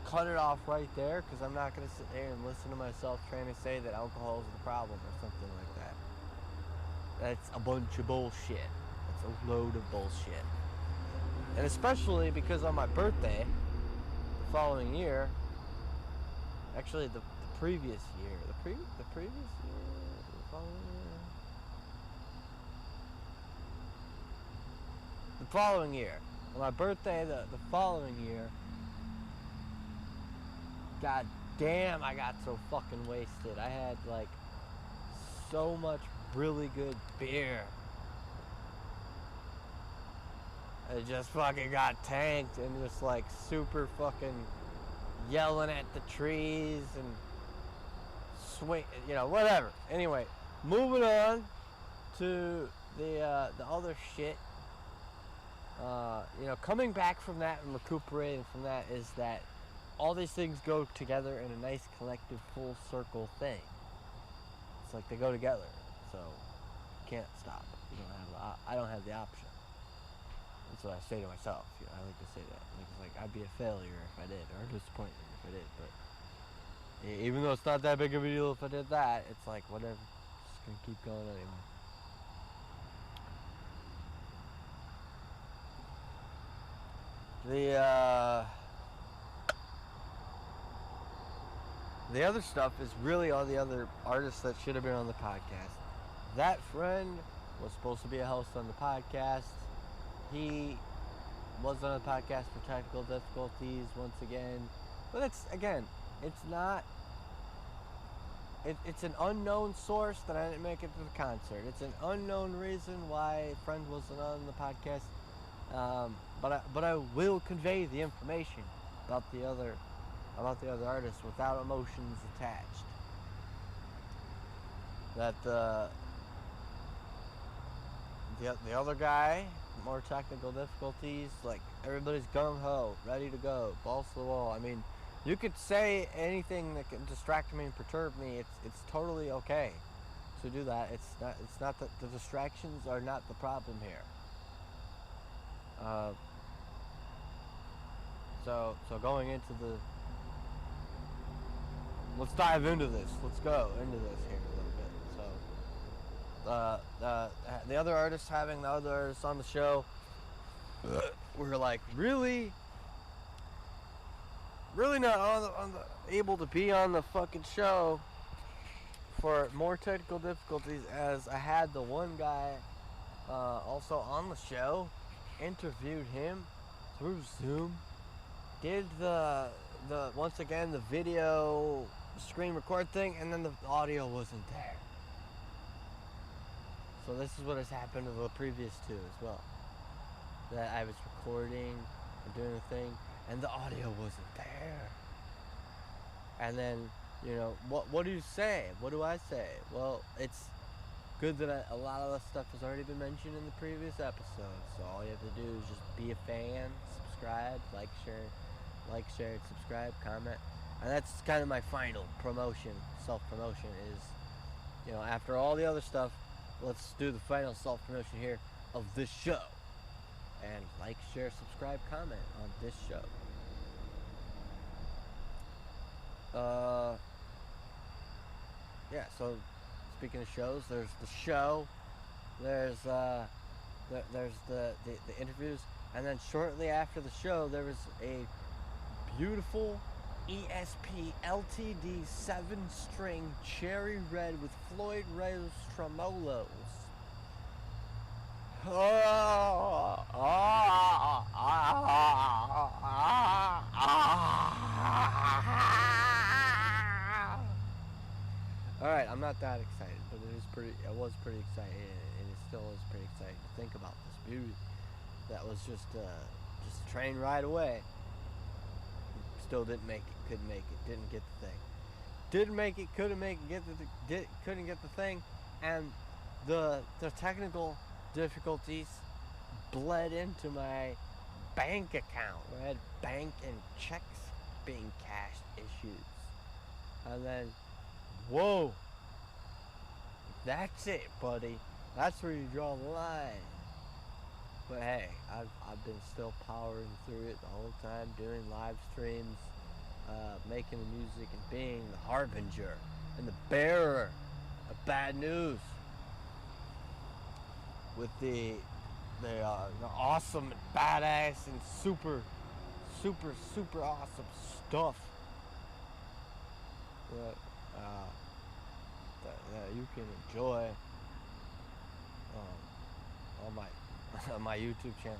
cut it off right there, because I'm not going to sit there and listen to myself trying to say that alcohol is the problem or something like that. That's a bunch of bullshit. That's a load of bullshit. And especially because on my birthday, the following year, actually the previous year, the following year, the following year, on my birthday, the following year, god damn, I got so fucking wasted. I had like so much really good beer. It just fucking got tanked, and just like super fucking yelling at the trees and swing, you know, whatever. Anyway, moving on to the other shit. You know, coming back from that and recuperating from that is that all these things go together in a nice collective full circle thing. It's like they go together, so you can't stop. I don't have the option. That's what I say to myself. You know, I like to say that. Like I'd be a failure if I did, or a disappointment if I did. But even though it's not that big of a deal if I did that, it's like whatever. Just gonna keep going anyway. The other stuff is really all the other artists that should have been on the podcast. That friend was supposed to be a host on the podcast. He was on the podcast for technical difficulties once again. But it's not... It's an unknown source that I didn't make it to the concert. It's an unknown reason why a friend wasn't on the podcast. But I will convey the information about the other artists without emotions attached. That the other guy, more technical difficulties, like everybody's gung-ho, ready to go, balls to the wall. I mean, you could say anything that can distract me and perturb me. It's totally okay to do that. It's not that the distractions are not the problem here. So going into let's dive into this. Let's go into this here a little bit. So, the other artists having the other artists on the show, we're like really not able to be on the fucking show for more technical difficulties, as I had the one guy also on the show, interviewed him through Zoom, did the once again the video screen record thing, and then the audio wasn't there. So this is what has happened to the previous two as well. That I was recording and doing a thing, and the audio wasn't there. And then, you know, what do you say? What do I say? Well, it's good that a lot of the stuff has already been mentioned in the previous episodes. So all you have to do is just be a fan, subscribe, like, share, like, share, subscribe, comment. And that's kind of my final promotion, self-promotion is, you know, after all the other stuff, let's do the final self-promotion here of this show. And like, share, subscribe, comment on this show. Yeah, so speaking of shows, there's the show, there's the interviews, and then shortly after the show there was a beautiful ESP LTD 7-string cherry red with Floyd Rose tremolos. Alright, I'm not that excited, but it was pretty exciting, and it still is pretty exciting to think about this beauty that was just a train ride away. Still didn't make it, couldn't make it, didn't get the thing. Didn't make it, couldn't make it, couldn't get the thing, and the technical difficulties bled into my bank account. I had bank and checks being cashed issues. And then, whoa, that's it, buddy. That's where you draw the line. But hey, I've been still powering through it the whole time, doing live streams, making the music, and being the harbinger and the bearer of bad news with the awesome, badass, and super awesome stuff that you can enjoy on my YouTube channels.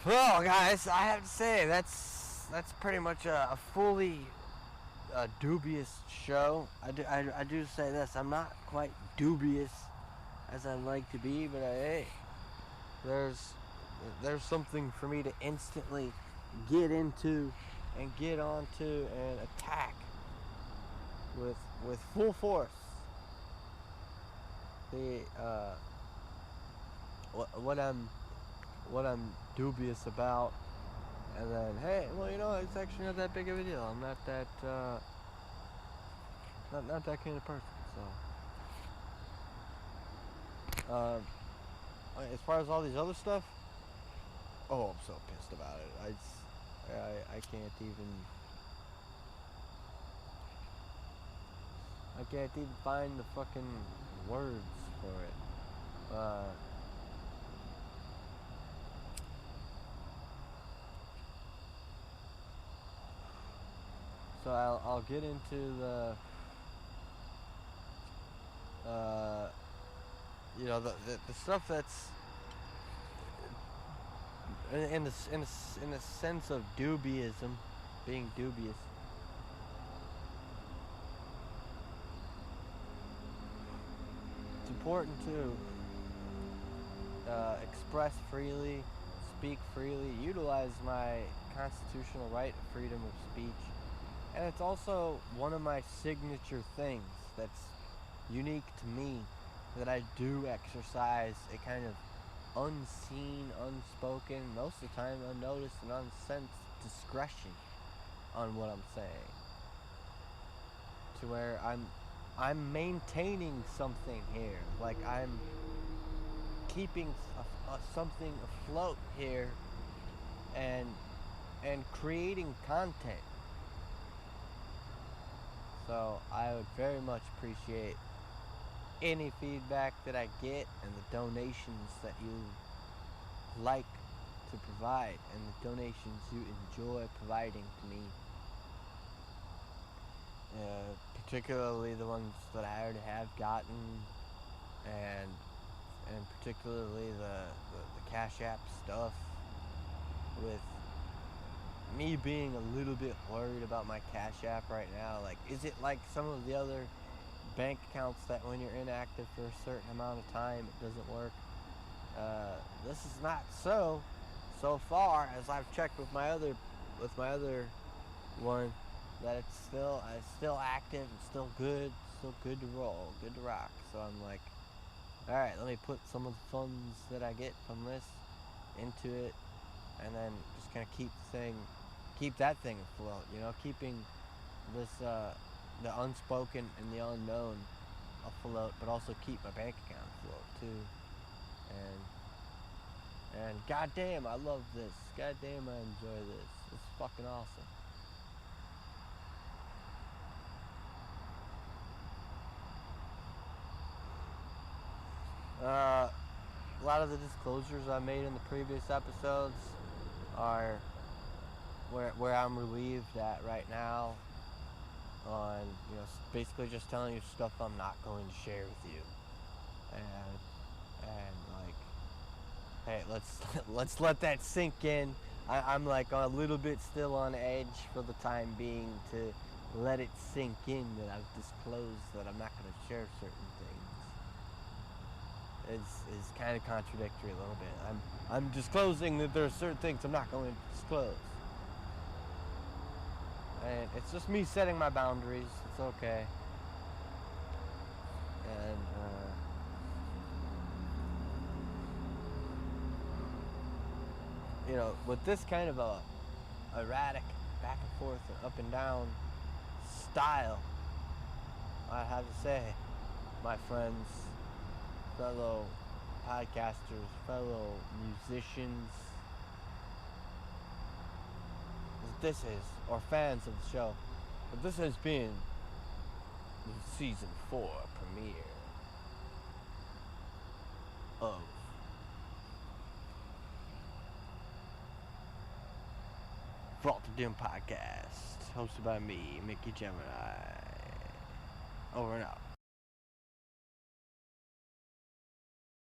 Well, guys, I have to say that's pretty much a fully dubious show. I do say this. I'm not quite dubious as I'd like to be, but hey, there's something for me to instantly get into and get onto and attack with full force. The what I'm dubious about, and then hey, well, you know, it's actually not that big of a deal. I'm not that not that kind of person. So as far as all these other stuff, oh, I'm so pissed about it. I can't even find the fucking words for it. So I'll get into the you know, the stuff that's in the sense of dubiism, being dubious. It's important to express freely, speak freely, utilize my constitutional right of freedom of speech, and it's also one of my signature things that's unique to me, that I do exercise a kind of unseen, unspoken, most of the time unnoticed and unsensed discretion on what I'm saying, to where I'm maintaining something here, like I'm keeping something afloat here, and creating content. So I would very much appreciate any feedback that I get, and the donations that you like to provide, and the donations you enjoy providing to me. Particularly the ones that I already have gotten, and particularly the Cash App stuff, with me being a little bit worried about my Cash App right now. Like, is it like some of the other bank accounts that when you're inactive for a certain amount of time it doesn't work? This is not so far, as I've checked with my other one, that it's still active and still good to roll, good to rock. So I'm like, alright, let me put some of the funds that I get from this into it, and then just just kind of keep that thing afloat, you know, keeping this, the unspoken and the unknown afloat, but also keep my bank account afloat too. And goddamn, I love this. Goddamn, I enjoy this. It's fucking awesome. A lot of the disclosures I made in the previous episodes are where I'm relieved at right now on, you know, basically just telling you stuff I'm not going to share with you. And like, hey, let's let that sink in. I'm like a little bit still on edge for the time being to let it sink in that I've disclosed that I'm not going to share certain things. It's kind of contradictory a little bit. I'm disclosing that there are certain things I'm not going to disclose. And it's just me setting my boundaries. It's okay. And you know, with this kind of a erratic back and forth and up and down style, I have to say, my friends, fellow podcasters, fellow musicians, this is, or fans of the show, but this has been the season 4 premiere of Vault of Doom podcast, hosted by me, Mickey Gemini. Over and out.